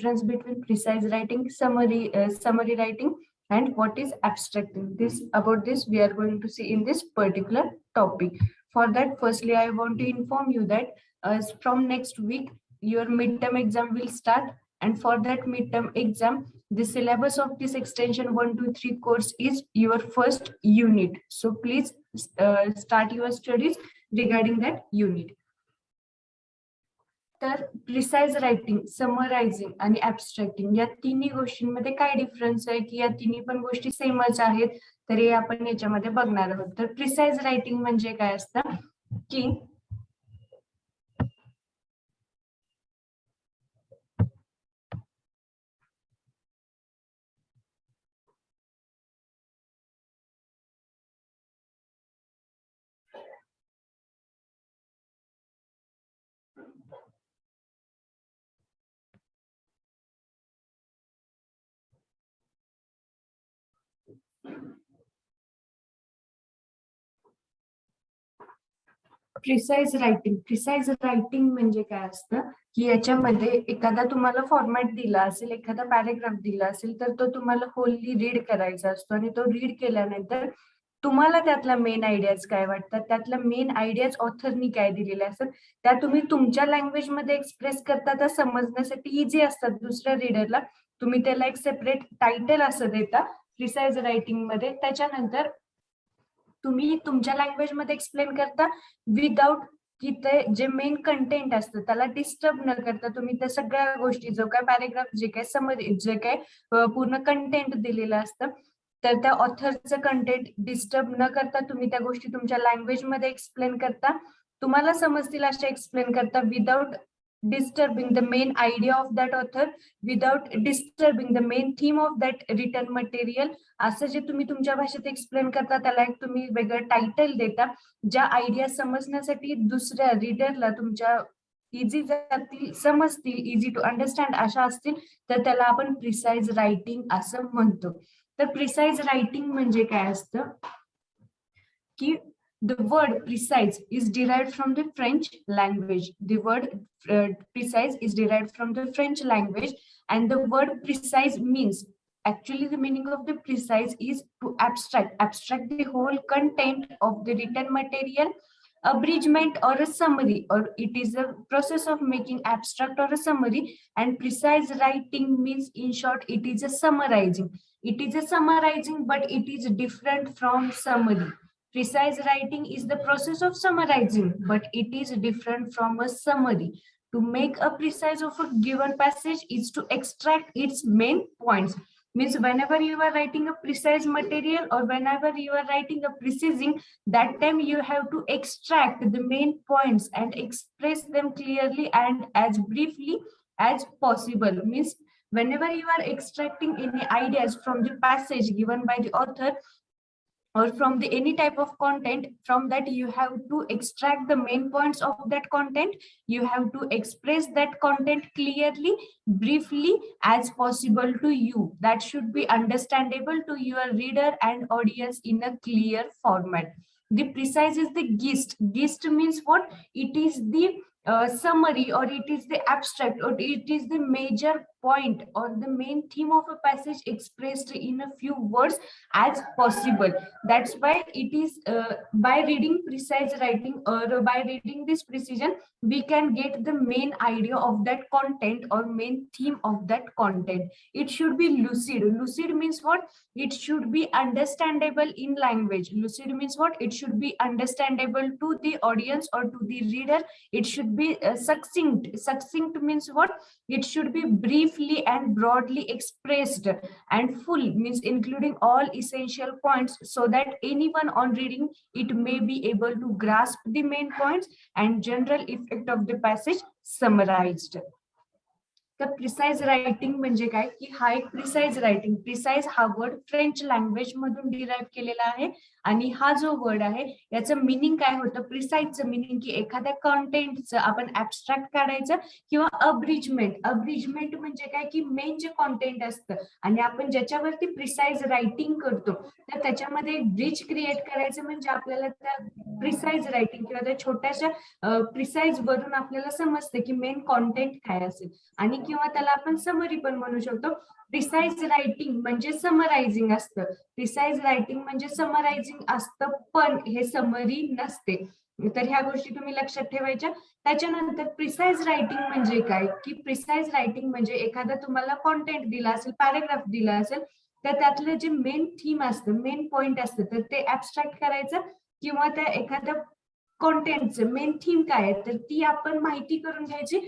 difference between precise writing, summary writing, and what is abstracting. About this we are going to see in this particular topic. For that, firstly, I want to inform you that from next week your midterm exam will start, and for that midterm exam, the syllabus of this extension 123 course is your first unit. So please start your studies regarding that unit. तर precise writing, समरायझिंग आणि ऍब्स्ट्रॅक्टिंग या तिन्ही गोष्टींमध्ये काय difference आहे की या तिन्ही पण गोष्टी सेमच आहेत, तर हे आपण याच्यामध्ये बघणार आहोत. तर प्रिसाइज रायटिंग म्हणजे काय असतं की प्रिसाइज रायटिंग म्हणजे काय असतं की याच्यामध्ये एखादा तुम्हाला फॉर्मॅट दिला असेल, एखादा पॅरेग्राफ दिला असेल, तर तो तुम्हाला होली रीड करायचा असतो आणि तो रीड केल्यानंतर तुम्हाला त्यातला मेन आयडियाज काय वाटतात, त्यातला मेन आयडियाज ऑथरनी काय दिलेले असतात, त्या तुम्ही तुमच्या लँग्वेज मध्ये एक्सप्रेस करता, त्या समजण्यासाठी इझी असतात दुसऱ्या रीडरला. तुम्ही त्याला एक सेपरेट टायटल असं देता प्रिसाइज रायटिंग मध्ये. त्याच्यानंतर तुम्ही तुमच्या लँग्वेज मध्ये एक्सप्लेन करता विदाउट की ते जे मेन कंटेंट असतं त्याला डिस्टर्ब न करता तुम्ही त्या सगळ्या गोष्टी, जो काय पॅरेग्राफ, जे काय समरी, जे काय पूर्ण कंटेंट दिलेलं असतं, तर त्या ऑथरचं कंटेंट डिस्टर्ब न करता तुम्ही त्या गोष्टी तुमच्या लँग्वेज मध्ये एक्सप्लेन करता, तुम्हाला समजतील अशा एक्सप्लेन करता without disturbing the main idea of that author, without disturbing the main theme of that written material. असं जे तुम्ही तुमच्या भाषेत एक्सप्लेन करता त्याला एक तुम्ही वेगळं टायटल देता, ज्या आयडिया समजण्यासाठी दुसऱ्या रीडरला तुमच्या इझी जातील, समजतील, इझी टू अंडरस्टँड अशा असतील, तर त्याला आपण प्रिसाइज रायटिंग असं म्हणतो. तर प्रिसाइज रायटिंग म्हणजे काय असतं की the word precise is derived from the French language. The word precise is derived from the French language, and the word precise means, actually the meaning of the precise is to abstract the whole content of the written material, abridgment or a summary, or it is a process of making abstract or a summary. And precise writing means, in short, it is a summarizing. It is a summarizing, but it is different from summary. Precise writing is the process of summarizing, but it is different from a summary. To make a precise of a given passage is to extract its main points. Means whenever you are writing a precise material or whenever you are writing a precising, that time you have to extract the main points and express them clearly and as briefly as possible. Means whenever you are extracting any ideas from the passage given by the author, or from the any type of content, from that you have to extract the main points of that content. You have to express that content clearly, briefly as possible to you. That should be understandable to your reader and audience in a clear format. The precise is the gist means what? It is the summary, or it is the abstract, or it is the major point or the main theme of a passage expressed in a few words as possible. That's why it is by reading precise writing or by reading this precision, we can get the main idea of that content or main theme of that content. It should be lucid. Lucid means what? It should be understandable in language. Lucid means what? It should be understandable to the audience or to the reader. It should be succinct. Succinct means what? It should be briefly and broadly expressed, and full means including all essential points, so that anyone on reading it may be able to grasp the main points and general effect of the passage summarized. तर precise writing म्हणजे काय की हा एक precise writing, precise हा word French language मधून derive केलेला आहे, आणि हा जो वर्ड आहे याचं मिनिंग काय होतं? प्रिसाइजचं मिनिंग की एखाद्या कॉन्टेंटचं आपण ऍब्स्ट्रॅक्ट काढायचं, किंवा अब्रिजमेंट म्हणजे काय की मेन जे कॉन्टेंट असतं आणि आपण ज्याच्यावरती प्रिसाइज रायटिंग करतो तर त्याच्यामध्ये ब्रिज क्रिएट करायचं, म्हणजे आपल्याला त्या प्रिसाइज रायटिंग किंवा त्या छोट्याशा प्रिसाइज वरून आपल्याला समजते की मेन कॉन्टेंट काय असेल, आणि किंवा त्याला आपण समरी पण म्हणू शकतो. प्रिसाइज रायटिंग म्हणजे समरायझिंग असतं, प्रिसाइज रायटिंग म्हणजे समरायझिंग असतं, पण हे समरी नसते. तर ह्या गोष्टी तुम्ही लक्षात ठेवायच्या. त्याच्यानंतर प्रिसाइज रायटिंग म्हणजे काय, की प्रिसाइज रायटिंग म्हणजे एखादा तुम्हाला कॉन्टेंट दिला असेल, पॅराग्राफ दिला असेल, तर त्यातलं जे मेन थीम असतं, मेन पॉइंट असतं, तर ते ऍबस्ट्रॅक्ट करायचं, किंवा त्या एखाद्या कॉन्टेंटचं मेन थीम काय आहे तर ती आपण माहिती करून घ्यायची.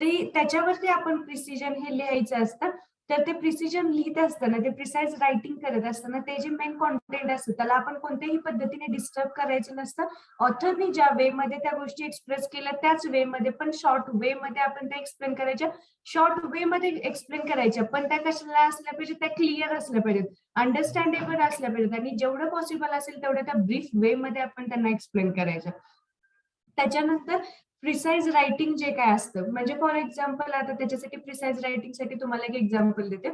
ते त्याच्यावरती आपण प्रिसिजन हे लिहायचं असतं. तर ते प्रिसिजन लिहित असताना, ते प्रिसाइज रायटिंग करत असताना, ते जे मेन कॉन्टेंट असतं त्याला आपण कोणत्याही पद्धतीने डिस्टर्ब करायचं नसतं. ऑथरने ज्या वे मध्ये त्या गोष्टी एक्सप्रेस केल्या त्याच वे मध्ये, पण शॉर्ट वे मध्ये आपण त्या एक्सप्लेन करायच्या. शॉर्ट वे मध्ये एक्सप्लेन करायच्या, पण त्या कशाला असल्या पाहिजे, त्या क्लिअर असल्या पाहिजेत, अंडरस्टँडेबल असल्या पाहिजेत, आणि जेवढं पॉसिबल असेल तेवढं त्या ब्रीफ वे मध्ये आपण त्यांना एक्सप्लेन करायचं. त्याच्यानंतर प्रिसाइज रायटिंग जे काय असतं, म्हणजे फॉर एक्झाम्पल आता त्याच्यासाठी प्रिसाइज रायटिंग साठी तुम्हाला एक एक्झाम्पल देते,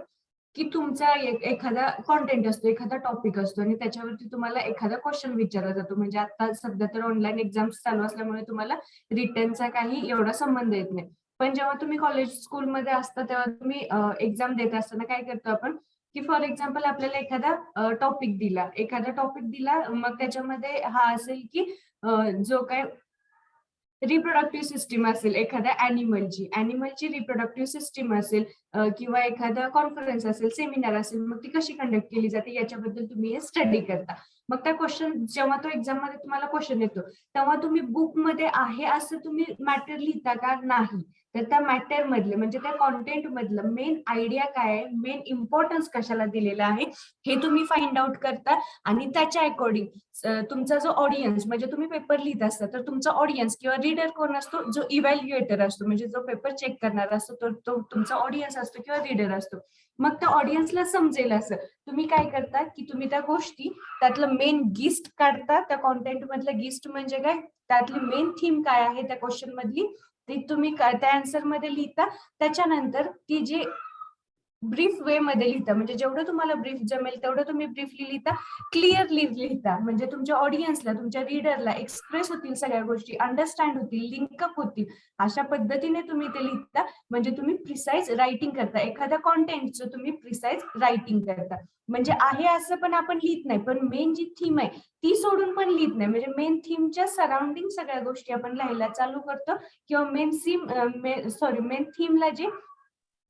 की तुमचा एखादा कॉन्टेंट असतो, एखादा टॉपिक असतो, आणि त्याच्यावरती तुम्हाला एखादा क्वेश्चन विचारला जातो. म्हणजे आता सध्या तर ऑनलाईन एक्झाम्स चालू असल्यामुळे तुम्हाला रिटर्नचा काही एवढा संबंध येत नाही. पण जेव्हा तुम्ही कॉलेज स्कूलमध्ये असता तेव्हा तुम्ही एक्झाम देत असताना काय करतो आपण, की फॉर एक्झाम्पल आपल्याला एखादा टॉपिक दिला, मग त्याच्यामध्ये हा असेल की जो काय रिप्रोडक्टिव्ह सिस्टीम असेल, एखाद्या अॅनिमलची रिप्रोडक्टिव्ह सिस्टीम असेल, किंवा एखादा कॉन्फरन्स असेल, सेमिनार असेल, मग ती कशी कंडक्ट केली जाते याच्याबद्दल तुम्ही हे स्टडी करता. मग त्या क्वेश्चन जेव्हा तो एक्झाम मध्ये तुम्हाला क्वेश्चन येतो, तेव्हा तुम्ही बुकमध्ये आहे असं तुम्ही मॅटर लिहिता का? नाही. तर त्या मॅटर मधले म्हणजे त्या कॉन्टेंट मधलं मेन आयडिया काय आहे, मेन इम्पॉर्टन्स कशाला दिलेला आहे, हे तुम्ही फाइंड आउट करता. आणि त्याच्या अकॉर्डिंग तुमचा जो ऑडियन्स, म्हणजे तुम्ही पेपर लिहित असता तर तुमचा ऑडियन्स किंवा रीडर कोण असतो, जो इव्हॅल्युएटर असतो, म्हणजे जो पेपर चेक करणार असतो, तो तुमचा ऑडियन्स असतो किंवा रीडर असतो. मग त्या ऑडियन्सला समजेल असं तुम्ही काय करता, की तुम्ही त्या गोष्टी त्यातलं मेन गिस्ट काढता. त्या कॉन्टेंट मधलं गिस्ट म्हणजे काय, त्यातली मेन थीम काय आहे त्या क्वेश्चन मधली, ती तुम्ही त्या आन्सर मध्ये लिहिता. त्याच्यानंतर ती जी ब्रीफ वे मध्ये लिहिता, म्हणजे जेवढं तुम्हाला ब्रीफ जमेल तेवढं तुम्ही ब्रीफली लिहिता, क्लिअरली लिहिता, म्हणजे तुमच्या ऑडियन्सला, तुमच्या रीडरला एक्सप्रेस होतील सगळ्या गोष्टी, अंडरस्टँड होतील, लिंकअप होतील, अशा पद्धतीने तुम्ही ते लिहिता. म्हणजे तुम्ही प्रिसाइज रायटिंग करता, एखाद्या कॉन्टेंटचं तुम्ही प्रिसाइज रायटिंग करता. म्हणजे आहे असं पण आपण लिहित नाही, पण मेन जी थीम आहे ती सोडून पण लिहित नाही, म्हणजे मेन थीमच्या सराउंडिंग सगळ्या गोष्टी आपण लिहायला चालू करतो, किंवा मेन थीमला जे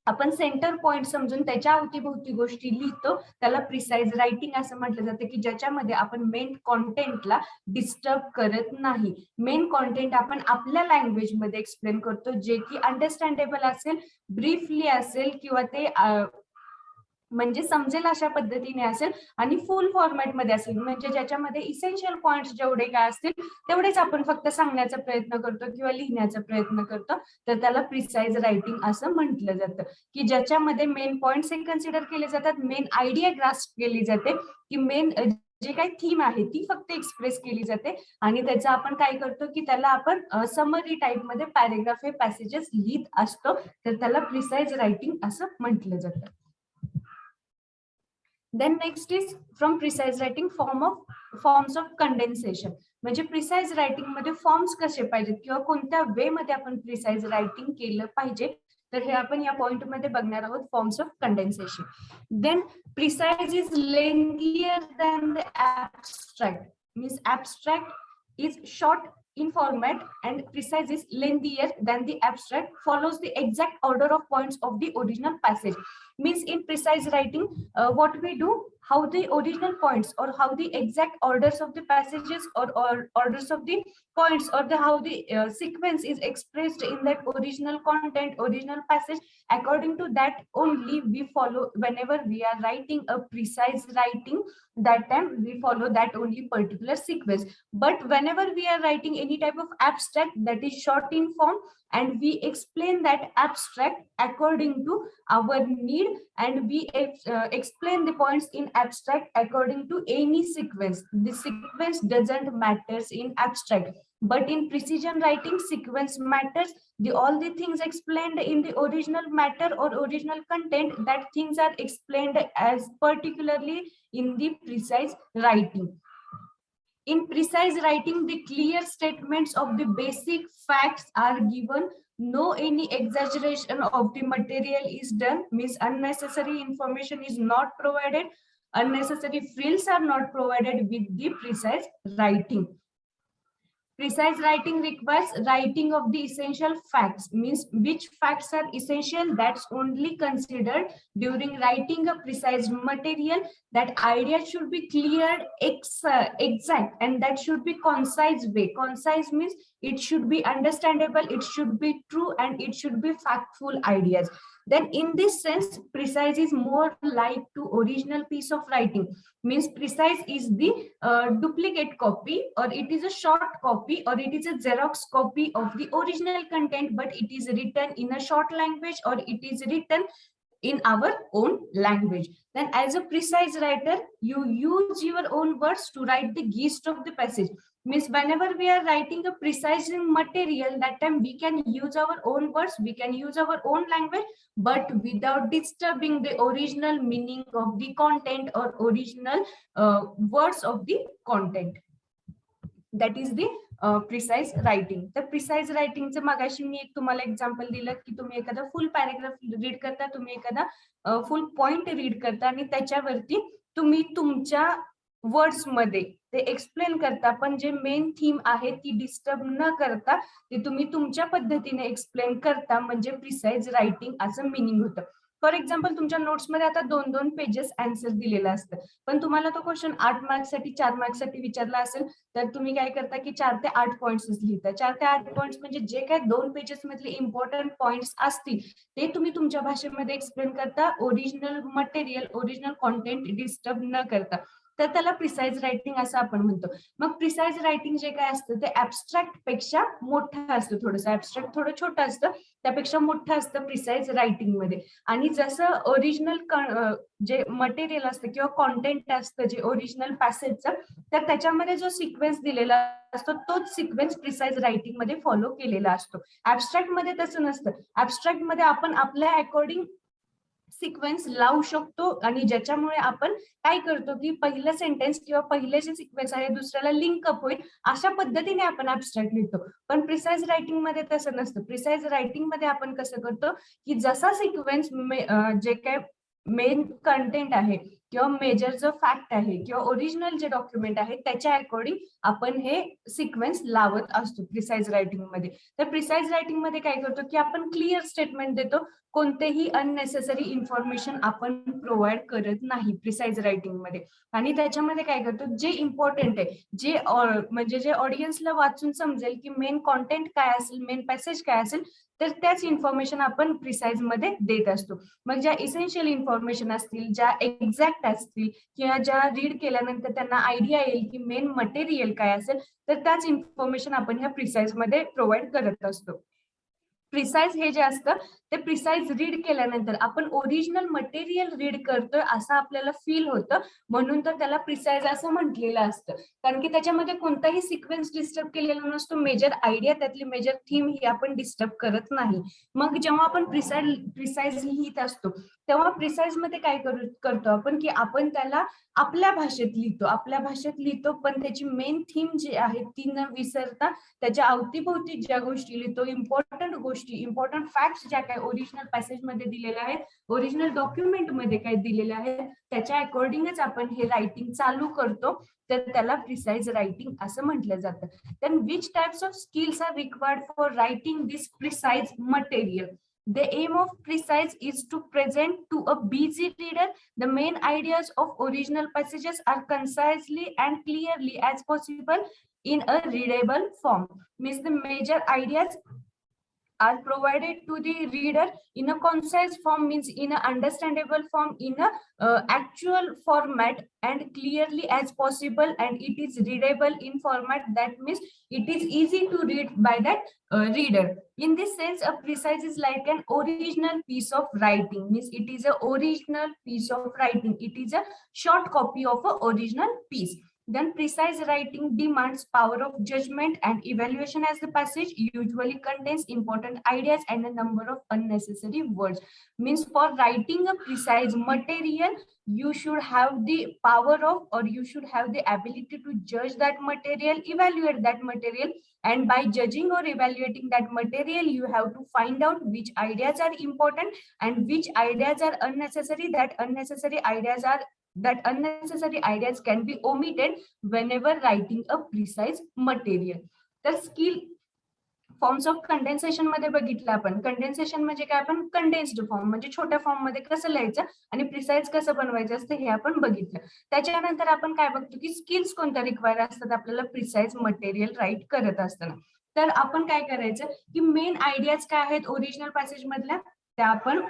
आपण सेंटर पॉइंट समजून त्याच्या अवतीभोवती गोष्टी लिहितो, त्याला प्रिसाइज रायटिंग असं म्हटलं जातं, की ज्याच्यामध्ये आपण मेन कॉन्टेंटला डिस्टर्ब करत नाही. मेन कॉन्टेंट आपण आपल्या लँग्वेज मध्ये एक्सप्लेन करतो, जे की अंडरस्टँडेबल असेल, ब्रीफली असेल, किंवा ते म्हणजे समजेल अशा पद्धतीने असेल, आणि फुल फॉर्मॅट मध्ये असेल, म्हणजे ज्याच्यामध्ये इसेन्शियल पॉइंट्स जेवढे काय असतील तेवढेच आपण फक्त सांगण्याचा प्रयत्न करतो किंवा लिहिण्याचा प्रयत्न करतो. तर त्याला प्रिसाइज रायटिंग असं म्हटलं जातं, की ज्याच्यामध्ये मेन पॉइंट्स हे कन्सिडर केले जातात, मेन आयडिया ग्रास्प केली जाते, की मेन जे काही थीम आहे ती फक्त एक्सप्रेस केली जाते. आणि त्याचं आपण काय करतो, की त्याला आपण समरी टाईप मध्ये पॅरेग्राफ हे पॅसेजेस लिहित असतो. तर त्याला प्रिसाइज रायटिंग असं म्हटलं जातं. Then next is from precise writing forms of condensation. म्हणजे प्रिसाइज रायटिंग मध्ये फॉर्म्स कसे पाहिजेत किंवा कोणत्या वे मध्ये आपण प्रिसाइज रायटिंग केलं पाहिजे, तर हे आपण या पॉइंट मध्ये बघणार आहोत, forms of condensation. Then precise is lengthier than the abstract. Means abstract is short in format and precise is lengthier than the abstract, follows the exact order of points of the original passage. Means in precise writing, what we do, how the original points or how the exact orders of the passages or orders of the points, or how the sequence is expressed in that original content, original passage, according to that only we follow. Whenever we are writing a precise writing, that time we follow that only particular sequence. But whenever we are writing any type of abstract that is short in form, and we explain that abstract according to our need, and we explain the points in abstract according to any sequence. The sequence doesn't matters in abstract, but in precision writing sequence matters. All the things explained in the original matter or original content, that things are explained as particularly in the precise writing. In precise writing, the clear statements of the basic facts are given. No any exaggeration of the material is done, means unnecessary information is not provided, unnecessary frills are not provided with the precise writing. Precise writing requires writing of the essential facts, means which facts are essential, that's only considered during writing a precise material. That idea should be cleared, exact, and that should be concise way. Concise means it should be understandable, it should be true, and it should be factful ideas. Then in this sense, precise is more like to original piece of writing, means precise is the duplicate copy, or it is a short copy, or it is a Xerox copy of the original content, but it is written in a short language, or it is written in our own language. Then as a precise writer, you use your own words to write the gist of the passage. Means whenever we are writing a precise material, that time we can use our own words, we can use our own language, but without disturbing the original meaning of the content or original words of the content. That is the precise writing. तर precise रायटिंगचं मगाशी मी एक तुम्हाला example दिलं की तुम्ही एखादा फुल paragraph read करता, तुम्ही एखादा फुल पॉइंट रीड करता आणि त्याच्यावरती तुम्ही तुमच्या वर्ड्स मध्ये ते एक्सप्लेन करता, पण जे मेन थीम आहे ती डिस्टर्ब न करता ते तुम्ही तुमच्या पद्धतीने एक्सप्लेन करता, म्हणजे प्रिसाइज रायटिंग असं मिनिंग होतं. फॉर एक्झाम्पल तुमच्या नोट्समध्ये आता 2-2 पेजेस आन्सर दिलेला असतं, पण तुम्हाला तो क्वेश्चन 8 मार्क्ससाठी 4 मार्क्ससाठी विचारला असेल तर तुम्ही काय करता की 4 ते 8 पॉइंट्स लिहिता. 4 ते 8 पॉइंट्स म्हणजे जे काय 2 पेजेस मधले इम्पॉर्टंट पॉइंट्स असतील ते तुम्ही तुमच्या भाषेमध्ये एक्सप्लेन करता, original material original content disturb न करता. तर त्याला प्रिसाइज रायटिंग असं आपण म्हणतो. मग प्रिसाइज रायटिंग जे काय असतं ते ऍबस्ट्रॅक्ट पेक्षा मोठं असतं, थोडंसं ऍबस्ट्रॅक्ट थोडं छोटं असतं, त्यापेक्षा मोठं असतं प्रिसाइज रायटिंग मध्ये. आणि जसं ओरिजिनल जे मटेरियल असतं किंवा कॉन्टेंट असतं जे ओरिजिनल पॅसेजचं, तर त्याच्यामध्ये जो सिक्वेन्स दिलेला असतो तोच सिक्वेन्स प्रिसाइज रायटिंग मध्ये फॉलो केलेला असतो. ऍबस्ट्रॅक्ट मध्ये तसं नसतं. ऍबस्ट्रॅक्ट मध्ये आपण आपल्या अकॉर्डिंग सिक्वेन्स लावू शकतो आणि ज्याच्यामुळे आपण काय करतो की पहिलं सेंटेन्स किंवा पहिले जे सिक्वेन्स आहे दुसऱ्याला लिंक अप होईल अशा पद्धतीने आपण ऍबस्ट्रॅक्ट लिहितो. पण प्रिसाइज रायटिंग मध्ये तसं नसतं. प्रिसाइज रायटिंग मध्ये आपण कसं करतो की जसा सिक्वेन्स जे काय मेन कंटेंट आहे किंवा मेजर जो फॅक्ट आहे किंवा ओरिजिनल जे डॉक्युमेंट आहे त्याच्या अकॉर्डिंग आपण हे सिक्वेन्स लावत असतो प्रिसाइज रायटिंग मध्ये. तर प्रिसाइज रायटिंग मध्ये काय करतो की आपण क्लिअर स्टेटमेंट देतो, कोणतेही अननेसेसरी इन्फॉर्मेशन आपण प्रोव्हाइड करत नाही प्रिसाइज रायटिंग मध्ये. आणि त्याच्यामध्ये काय करतो जे इम्पॉर्टंट आहे, जे म्हणजे जे ऑडियन्सला वाचून समजेल की मेन कॉन्टेंट काय असेल, मेन पॅसेज काय असेल, तर त्याच इन्फॉर्मेशन आपण प्रिसाइज मध्ये देत असतो. मग ज्या इसेन्शियल इन्फॉर्मेशन असतील, ज्या एक्झॅक्ट असतील किंवा ज्या रीड केल्यानंतर त्यांना आयडिया येईल की मेन मटेरियल काय असेल, तर त्याच इन्फॉर्मेशन आपण ह्या प्रिसाइज मध्ये प्रोव्हाइड करत असतो. प्रिसाइज हे जे असतं ते प्रिसाइज रीड केल्यानंतर आपण ओरिजिनल मटेरियल रीड करतोय असं आपल्याला फील होतं, म्हणून तर त्याला प्रिसाइज असं म्हटलेलं असतं. कारण की त्याच्यामध्ये कोणताही सिक्वेन्स डिस्टर्ब केलेला नसतो, मेजर आयडिया त्यातली मेजर थीम ही आपण डिस्टर्ब करत नाही. मग जेव्हा आपण प्रिसाइज लिहित असतो तेव्हा प्रिसाइज मध्ये काय करतो आपण की आपण त्याला आपल्या भाषेत लिहितो, पण त्याची मेन थीम जी आहे ती न विसरता त्याच्या अवतीभोवती ज्या गोष्टी लिहितो, इम्पॉर्टंट गोष्टी, इम्पॉर्टंट फॅक्ट्स ज्या काय ओरिजिनल पॅसेज मध्ये दिलेल्या आहेत, ओरिजिनल डॉक्युमेंट मध्ये काय दिलेलं आहे, त्याच्या अकॉर्डिंगच आपण हे रायटिंग चालू करतो. तर त्याला प्रिसाइज रायटिंग असं म्हटलं जातं. Then which types of skills are required for writing this precise material? The aim of precise is to present to a busy reader the main ideas of original passages are concisely and clearly as possible in a readable form. Means the major ideas are provided to the reader in a concise form, means in an understandable form, in a actual format and clearly as possible, and it is readable in format that means it is easy to read by that reader. In this sense, a precise is like an original piece of writing, means it is a original piece of writing, it is a short copy of a original piece. Then precise writing demands power of judgment and evaluation, as the passage usually contains important ideas and a number of unnecessary words. Means for writing a precise material, you should have the power of, or you should have the ability to judge that material, evaluate that material, and by judging or evaluating that material, you have to find out which ideas are important and which ideas are unnecessary. That unnecessary ideas can be omitted whenever writing a precise material. तर skill forms of condensation मध्ये बघितलं आपण. Condensation म्हणजे काय, आपण condensed form म्हणजे छोट्या form मध्ये कसं लिहायचं आणि प्रिसाइज कसं बनवायचं असतं हे आपण बघितलं. त्याच्यानंतर आपण काय बघतो की स्किल्स कोणत्या रिक्वायर असतात आपल्याला प्रिसाइज मटेरियल राईट करत असताना. तर आपण काय करायचं की मेन आयडियाज काय आहेत ओरिजिनल पॅसेज मधल्या त्या आपण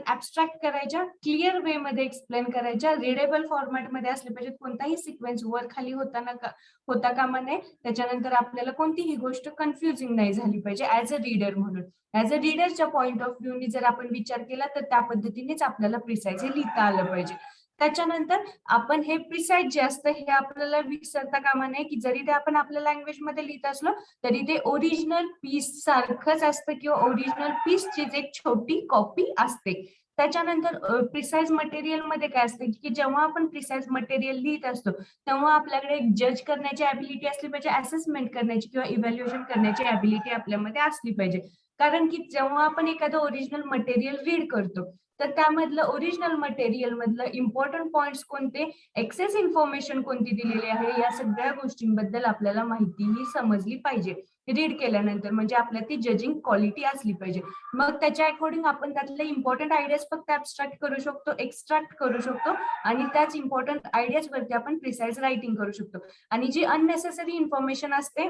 ऍबस्ट्रॅक्ट करायच्या, क्लिअर वे मध्ये एक्सप्लेन करायच्या, रिडेबल फॉर्मॅट मध्ये असले पाहिजेत, कोणताही सिक्वेन्स वर खाली होता कामा नये. त्याच्यानंतर आपल्याला कोणतीही गोष्ट कन्फ्युजिंग नाही झाली पाहिजे ऍज अ रीडर म्हणून. ऍज अ रीडरच्या पॉइंट ऑफ व्ह्यूनी जर आपण विचार केला तर त्या पद्धतीनेच आपल्याला प्रिसाइज हे लिहिता आलं पाहिजे. त्याच्यानंतर आपण हे प्रिसाइज जे असतं हे आपल्याला विसरता कामा नये की जरी ते आपण आपल्या लँग्वेज मध्ये लिहित असलो तरी ते ओरिजिनल पीस सारखंच असतं किंवा ओरिजिनल पीसची एक छोटी कॉपी असते. त्याच्यानंतर प्रिसाइज मटेरियल मध्ये काय असतं की जेव्हा आपण प्रिसाइज मटेरियल लिहित असतो तेव्हा आपल्याकडे एक जज करण्याची ऍबिलिटी असली पाहिजे, असेसमेंट करण्याची किंवा इव्हॅल्युएशन करण्याची ऍबिलिटी आपल्यामध्ये असली पाहिजे. कारण की जेव्हा आपण एखादं ओरिजिनल मटेरियल रीड करतो तर त्यामधलं ओरिजिनल मटेरियल मधलं इम्पॉर्टंट पॉइंट्स कोणते, एक्सेस इन्फॉर्मेशन कोणती दिलेली आहे, या सगळ्या गोष्टींबद्दल आपल्याला माहितीही समजली पाहिजे रीड केल्यानंतर. म्हणजे आपल्या ती जजिंग क्वालिटी असली पाहिजे. मग त्याच्या अकॉर्डिंग आपण त्यातले इम्पॉर्टंट आयडियाज फक्त ऍबस्ट्रॅक्ट करू शकतो, एक्स्ट्रॅक्ट करू शकतो आणि त्याच इम्पॉर्टंट आयडियाज वरती आपण प्रिसाइज रायटिंग करू शकतो. आणि जी अननेसेसरी इन्फॉर्मेशन असते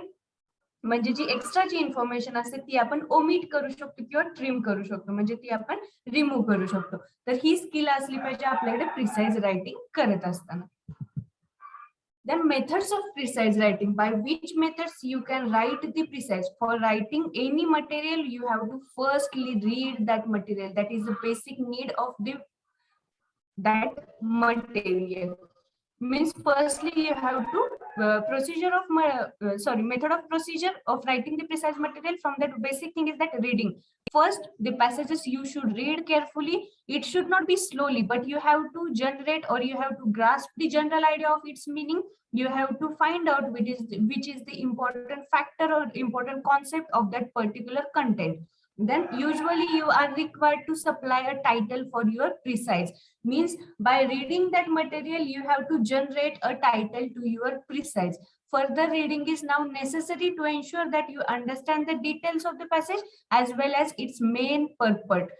म्हणजे जी एक्स्ट्राची इन्फॉर्मेशन असते ती आपण ओमिट करू शकतो किंवा ट्रिम करू शकतो, म्हणजे ती आपण रिमूव्ह करू शकतो. तर ही स्किल असली पाहिजे आपल्याकडे प्रिसाइज रायटिंग करत असताना. Then methods of precise writing. By which methods you can write the precise? For writing any material, you have to firstly read that material. That is the basic need of that material. Means firstly you have to method of procedure of writing the precise material. From that basic thing is that reading. First, the passages you should read carefully. It should not be slowly, but you have to generate or you have to grasp the general idea of its meaning. You have to find out which is the important factor or important concept of that particular content. Then usually you are required to supply a title for your precise. Means by reading that material you have to generate a title to your precise. Further reading is now necessary to ensure that you understand the details of the passage as well as its main purport.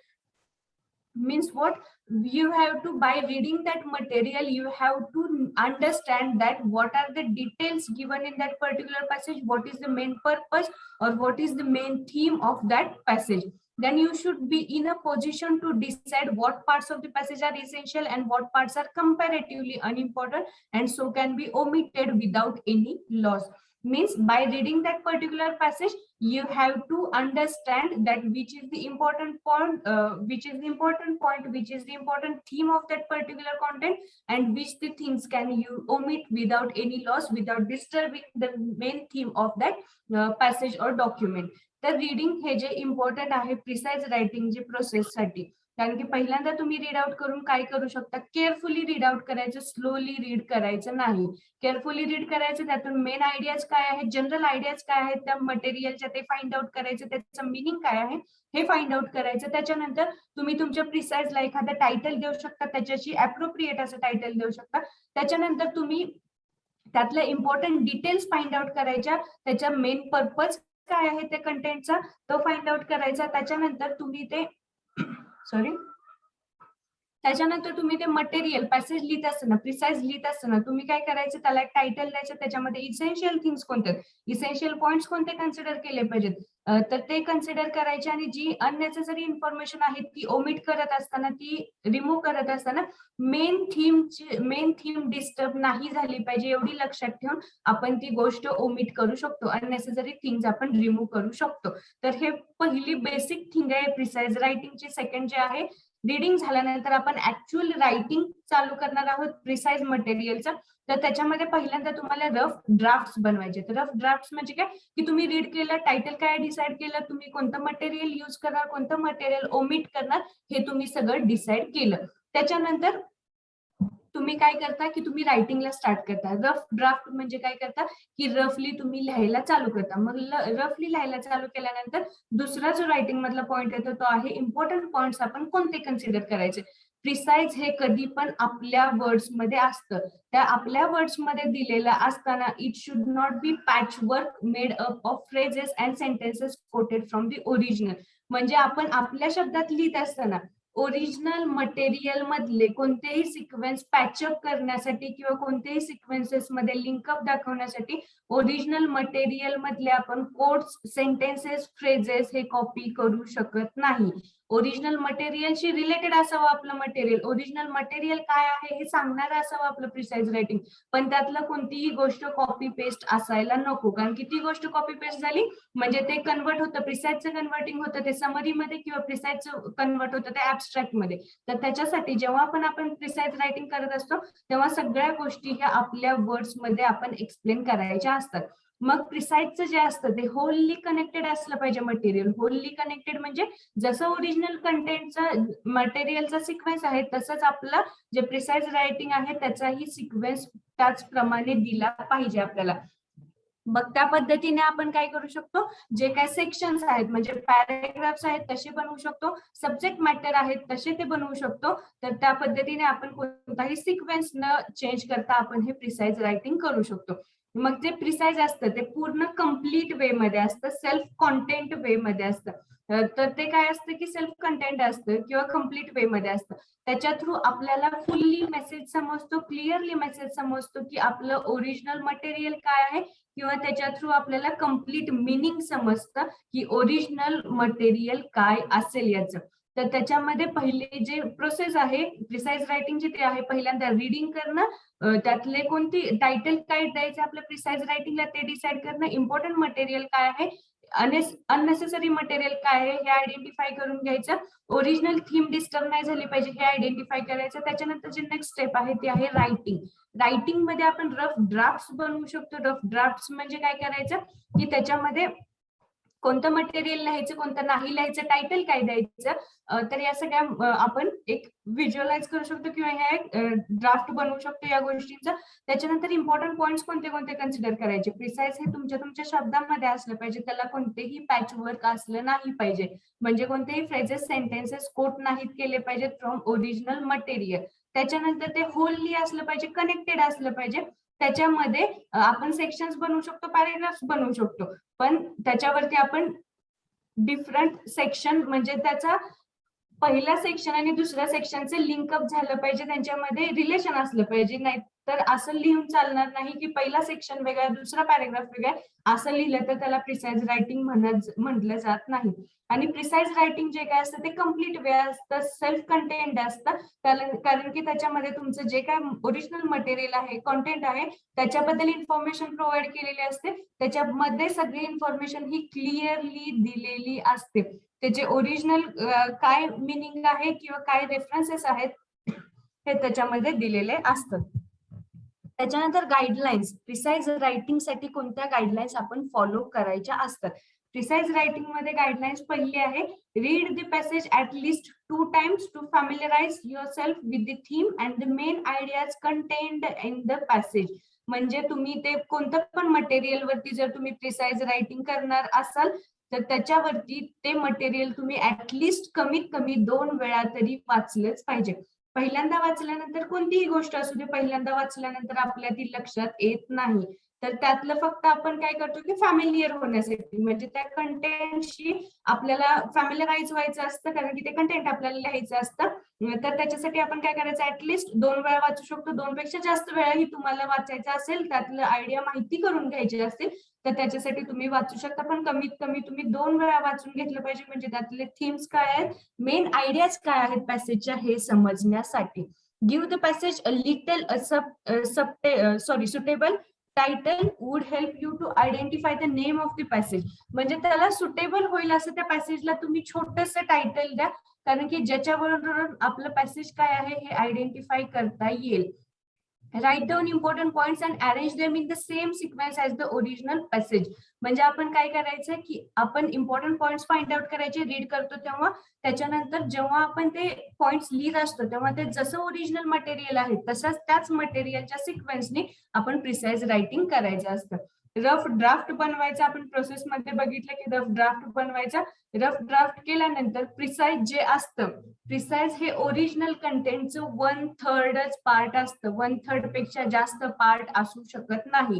Means what, you have to, by reading that material you have to understand that what are the details given in that particular passage, what is the main purpose or what is the main theme of that passage. Then you should be in a position to decide what parts of the passage are essential and what parts are comparatively unimportant and so can be omitted without any loss. Means by reading that particular passage you have to understand that which is the important point, which is the important theme of that particular content and which the things can you omit without any loss, without disturbing the main theme of that passage or document. तर reading हे जे important आहे precise writing जे process साठी. कारण की पहिल्यांदा तुम्ही रीड आउट करून काय करू शकता, केअरफुली रीड आउट करायचं, स्लोली रीड करायचं नाही. केअरफुली रीड करायचं, त्यातून मेन आयडियाज काय आहेत, जनरल आयडियाज काय आहेत त्या मटेरियलच्या ते फाइंड आउट करायचं, त्याचं मिनिंग काय आहे हे फाइंड आउट करायचं. त्याच्यानंतर तुम्ही तुमच्या प्रिसाइजला एखादं टायटल देऊ शकता, त्याच्याशी अप्रोप्रिएट असं टायटल देऊ शकता. त्याच्यानंतर तुम्ही त्यातल्या इम्पॉर्टंट डिटेल्स फाइंड आउट करायच्या, त्याच्या मेन पर्पज काय आहे त्या कंटेंटचा तो फाइंड आउट करायचा. त्याच्यानंतर तुम्ही ते त्याच्यानंतर तुम्ही ते मटेरियल पॅसेज लिहित असताना, प्रिसाइज लिहित असताना तुम्ही काय करायचं, त्याला एक टायटल द्यायचं, त्याच्यामध्ये इसेन्शियल थिंग्स कोणते, इसेन्शियल पॉइंट्स कोणते कन्सिडर केले पाहिजेत तर ते कन्सिडर करायचे. आणि जी अननेसेसरी इन्फॉर्मेशन आहे ती ओमिट करत असताना, ती रिमूव्ह करत असताना मेन थीम डिस्टर्ब नाही झाली पाहिजे एवढी लक्षात ठेवून आपण ती गोष्ट ओमिट करू शकतो, अननेसेसरी थिंग्स आपण रिमूव्ह करू शकतो. तर हे पहिली बेसिक थिंग आहे प्रिसाइज रायटिंगची. सेकंड जे आहे रीडिंग झाल्यानंतर आपण ऍक्च्युअल रायटिंग चालू करणार आहोत प्रिसाइज मटेरियलचं. तर त्याच्यामध्ये पहिल्यांदा तुम्हाला रफ ड्राफ्ट बनवायचे. तर रफ ड्राफ्ट म्हणजे काय की तुम्ही रीड केलं, टायटल काय डिसाईड केलं, तुम्ही कोणतं मटेरियल यूज करणार, कोणतं मटेरियल ओमिट करणार, हे तुम्ही सगळं डिसाईड केलं. त्याच्यानंतर तुम्ही काय करता की तुम्ही रायटिंगला स्टार्ट करता. रफ ड्राफ्ट म्हणजे काय करता की रफली तुम्ही लिहायला चालू करता. मग रफली लिहायला चालू केल्यानंतर दुसरा जो रायटिंग मधला पॉइंट येतो तो आहे इम्पॉर्टंट पॉइंट्स आपण कोणते कन्सिडर करायचे. प्रिसाइज हे कधी पण आपल्या वर्ड्स मध्ये असतं. त्या आपल्या वर्ड्स मध्ये दिलेलं असताना it should not be patch work made up of phrases and sentences coated from the original. म्हणजे आपण आपल्या शब्दात लिहित असताना ओरिजिनल मटेरियल मधले कोणतेही सिक्वेन्स पॅचअप करण्यासाठी किंवा कोणत्याही सिक्वेन्सेस मध्ये लिंकअप दाखवण्यासाठी ओरिजिनल मटेरियल मधले आपण कोट्स, सेंटेन्सेस, फ्रेजेस हे कॉपी करू शकत नाही. ओरिजिनल मटेरियलशी रिलेटेड असावं आपलं मटेरियल. ओरिजिनल मटेरियल काय आहे हे सांगणारं असावं आपलं प्रिसाइज रायटिंग. पण त्यातलं कोणतीही गोष्ट कॉपी पेस्ट असायला नको. कारण की ती गोष्ट कॉपी पेस्ट झाली म्हणजे ते कन्वर्ट होतं, प्रिसाइजचं कन्वर्टिंग होतं ते समरी मध्ये किंवा प्रिसाइजचं कन्वर्ट होतं ते ऍब्स्ट्रॅक्ट मध्ये. तर त्याच्यासाठी जेव्हा पण आपण प्रिसाइज रायटिंग करत असतो तेव्हा सगळ्या गोष्टी ह्या आपल्या वर्ड्स मध्ये आपण एक्सप्लेन करायच्या असतात. मग प्रिसाइजचं जे असतं ते होलली कनेक्टेड असलं पाहिजे मटेरियल. होलली कनेक्टेड म्हणजे जसं ओरिजिनल कंटेंटचा मटेरियलचा सिक्वेन्स आहे तसंच आपलं जे प्रिसाइज रायटिंग आहे त्याचाही सिक्वेन्स त्याचप्रमाणे दिला पाहिजे आपल्याला. मग त्या पद्धतीने आपण काय करू शकतो, जे काय सेक्शन्स आहेत म्हणजे पॅराग्राफ्स आहेत तसे बनवू शकतो, सब्जेक्ट मॅटर आहेत तसे ते बनवू शकतो. तर त्या पद्धतीने आपण कोणताही सिक्वेन्स न चेंज करता आपण हे प्रिसाइज रायटिंग करू शकतो. मग जे प्रिसाइज असतं ते पूर्ण कम्प्लीट वे मध्ये असतं, सेल्फ कॉन्टेंट वे मध्ये असतं. तर ते काय असतं की सेल्फ कंटेंट असतं किंवा कम्प्लीट वे मध्ये असतं. त्याच्या थ्रू आपल्याला फुल्ली मेसेज समजतो, क्लिअरली मेसेज समजतो की आपलं ओरिजिनल मटेरियल काय आहे किंवा त्याच्या थ्रू आपल्याला कम्प्लीट मिनिंग समजतं की ओरिजिनल मटेरियल काय असेल याचं. तर त्याच्यामध्ये पहिले जे प्रोसेस आहे प्रिसाइज रायटिंगची ते आहे पहिल्यांदा रीडिंग करणं, त्यातले कोणती टायटल काय द्यायचं आपल्या प्रिसाइज रायटिंगला ते डिसाईड करणं, इम्पॉर्टंट मटेरियल काय आहे, अननेसेसरी मटेरियल काय आहे हे आयडेंटिफाय करून घ्यायचं, ओरिजिनल थीम डिस्टर्ब नाही झाली पाहिजे हे आयडेंटिफाय करायचं. त्याच्यानंतर जे नेक्स्ट स्टेप आहे ती आहे रायटिंग. रायटिंग मध्ये आपण रफ ड्राफ्ट बनवू शकतो. रफ ड्राफ्ट म्हणजे काय करायचं की त्याच्यामध्ये कोणतं मटेरियल लिहायचं कोणतं नाही लिहायचं, टायटल काय द्यायचं, तर या सगळ्या आपण एक व्हिज्युअलाइज करू शकतो किंवा ह्या एक ड्राफ्ट बनवू शकतो या गोष्टींचा. त्याच्यानंतर इम्पॉर्टंट पॉइंट्स कोणते कोणते कन्सिडर करायचे. प्रिसाइज हे तुमच्या शब्दामध्ये असलं पाहिजे, त्याला कोणतेही पॅच वर्क असलं नाही पाहिजे. म्हणजे कोणतेही फ्रेजेस, सेंटेन्सेस कोट नाहीत केले पाहिजेत फ्रॉम ओरिजिनल मटेरियल. त्याच्यानंतर ते होलली असलं पाहिजे, कनेक्टेड असलं पाहिजे. त्याच्यामध्ये आपण सेक्शन्स बनवू शकतो, पॅराग्राफ्स बनवू शकतो, पण त्याच्यावरती आपण डिफरंट सेक्शन म्हणजे त्याचा पहिल्या सेक्शन आणि दुसऱ्या सेक्शनचे लिंकअप झालं पाहिजे, त्यांच्यामध्ये रिलेशन असलं पाहिजे. नाही तर असं लिहून चालणार नाही की पहिला सेक्शन वेगळा दुसरा पॅराग्राफ वेगळा, असं लिहिलं तर त्याला प्रिसाइज रायटिंग म्हटलं जात नाही. आणि प्रिसाइज रायटिंग जे काय असतं ते कम्प्लीट वे असतं, सेल्फ कंटेंट असतं, कारण की त्याच्यामध्ये तुमचं जे काय ओरिजिनल मटेरियल आहे, कॉन्टेंट आहे त्याच्याबद्दल इन्फॉर्मेशन प्रोव्हाइड केलेली असते. त्याच्यामध्ये सगळी इन्फॉर्मेशन ही क्लिअरली दिलेली असते. त्याचे ओरिजिनल काय मिनिंग आहे किंवा काय रेफरन्सेस आहेत हे त्याच्यामध्ये दिलेले असतात. त्याच्यानंतर गाईडलाईन्स. प्रिसाइज रायटिंग साठी कोणत्या गाईडलाईन्स आपण फॉलो करायच्या असतात. प्रिसाइज रायटिंग मध्ये गाईडलाईन्स पहिली आहे, read the passage at least 2 times to familiarise yourself with the theme and the main ideas contained in the passage. म्हणजे तुम्ही ते कोणतं पण मटेरियल वरती जर तुम्ही प्रिसाइज रायटिंग करणार असाल तर त्याच्यावरती ते मटेरियल तुम्ही ऍटलिस्ट कमीत कमी 2 वेळा तरी वाचलंच पाहिजे. पहिल्यांदा वाचल्यानंतर कोणतीही गोष्ट असू दे, पहिल्यांदा वाचल्यानंतर आपल्या ती लक्षात येत नाही. तर त्यातलं फक्त आपण काय करतो की फॅमिलियर होण्यासाठी म्हणजे त्या कंटेंटशी आपल्याला फॅमिलिअराइज व्हायचं असतं, कारण की ते कंटेंट आपल्याला लिहायचं असतं. तर त्याच्यासाठी आपण काय करायचं, ऍटलिस्ट 2 वेळा वाचू शकतो. 2 पेक्षा जास्त वेळाही तुम्हाला वाचायचं असेल, त्यातलं आयडिया माहिती करून घ्यायची असतील तर त्याच्यासाठी तुम्ही वाचू शकता, पण कमीत कमी तुम्ही 2 वेळा वाचून घेतलं पाहिजे. म्हणजे त्यातले थीम्स काय आहेत, मेन आयडियाज काय आहेत पॅसेजच्या हे समजण्यासाठी. Give the passage a little suitable title would help you to identify the name of the passage. म्हणजे त्याला सुटेबल होईल असं त्या पॅसेजला तुम्ही छोटंसं टायटल द्या, कारण की ज्याच्यावरून आपलं पॅसेज काय आहे हे आयडेंटिफाय करता येईल. Write down important points and arrange them in the same sequence as the original passage. म्हणजे आपण काय करायचं की आपण इम्पॉर्टंट पॉइंट्स फाइंड आउट करायचे रीड करतो तेव्हा, त्याच्यानंतर जेव्हा आपण ते पॉइंट्स लिहित असतो तेव्हा ते जसं ओरिजिनल मटेरियल आहे तसंच त्याच मटेरियलच्या सिक्वेन्सने आपण प्रिसाइज रायटिंग करायचं असतं. रफ ड्राफ्ट बनवायचा, आपण प्रोसेसमध्ये बघितलं की रफ ड्राफ्ट बनवायचा. रफ ड्राफ्ट केल्यानंतर प्रिसाइज जे असतं, प्रिसाइज हे ओरिजिनल कंटेंटचं 1/3 पार्ट असतं, 1/3 पेक्षा जास्त पार्ट असू शकत नाही.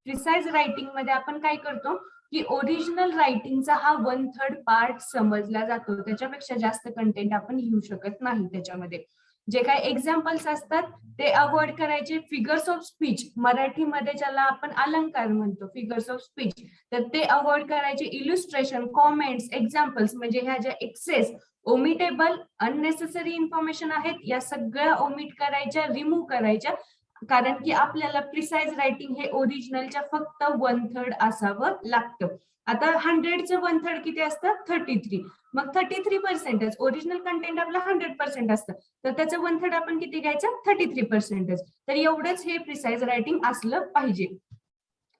प्रिसाइज रायटिंग मध्ये आपण काय करतो की ओरिजिनल रायटिंगचा हा 1/3 पार्ट समजला जातो, त्याच्यापेक्षा जास्त कंटेंट आपण लिहू शकत नाही. त्याच्यामध्ये जे काही एक्झाम्पल्स असतात ते अवॉइड करायचे. फिगर्स ऑफ स्पीच, मराठीमध्ये ज्याला आपण अलंकार म्हणतो, फिगर्स ऑफ स्पीच, तर ते अवॉइड करायचे. इल्युस्ट्रेशन, कॉमेंट्स, एक्झाम्पल्स म्हणजे ह्या ज्या एक्सेस, ओमिटेबल, अननेसेसरी इन्फॉर्मेशन आहेत या सगळ्या ओमिट करायच्या, रिमूव्ह करायच्या, कारण की आपल्याला प्रिसाइज रायटिंग हे ओरिजिनलच्या फक्त 1/3 असावं लागतं. आता 100चं 1/3 किती असतं? 33. मग 33%, ओरिजिनल कंटेंट आपलं 100% असतं, तर त्याचं 1/3 आपण किती घ्यायचं? 33%. तर एवढंच हे प्रिसाइज रायटिंग असलं पाहिजे.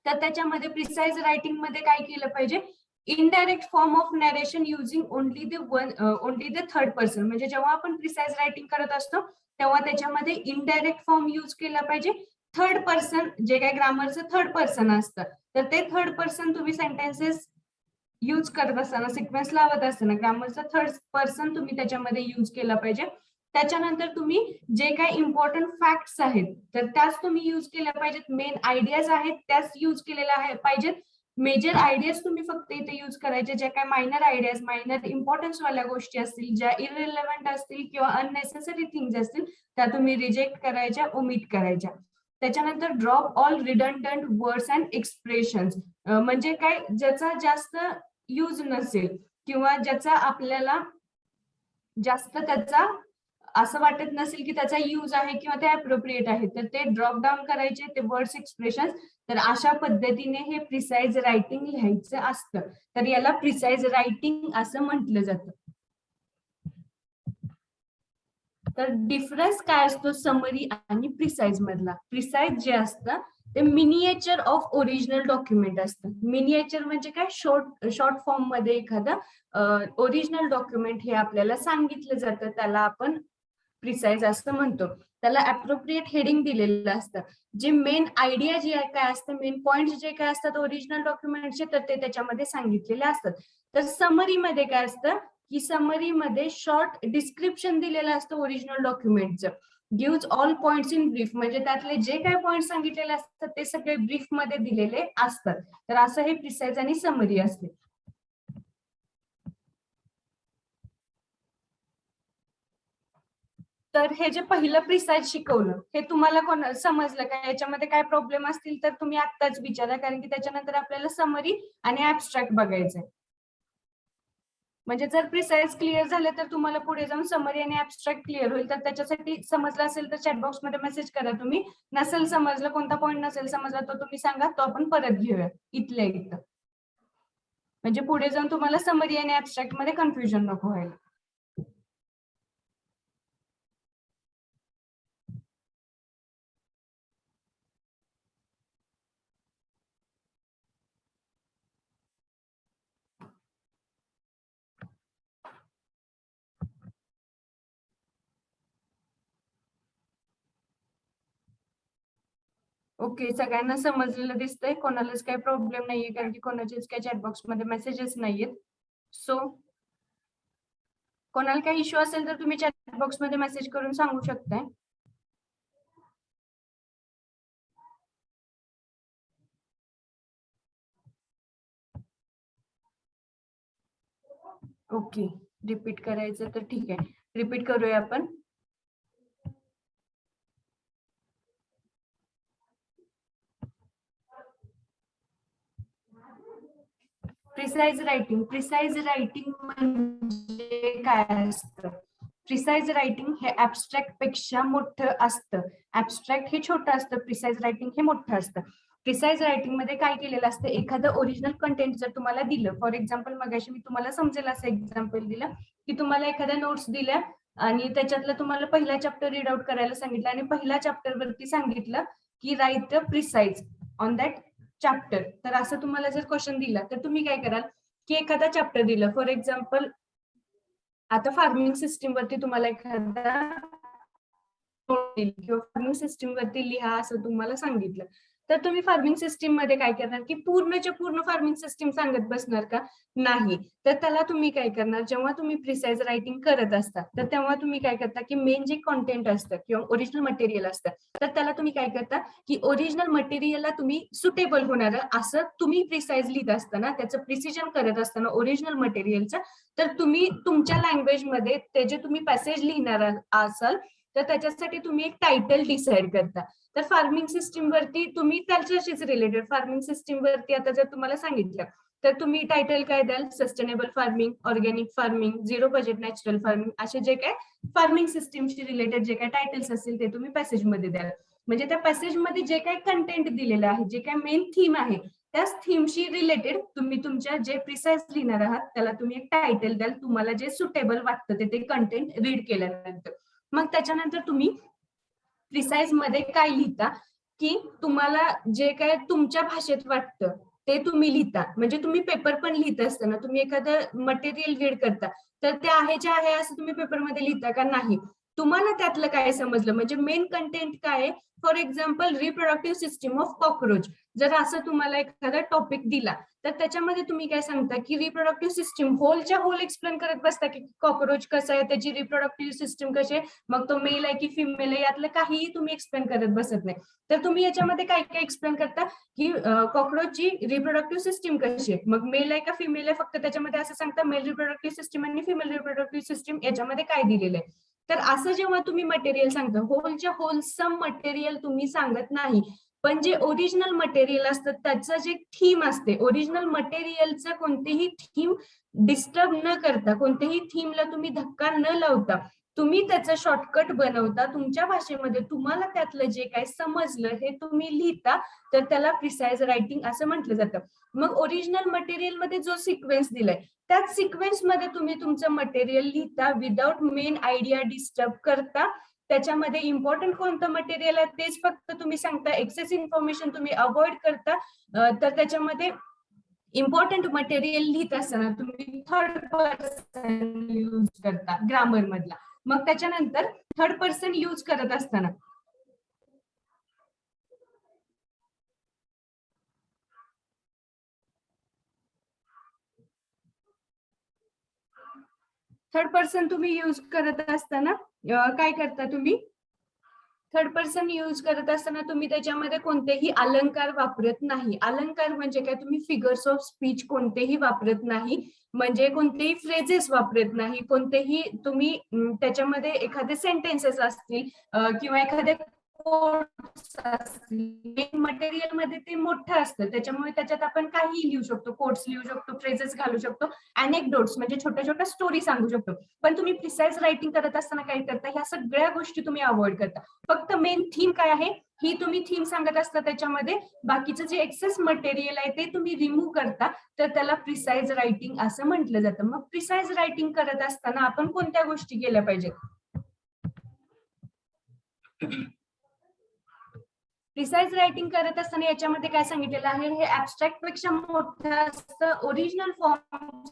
तर त्याच्यामध्ये प्रिसाइज रायटिंग मध्ये काय केलं पाहिजे? Indirect form of narration using only the third person. म्हणजे जेव्हा आपण प्रिसाइज रायटिंग करत असतो तेव्हा त्याच्यामध्ये इनडायरेक्ट फॉर्म यूज केला पाहिजे. थर्ड पर्सन, जे काही ग्रामरचं थर्ड पर्सन असतं, तर ते थर्ड पर्सन तुम्ही सेंटेन्सेस यूज करत असताना, सिक्वेन्स लावत असताना ग्रामरचा थर्ड पर्सन तुम्ही त्याच्यामध्ये यूज केला पाहिजे. त्याच्यानंतर तुम्ही जे काही इम्पॉर्टंट फॅक्ट्स आहेत तर त्याच तुम्ही यूज केल्या पाहिजेत. मेन आयडियाज आहेत त्याच यूज केलेल्या पाहिजेत. मेजर आयडियाज तुम्ही फक्त इथे यूज करायचे. ज्या काही मायनर आयडियाज, मायनर इम्पॉर्टन्स वाल्या गोष्टी असतील, ज्या इररिलेव्हंट असतील किंवा अननेसेसरी थिंग्स असतील, त्या तुम्ही रिजेक्ट करायच्या, ओमिट करायच्या. त्याच्यानंतर drop all redundant words and expressions. म्हणजे काय, ज्याचा जास्त यूज नसेल किंवा ज्याचा आपल्याला जास्त त्याचा असं वाटत नसेल की त्याचा यूज आहे किंवा ते अप्रोप्रिएट आहे, तर ते ड्रॉप डाऊन करायचे, ते वर्ड्स, एक्सप्रेशन. तर अशा पद्धतीने हे प्रिसाइज रायटिंग लिहायचं असतं. तर याला प्रिसाइज रायटिंग असं म्हटलं जातं. तर डिफरन्स काय असतो समरी आणि प्रिसाइज मधला? प्रिसाइज जे असतं ते मिनिएचर ऑफ ओरिजिनल डॉक्युमेंट असतं. मिनिएचर म्हणजे काय? शॉर्ट फॉर्म मध्ये एखादं ओरिजिनल डॉक्युमेंट हे आपल्याला सांगितलं जातं, त्याला आपण प्रिसाइज असं म्हणतो. त्याला अप्रोप्रिएट हेडिंग दिलेलं असतं. जे मेन आयडिया जे काय असतं, मेन पॉइंट जे काय असतात ओरिजिनल डॉक्युमेंटचे, तर ते त्याच्यामध्ये सांगितलेले असतात. तर समरी मध्ये काय असतं की समरी मध्ये शॉर्ट डिस्क्रिप्शन दिलेलं असतं ओरिजिनल डॉक्युमेंटचं. Gives all points in brief, म्हणजे त्यातले जे काही पॉइंट सांगितलेले असतात ते सगळे ब्रीफ मध्ये दिलेले असतात. तर असं हे प्रिसाइज आणि समरी असते. तर हे जे पहिलं प्रिसाइज शिकवलं हे तुम्हाला कोण समजलं का? याच्यामध्ये काय प्रॉब्लेम असतील तर तुम्ही आत्ताच विचारा, कारण की त्याच्यानंतर आपल्याला समरी आणि ऍब्स्ट्रॅक्ट बघायचंय. म्हणजे जर प्रिसाइज क्लिअर झाले तर तुम्हाला पुढे जाऊन समरी आणि ऍब्स्ट्रॅक्ट क्लिअर होईल. तर त्याच्यासाठी समजलं असेल तर चॅट बॉक्स मध्ये मेसेज करा तुम्ही. नसेल समजलं, कोणता पॉईंट नसेल समजला तो तुम्ही सांगा, तो आपण परत घेऊया इथल्या इथं. म्हणजे पुढे जाऊन तुम्हाला समरी आणि ऍब्स्ट्रॅक्ट मध्ये कन्फ्युजन नको व्हायला. ओके, सगळ्यांना समजलेलं दिसतंय, कोणालाच काही प्रॉब्लेम नाहीये, कारण की कोणाचेच काही चॅटबॉक्स मध्ये मेसेजेस नाहीयेत. सो कोणाला काही इश्यू असेल तर तुम्ही चॅटबॉक्स मध्ये मेसेज करून सांगू शकताय. ओके, रिपीट करायचं तर ठीक आहे, रिपीट करूया आपण. प्रिसाइज रायटिंग म्हणजे काय असतं? प्रिसाइज रायटिंग हे ऍब्स्ट्रॅक्ट पेक्षा मोठं असतं. ऍब्स्ट्रॅक्ट हे छोटं असतं, प्रिसाइज रायटिंग हे मोठं असतं. प्रिसाइज रायटिंग मध्ये काय केलेलं असतं, एखादं ओरिजिनल कंटेंट जर तुम्हाला दिलं, फॉर एक्झाम्पल मगाशी मी तुम्हाला समजेल असं एक्झाम्पल दिलं की तुम्हाला एखाद्या नोट्स दिल्या आणि त्याच्यातलं तुम्हाला पहिला चॅप्टर रीड आउट करायला सांगितलं आणि पहिल्या चॅप्टर वरती सांगितलं की write the precise on that chapter. तर असं तुम्हाला जर क्वेश्चन दिला तर तुम्ही काय कराल की एखादा चॅप्टर दिलं, फॉर एक्झाम्पल आता फार्मिंग सिस्टीम वरती तुम्हाला एखादा किंवा फार्मिंग सिस्टीम वरती लिहा असं तुम्हाला सांगितलं, तर तुम्ही फार्मिंग सिस्टीम मध्ये काय करणार की पूर्णच्या पूर्ण फार्मिंग सिस्टीम सांगत बसणार का? नाही. तर त्याला तुम्ही काय करणार, जेव्हा तुम्ही प्रिसाइज रायटिंग करत असता तर तेव्हा तुम्ही काय करता की मेन जे कॉन्टेंट असतं किंवा ओरिजिनल मटेरियल असतं तर त्याला तुम्ही काय करता की ओरिजिनल मटेरियलला तुम्ही सुटेबल होणार असं तुम्ही प्रिसाइज लिहित असताना, त्याचं प्रिसिजन करत असताना ओरिजिनल मटेरियलचं, तर तुम्ही तुमच्या लँग्वेजमध्ये ते जे तुम्ही पॅसेज लिहिणार असाल तर त्याच्यासाठी तुम्ही एक टायटल डिसाइड करता. तर फार्मिंग सिस्टीम वरती तुम्ही त्याच्याशीच रिलेटेड फार्मिंग सिस्टीम वरती आता जर तुम्हाला सांगितलं तर तुम्ही टायटल काय द्याल, sustainable farming, organic farming, zero budget natural farming, असे जे काय फार्मिंग सिस्टीमशी रिलेटेड जे काय टायटल्स असतील ते तुम्ही पॅसेज मध्ये द्याल. म्हणजे त्या पॅसेज मध्ये जे काही कंटेंट दिलेलं आहे, जे काही मेन थीम आहे त्याच थीमशी रिलेटेड तुम्ही तुमच्या जे प्रिसाइज लिहिणार आहात त्याला तुम्ही एक टायटल द्याल, तुम्हाला जे सुटेबल वाटतं ते कंटेंट रीड केल्यानंतर. मग त्याच्यानंतर तुम्ही प्रिसाइज मध्ये काय लिहिता की तुम्हाला जे काय तुमच्या भाषेत वाटतं ते तुम्ही लिहिता. म्हणजे तुम्ही पेपर पण लिहित असताना तुम्ही एखादं मटेरियल रीड करता तर ते आहे जे आहे असं तुम्ही पेपरमध्ये लिहिता का? नाही. तुम्हाला त्यातलं काय समजलं, म्हणजे मेन कंटेंट काय आहे, for example reproductive system of cockroach, जर असं तुम्हाला एखादा टॉपिक दिला तर त्याच्यामध्ये तुम्ही काय सांगता की रिप्रोडक्टिव्ह सिस्टीम होलच्या होल एक्सप्लेन करत बसता की कॉक्रोच कसं आहे, त्याची रिप्रोडक्टिव्ह सिस्टीम कशी आहे, मग तो मेल आहे की फिमेल आहे, यातलं काहीही तुम्ही एक्सप्लेन करत बसत नाही. तर तुम्ही याच्यामध्ये काय काय एक्सप्लेन करता की कॉक्रोचची रिप्रोडक्टिव्ह सिस्टीम कशी आहे, मग मेल आहे का फिमेल आहे, फक्त त्याच्यामध्ये असं सांगता मेल रिप्रोडक्टिव्ह सिस्टीम आणि फिमेल रिप्रोडक्टिव्ह सिस्टीम याच्यामध्ये काय दिलेलं आहे. तर असं जेव्हा तुम्ही मटेरियल सांगता, होलच्या होलसम मटेरियल तुम्ही सांगत नाही, पण जे ओरिजिनल मटेरियल असतं त्याचं जे थीम असते, ओरिजिनल मटेरियलचं कोणतेही थीम डिस्टर्ब न करता, कोणत्याही थीमला तुम्ही धक्का न लावता तुम्ही त्याचं शॉर्टकट बनवता, तुमच्या भाषेमध्ये तुम्हाला त्यातलं जे काही समजलं हे तुम्ही लिहिता, तर त्याला प्रिसाइज रायटिंग असं म्हटलं जातं. मग ओरिजिनल मटेरियल मध्ये जो सिक्वेन्स दिलाय त्याच सिक्वेन्स मध्ये तुम्ही तुमचं मटेरियल लिहिता विदाउट मेन आयडिया डिस्टर्ब करता. त्याच्यामध्ये इम्पॉर्टंट कोणतं मटेरियल आहे तेच फक्त तुम्ही सांगता, एक्सेस इन्फॉर्मेशन तुम्ही अवॉइड करता. तर त्याच्यामध्ये इम्पॉर्टंट मटेरियल लिहित असताना तुम्ही थर्ड पर्सन यूज करता ग्रामर मधला. मग त्याच्यानंतर थर्ड पर्सन यूज करत असताना तुम्ही यूज करत असताना काय करता, तुम्ही थर्ड पर्सन यूज करत असताना तुम्ही त्याच्यामध्ये कोणतेही अलंकार वापरत नाही. अलंकार म्हणजे काय, तुम्ही फिगर्स ऑफ स्पीच कोणतेही वापरत नाही, म्हणजे कोणतेही फ्रेजेस वापरत नाही, कोणतेही तुम्ही त्याच्यामध्ये एखादे सेंटेन्सेस असतील किंवा एखादे मटेरियल मध्ये ते मोठं असतं त्याच्यामुळे त्याच्यात आपण काही लिहू शकतो, कोट्स लिहू शकतो, फ्रेजेस घालू शकतो, अनेक्डोट्स म्हणजे छोट्या छोट्या स्टोरी सांगू शकतो. पण तुम्ही प्रिसाइज रायटिंग करत असताना काय करता, ह्या सगळ्या गोष्टी तुम्ही अवॉइड करता. फक्त मेन थीम काय आहे ही तुम्ही थीम सांगत असता, त्याच्यामध्ये बाकीचं जे एक्सेस मटेरियल आहे ते तुम्ही रिमूव्ह करता, तर त्याला प्रिसाइज रायटिंग असं म्हटलं जातं. मग प्रिसाइज रायटिंग करत असताना आपण कोणत्या गोष्टी केल्या पाहिजेत, प्रिसाइज रायटिंग करत असताना याच्यामध्ये काय सांगितलेलं आहे, हे ऍबस्ट्रॅक्ट पेक्षा मोठं असतं, ओरिजिनल फॉर्म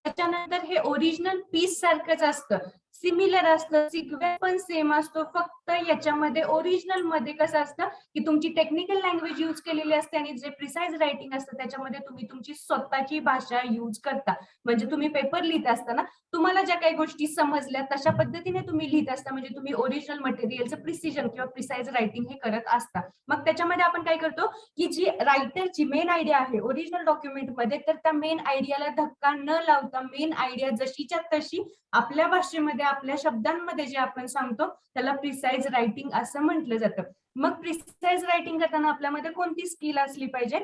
त्याच्यानंतर हे ओरिजिनल पीस सारखंच असतं, सिमिलर असतं, सिक्वेन्स पण सेम असतो, फक्त याच्यामध्ये ओरिजिनल मध्ये कसं असतं की तुमची टेक्निकल लँग्वेज यूज केलेली असते आणि जे प्रिसाइज रायटिंग असतं त्याच्यामध्ये तुम्ही तुमची स्वतःची भाषा यूज करता. म्हणजे तुम्ही पेपर लिहित असताना तुम्हाला ज्या काही गोष्टी समजल्या तशा पद्धतीने तुम्ही लिहित असता, म्हणजे तुम्ही ओरिजिनल मटेरियलचं प्रिसिजन किंवा प्रिसाइज रायटिंग हे करत असता. मग त्याच्यामध्ये आपण काय करतो की जी रायटरची मेन आयडिया आहे ओरिजिनल डॉक्युमेंट मध्ये, तर त्या मेन आयडियाला धक्का न लावता मेन आयडिया जशीच्या तशी आपल्या भाषेमध्ये आपल्या शब्दांमध्ये जे आपण सांगतो त्याला प्रिसाइज रायटिंग असं म्हटलं जातं. मग प्रिसाइज रायटिंग करताना आपल्यामध्ये कोणती स्किल असली पाहिजे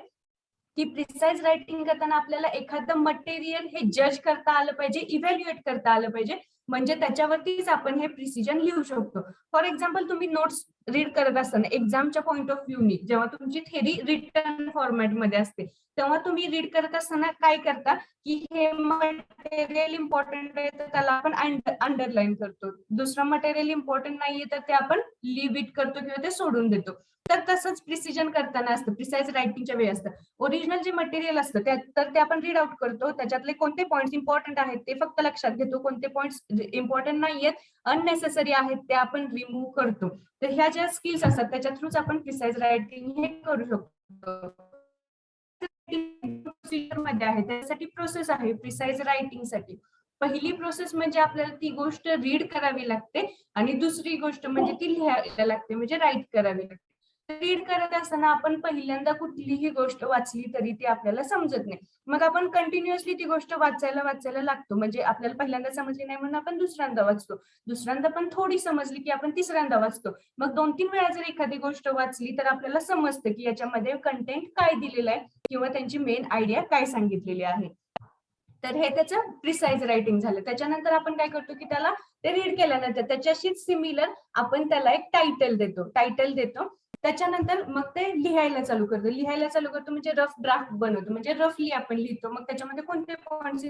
की प्रिसाइज रायटिंग करताना आपल्याला एखादं मटेरियल हे जज करता आलं पाहिजे, इव्हॅल्युएट करता आलं पाहिजे, म्हणजे त्याच्यावरतीच आपण हे प्रिसिजन लिहू शकतो. फॉर एक्झाम्पल तुम्ही नोट्स रीड करत असताना एक्झामच्या पॉईंट ऑफ व्ह्यूनी जेव्हा तुमची थेरी रिटर्न फॉर्मॅटमध्ये असते तेव्हा तुम्ही रीड करत असताना काय करता की हे मटेरियल इम्पॉर्टंट आहे तर त्याला आपण अंडरलाईन करतो, दुसरं मटेरियल इम्पॉर्टंट नाहीये तर ते आपण लिव्ह इट करतो किंवा ते सोडून देतो. तर तसंच प्रिसिजन करताना असतं, प्रिसाइज रायटिंगच्या वेळी असतं. ओरिजिनल जे मटेरियल असतं तर ते आपण रीड आउट करतो, त्याच्यातले कोणते पॉईंट्स इम्पॉर्टंट आहेत ते फक्त लक्षात घेतो, कोणते पॉईंट्स इम्पॉर्टंट नाहीयेत अननेसेसरी आहेत ते आपण रिमूव्ह करतो. तर ह्या ज्या स्किल्स असतात त्याच्या थ्रूच आपण प्रिसाइज रायटिंग हे करू शकतो. मध्ये आहे त्यासाठी प्रोसेस आहे प्रिसाइज रायटिंग साठी. पहिली प्रोसेस म्हणजे आपल्याला ती गोष्ट रीड करावी लागते आणि दुसरी गोष्ट म्हणजे ती लिहायला लागते म्हणजे राईट करावी लागते. रीड करत असताना आपण पहिल्यांदा कुठलीही गोष्ट वाचली तरी ती आपल्याला समजत नाही, मग आपण कंटिन्युअसली ती गोष्ट वाचायला लागतो, म्हणजे आपल्याला पहिल्यांदा समजली नाही म्हणून आपण दुसऱ्यांदा वाचतो, दुसऱ्यांदा पण थोडी समजली की आपण तिसऱ्यांदा वाचतो, मग 2-3 वेळा जर एखादी गोष्ट वाचली तर आपल्याला समजतं की याच्यामध्ये कंटेंट काय दिलेलं आहे किंवा त्यांची मेन आयडिया काय सांगितलेली आहे. तर हे त्याचं प्रिसाइज रायटिंग झालं. त्याच्यानंतर आपण काय करतो की त्याला ते रीड केल्यानंतर त्याच्याशीच सिमिलर आपण त्याला एक टायटल देतो त्याच्यानंतर मग ते लिहायला चालू करतो म्हणजे रफ ड्राफ्ट बनवतो, म्हणजे रफली आपण लिहितो, मग त्याच्यामध्ये कोणते पॉईंट्स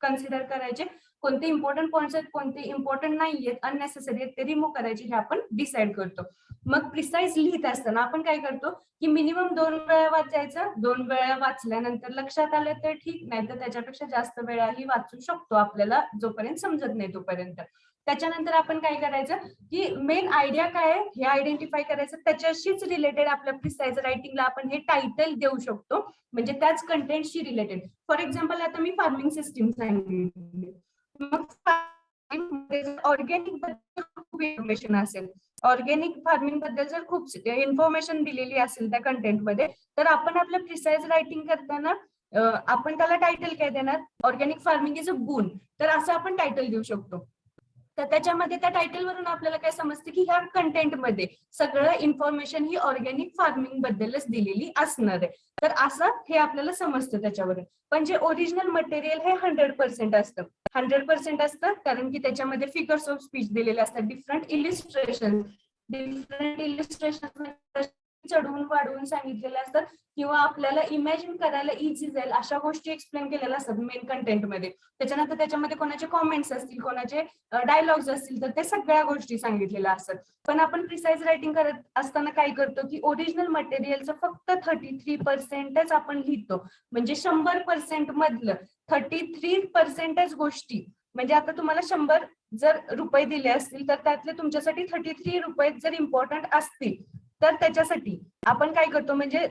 कन्सिडर करायचे, कोणते इम्पॉर्टंट पॉईंट्स आहेत, कोणते इम्पॉर्टंट नाहीयेत, अननेसेसरी आहेत ते रिमूव्ह करायचे हे आपण डिसाईड करतो. मग प्रिसाइज लिहित असताना आपण काय करतो की मिनिमम 2 वेळा वाचायचं, 2 वेळा वाचल्यानंतर लक्षात आलं तर ठीक, नाही तर त्याच्यापेक्षा जास्त वेळाही वाचू शकतो आपल्याला जोपर्यंत समजत नाही तोपर्यंत. त्याच्यानंतर आपण काय करायचं की मेन आयडिया काय आहे हे आयडेंटिफाय करायचं, त्याच्याशीच रिलेटेड आपल्या प्रिसाइज रायटिंगला आपण हे टायटल देऊ शकतो, म्हणजे त्याच कंटेंटशी रिलेटेड. फॉर एक्झाम्पल आता मी फार्मिंग सिस्टीम सांगितली, मग ऑर्गॅनिक बद्दल खूप इन्फॉर्मेशन असेल, ऑर्गॅनिक फार्मिंग बद्दल जर खूप इन्फॉर्मेशन दिलेली असेल त्या कंटेंटमध्ये, तर आपण आपलं प्रिसाइज रायटिंग करताना आपण त्याला टायटल काय देणार, ऑर्गॅनिक फार्मिंग इज अ बून, तर असं आपण टायटल देऊ शकतो. तर त्याच्यामध्ये त्या टायटल वरून आपल्याला काय समजतं की ह्या कंटेंटमध्ये सगळं इन्फॉर्मेशन ही ऑर्गॅनिक फार्मिंग बद्दलच दिलेली असणार आहे, तर असं हे आपल्याला समजतं त्याच्यावरून. पण जे ओरिजिनल मटेरियल हे 100% असतं, 100% असतं कारण की त्याच्यामध्ये फिगर्स ऑफ स्पीच दिलेले असतात, डिफरंट इलिस्ट्रेशन चढवून वाढवून सांगितलेले असतात किंवा आपल्याला इमॅजिन करायला इझी जाईल अशा गोष्टी एक्सप्लेन केलेल्या असतात मेन कंटेंटमध्ये. त्याच्यानंतर त्याच्यामध्ये कोणाचे कॉमेंट्स असतील, कोणाचे डायलॉग्स असतील, तर ते सगळ्या गोष्टी सांगितलेल्या असतात. पण आपण प्रिसाइज रायटिंग करत असताना काय करतो की ओरिजिनल मटेरियलचं फक्त 33%च आपण लिहितो, म्हणजे 100% मधलं 33%च गोष्टी, म्हणजे आता तुम्हाला 100 जर रुपये दिले असतील तर त्यातले तुमच्यासाठी 33 रुपये जर इम्पॉर्टंट असतील तर त्याच्यासाठी आपण काय करतो, म्हणजे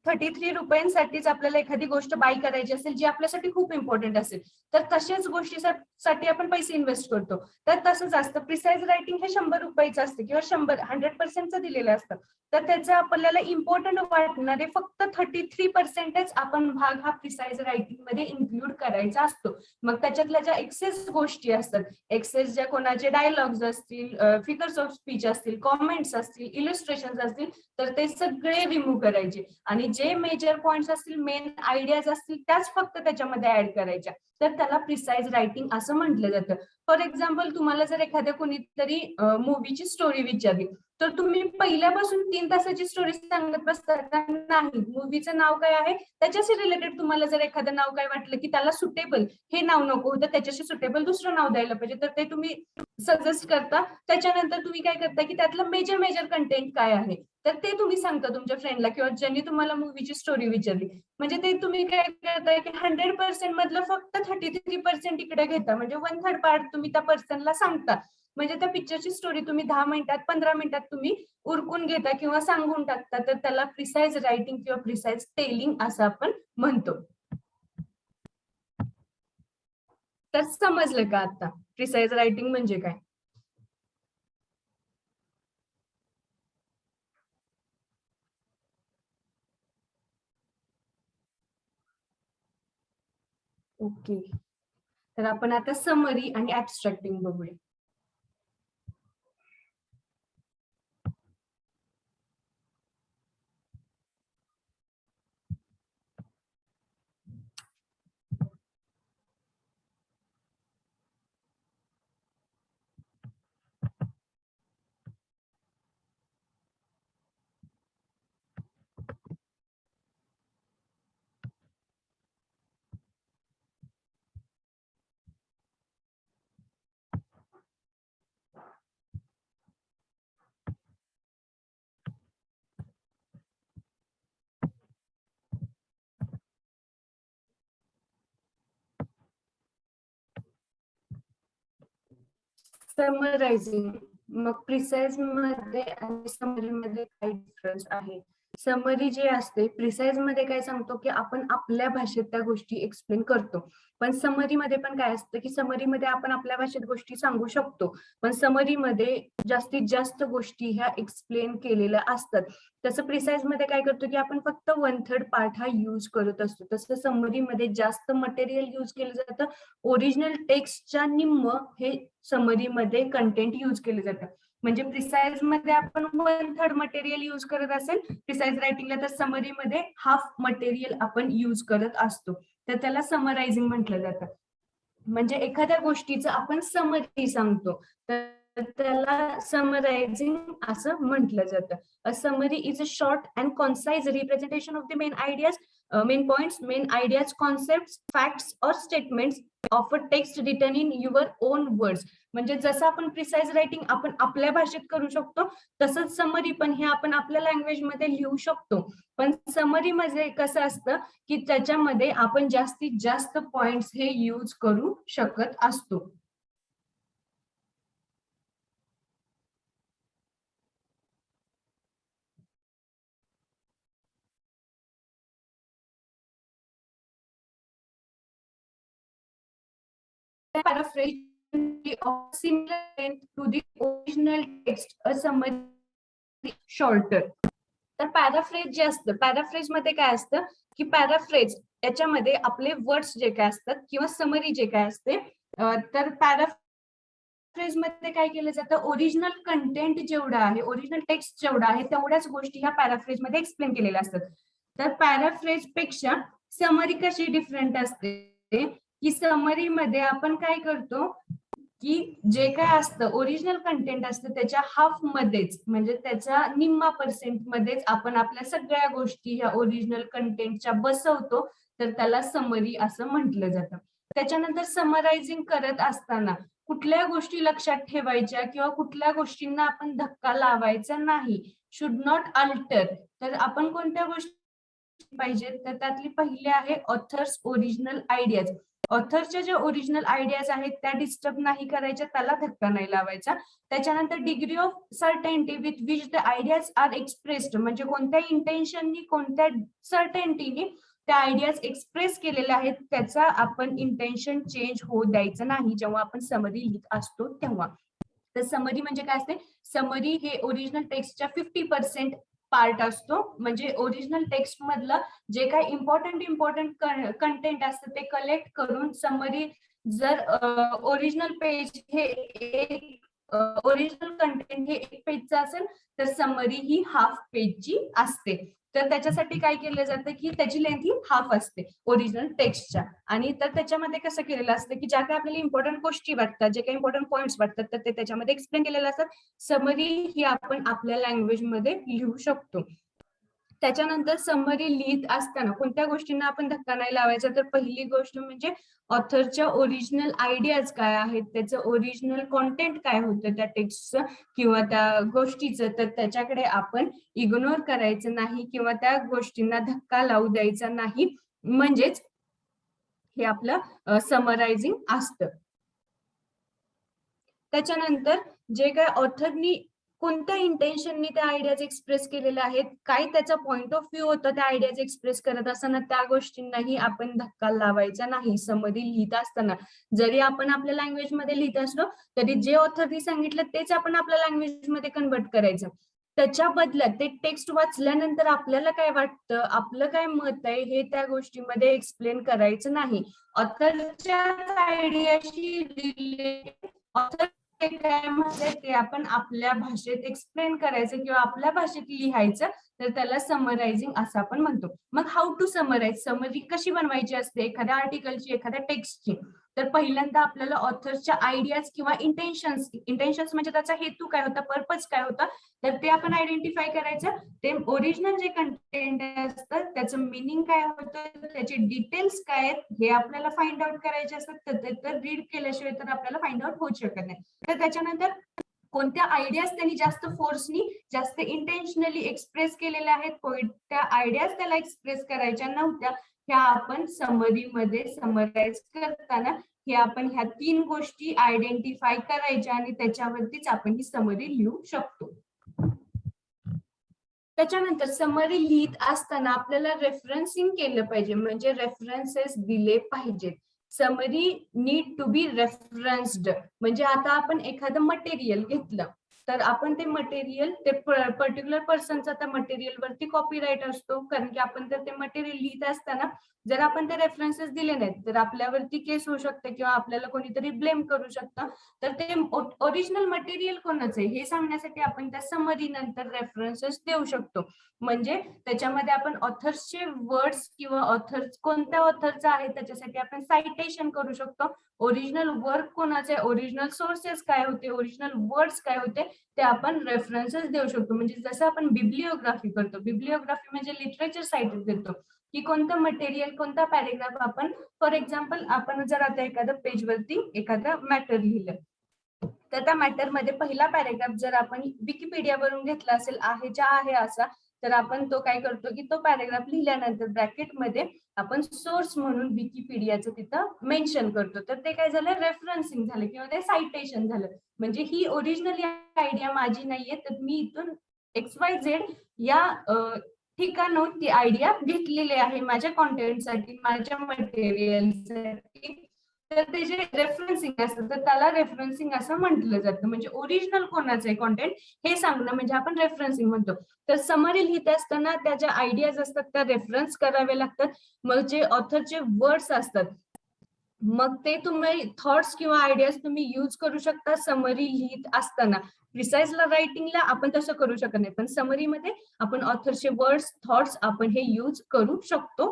33 रुपयांसाठीच आपल्याला एखादी गोष्ट बाय करायची असेल जी आपल्यासाठी खूप इम्पॉर्टंट असेल तर तशाच गोष्टीसाठी आपण पैसे इन्व्हेस्ट करतो. तर तसंच असतं, प्रिसाइज रायटिंग हे 100 रुपयाचं असतं किंवा 100% दिलेलं असतं, तर त्याचं आपल्याला इम्पॉर्टंट वाटणारे फक्त 33%च आपण भाग हा प्रिसाइज रायटिंग मध्ये इन्क्लूड करायचा असतो. मग त्याच्यातल्या ज्या एक्सेस गोष्टी असतात, एक्सेस ज्या कोणाचे डायलॉग्स असतील, फिगर्स ऑफ स्पीच असतील, कॉमेंट्स असतील, इलिस्ट्रेशन असतील, तर ते सगळे रिमूव्ह करायचे आणि जे मेजर पॉइंट्स असतील, मेन आयडियाज असतील त्याच फक्त त्याच्यामध्ये ऍड करायच्या, तर त्याला प्रिसाइज रायटिंग असं म्हटलं जातं. फॉर एक्झाम्पल तुम्हाला जर एखाद्या कोणीतरी मूवीची स्टोरी विचारली तर तुम्ही पहिल्यापासून 3 तासाची स्टोरी सांगत बसता नाही, मूवीचं नाव काय आहे त्याच्याशी रिलेटेड तुम्हाला जर एखादं नाव काय वाटलं की त्याला सुटेबल हे नाव नको होतं, त्याच्याशी सुटेबल दुसरं नाव द्यायला पाहिजे, तर ते तुम्ही सजेस्ट करता. त्याच्यानंतर तुम्ही काय करता की त्यातलं मेजर कंटेंट काय आहे तर ते तुम्ही सांगता तुमच्या फ्रेंडला किंवा ज्यांनी तुम्हाला मूवीची स्टोरी विचारली, म्हणजे ते तुम्ही काय करताय की 100% मधलं फक्त 33% इकडे घेता, म्हणजे 1/3 पार्ट तुम्ही त्या पर्सनला सांगता, म्हणजे त्या पिक्चरची स्टोरी तुम्ही 10 मिनिटात 15 मिनिटात तुम्ही उरकून घेता किंवा सांगून टाकता, तर त्याला प्रिसाइज रायटिंग किंवा प्रिसाइज टेलिंग असं आपण म्हणतो. तर समजलं का आता प्रिसाइज रायटिंग म्हणजे काय? ओके, तर आपण आता समरी आणि ऍब्स्ट्रॅक्टिंग बघूया. समरायझिंग, मग प्रिसाइज मध्ये आणि समरी मध्ये काय डिफरन्स आहे? समरी जे असते, प्रिसाइज मध्ये काय सांगतो की आपण आपल्या भाषेत त्या गोष्टी एक्सप्लेन करतो, पण समरी मध्ये पण काय असतं की समरी मध्ये आपण आपल्या भाषेत गोष्टी सांगू शकतो, पण समरी मध्ये जास्तीत जास्त गोष्टी ह्या एक्सप्लेन केलेल्या असतात. तसं प्रिसाइज मध्ये काय करतो की आपण फक्त 1/3 पार्ट हा यूज करत असतो. तसं समरी मध्ये जास्त मटेरियल यूज केलं जातं. ओरिजिनल टेक्स्टच्या निम्म हे समरी मध्ये कंटेंट यूज केले जातं. म्हणजे प्रिसाइज मध्ये आपण 1/3 मटेरियल यूज करत असेल प्रिसाइज रायटिंगला, तर समरी मध्ये हाफ मटेरियल आपण यूज करत असतो, तर त्याला समरायझिंग म्हटलं जातं. म्हणजे एखाद्या गोष्टीचं आपण समरी सांगतो, तर त्याला समरायझिंग असं म्हटलं जातं. A summary is a short and concise representation of the main ideas, main points, main ideas, concept, facts और statements of a text written in your own words. म्हणजे जसं आपण प्रिसाइज रायटिंग आपण आपल्या भाषेत करू शकतो, तसंच समरी पण हे आपण आपल्या लँग्वेज मध्ये लिहू शकतो. पण समरी मध्ये कसं असतं की त्याच्यामध्ये आपण जास्तीत जास्त पॉइंट्स हे यूज करू शकत असतो. Paraphrase of similar length to the original text, a summary shorter. तर पॅराफ्रेज जे असतं, पॅराफ्रेज मध्ये काय असतं की पॅराफ्रेज याच्यामध्ये आपले वर्ड्स जे काय असतात किंवा समरी जे काय असते, तर पॅराफ्रेज मध्ये काय केलं जातं, ओरिजिनल कंटेंट जेवढं आहे, ओरिजिनल टेक्स्ट जेवढं आहे तेवढ्याच गोष्टी ह्या पॅराफ्रेज मध्ये एक्सप्लेन केलेल्या असतात. तर पॅराफ्रेज पेक्षा समरी कशी डिफरंट असते की समरी मध्ये आपण काय करतो की जे काय असतं ओरिजिनल कंटेंट असतं त्याच्या हाफ मध्येच, म्हणजे त्याच्या निम्मा पर्सेंट मध्येच आपण आपल्या सगळ्या गोष्टी ह्या ओरिजिनल कंटेंटच्या बसवतो, तर त्याला समरी असं म्हटलं जातं. त्याच्यानंतर समरायझिंग करत असताना कुठल्या गोष्टी लक्षात ठेवायच्या किंवा कुठल्या गोष्टींना आपण धक्का लावायचा नाही, शुड नॉट अल्टर. तर आपण कोणत्या गोष्टी पाहिजेत, तर त्यातली पहिली आहे ऑथर्स ओरिजिनल आयडियाज. ऑथरच्या ज्या ओरिजिनल आयडियाज आहेत त्या डिस्टर्ब नाही करायच्या, त्याला धक्का नाही लावायचा. त्याच्यानंतर degree of certainty with which the ideas are expressed, म्हणजे कोणत्या इंटेन्शननी कोणत्या सर्टेनिटीनी त्या आयडियाज एक्सप्रेस केलेल्या आहेत त्याचा आपण इंटेन्शन चेंज होऊ द्यायचं नाही जेव्हा आपण समरी लिहित असतो तेव्हा. तर समरी म्हणजे काय असते, समरी हे ओरिजिनल टेक्स्टच्या 50% पार्ट असतो. म्हणजे ओरिजिनल टेक्स्ट मधलं जे काही इम्पॉर्टंट कंटेंट असतं ते कलेक्ट करून समरी, जर ओरिजिनल पेज हे ओरिजिनल कंटेंट हे 1 पेजचं असेल तर समरी ही हाफ पेजची असते. तर त्याच्यासाठी काय केलं जातं की त्याची लेंथ ही हाफ असते ओरिजिनल टेक्स्टच्या. आणि तर त्याच्यामध्ये कसं केलेलं असतं की ज्या काही आपल्याला इम्पॉर्टंट गोष्टी वाटतात, जे काही इम्पॉर्टंट पॉइंट्स वाटतात, तर ते त्याच्यामध्ये एक्सप्लेन केलेलं असतात. समरी ही आपण आपल्या लँग्वेज मध्ये लिहू शकतो. त्याच्यानंतर समरी लिहित असताना कोणत्या गोष्टींना आपण धक्का नाही लावायचा, तर पहिली गोष्ट म्हणजे ऑथरच्या ओरिजिनल आयडियाज काय आहेत, त्याचं ओरिजिनल कॉन्टेंट काय होतं त्या टेक्स्टचं किंवा त्या गोष्टीचं, तर त्याच्याकडे आपण इग्नोर करायचं नाही किंवा त्या गोष्टींना धक्का लावू द्यायचा नाही. म्हणजेच हे आपलं समरायझिंग असतं. त्याच्यानंतर जे काय ऑथरनी कोणत्या इंटेन्शननी त्या आयडियाज एक्सप्रेस केलेल्या आहेत, काय त्याचा पॉइंट ऑफ व्ह्यू होता त्या आयडियाज एक्सप्रेस करत असताना, त्या गोष्टींनाही आपण धक्का लावायचा नाही समरी लिहित असताना. जरी आपण आपल्या लँग्वेज मध्ये लिहित असलो तरी जे ऑथरनी सांगितलं तेच आपण आपल्या लँग्वेज मध्ये कन्वर्ट करायचं. त्याच्या बदल्यात ते टेक्स्ट वाचल्यानंतर आपल्याला काय वाटतं, आपलं काय मत आहे, हे त्या गोष्टीमध्ये एक्सप्लेन करायचं नाही. ऑथरच्या आयडियाशी रिलेटेड ऑथर काय म्हणते ते आपण आपल्या भाषेत एक्सप्लेन करायचं किंवा आपल्या भाषेत लिहायचं, तर त्याला समरायझिंग असं आपण म्हणतो. मग हाऊ टू समराइज, समरी कशी बनवायची असते एखाद्या आर्टिकलची, एखाद्या टेक्स्टची, तर पहिल्यांदा आपल्याला ऑथरच्या आयडियाज किंवा इंटेन्शन्स म्हणजे त्याचा हेतू काय होता, पर्पज काय होता, तर ते आपण आयडेंटिफाय करायचं. ते ओरिजिनल जे कंटेंट असतं त्याचं मिनिंग काय होतं, त्याचे डिटेल्स काय आहेत हे आपल्याला फाइंड आउट करायचे असतात. तर रीड केल्याशिवाय तर आपल्याला फाइंड आउट होऊ शकत नाही. तर त्याच्यानंतर कोणत्या आयडियाज त्यांनी जास्त फोर्सनी, जास्त इंटेन्शनली एक्सप्रेस केलेल्या आहेत, कोणत्या आयडियाज त्याला एक्सप्रेस करायच्या नव्हत्या, ह्या आपण समरी मध्ये समराइज करताना हे आपण ह्या 3 गोष्टी आयडेंटिफाय करायच्या आणि त्याच्यावरतीच आपण ही समरी लिहू शकतो. त्याच्यानंतर समरी लिहित असताना आपल्याला रेफरन्सिंग केलं पाहिजे, म्हणजे रेफरन्सेस दिले पाहिजेत. समरी नीड टू बी रेफरन्स्ड, म्हणजे आता आपण एखादं मटेरियल घेतलं तर आपण ते मटेरियल, ते पर्टिक्युलर पर्सनचा त्या मटेरियल वरती कॉपीराईट असतो, कारण की आपण तर ते मटेरियल लिहित असताना जर आपण ते रेफरन्सेस दिले नाहीत तर आपल्यावरती केस होऊ शकते किंवा आपल्याला कोणीतरी ब्लेम करू शकतं. तर ते ओरिजिनल मटेरियल कोणाचं आहे हे सांगण्यासाठी आपण त्या समरी नंतर रेफरन्सेस देऊ शकतो. म्हणजे त्याच्यामध्ये आपण ऑथर्सचे वर्ड्स किंवा ऑथर्स कोणत्या ऑथरचा आहे त्याच्यासाठी आपण सायटेशन करू शकतो. ओरिजिनल वर्क कोणाचे, ओरिजिनल सोर्सेस काय होते, ओरिजिनल वर्ड्स काय होते ते आपण रेफरन्सेस देऊ शकतो. म्हणजे जसं आपण बिब्लिओग्राफी करतो, बिब्लिओग्राफी म्हणजे लिटरेचर साईट देतो की कोणतं मटेरियल, कोणता पॅरेग्राफ आपण, फॉर एक्झाम्पल आपण जर आता एखाद्या पेजवरती एखादं मॅटर लिहिलं तर त्या मॅटर मध्ये पहिला पॅरेग्राफ जर आपण विकिपीडियावरून घेतला असेल आहे असा, तर आपण तो काय करतो की तो पॅरेग्राफ लिहिल्यानंतर ब्रॅकेटमध्ये आपण सोर्स म्हणून विकिपीडियाचं तिथं मेन्शन करतो. तर ते काय झालं, रेफरन्सिंग झालं किंवा ते सायटेशन झालं. म्हणजे ही ओरिजिनल आयडिया माझी नाहीये, तर मी इथून XYZ या ठिकाणाहून ती आयडिया घेतलेली आहे माझ्या कॉन्टेंटसाठी, माझ्या मटेरियलसाठी. तर ते जे रेफरन्सिंग असतं तर त्याला रेफरन्सिंग असं म्हटलं जातं. म्हणजे ओरिजिनल कोणाचं आहे कॉन्टेंट हे सांगणं म्हणजे आपण रेफरन्सिंग म्हणतो. तर समरी लिहित असताना त्या ज्या आयडियाज असतात त्या रेफरन्स कराव्या लागतात. मग जे ऑथरचे वर्ड्स असतात मग ते तुम्ही थॉट्स किंवा आयडियाज तुम्ही यूज करू शकता समरी लिहित असताना. प्रिसाइजला रायटिंगला आपण तसं करू शकत नाही, पण समरीमध्ये आपण ऑथरचे वर्ड्स, थॉट्स आपण हे यूज करू शकतो.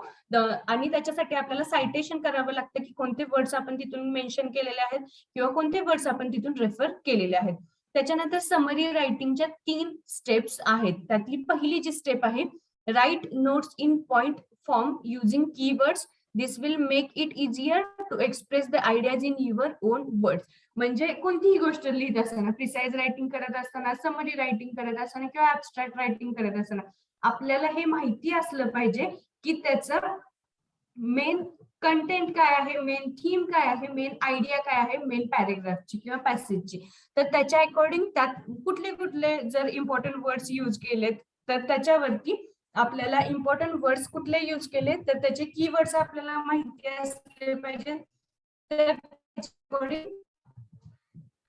आणि त्याच्यासाठी आपल्याला सायटेशन करावं लागतं की कोणते वर्ड्स आपण तिथून मेन्शन केलेले आहेत किंवा कोणते वर्ड्स आपण तिथून रेफर केलेले आहेत. त्याच्यानंतर समरी रायटिंगच्या 3 स्टेप्स आहेत. त्यातली पहिली जी स्टेप आहे, write notes in point form using keywords. This will make it easier to express the ideas in your own words. म्हणजे कोणतीही गोष्ट लिहित असताना, प्रिसाइज रायटिंग करत असताना, समरी रायटिंग करत असताना किंवा ऍबस्ट्रॅक्ट रायटिंग करत असताना आपल्याला हे माहिती असलं पाहिजे की त्याचं मेन कंटेंट काय आहे, मेन थीम काय आहे, मेन आयडिया काय आहे, मेन पॅरेग्राफची किंवा पॅसेजची. तर त्याच्या अकॉर्डिंग त्यात कुठले कुठले जर इम्पॉर्टंट वर्ड्स यूज केलेत तर त्याच्यावरती आपल्याला इम्पॉर्टंट वर्ड्स कुठले यूज केले तर त्याचे कीवर्ड्स आपल्याला माहिती असले पाहिजे. तर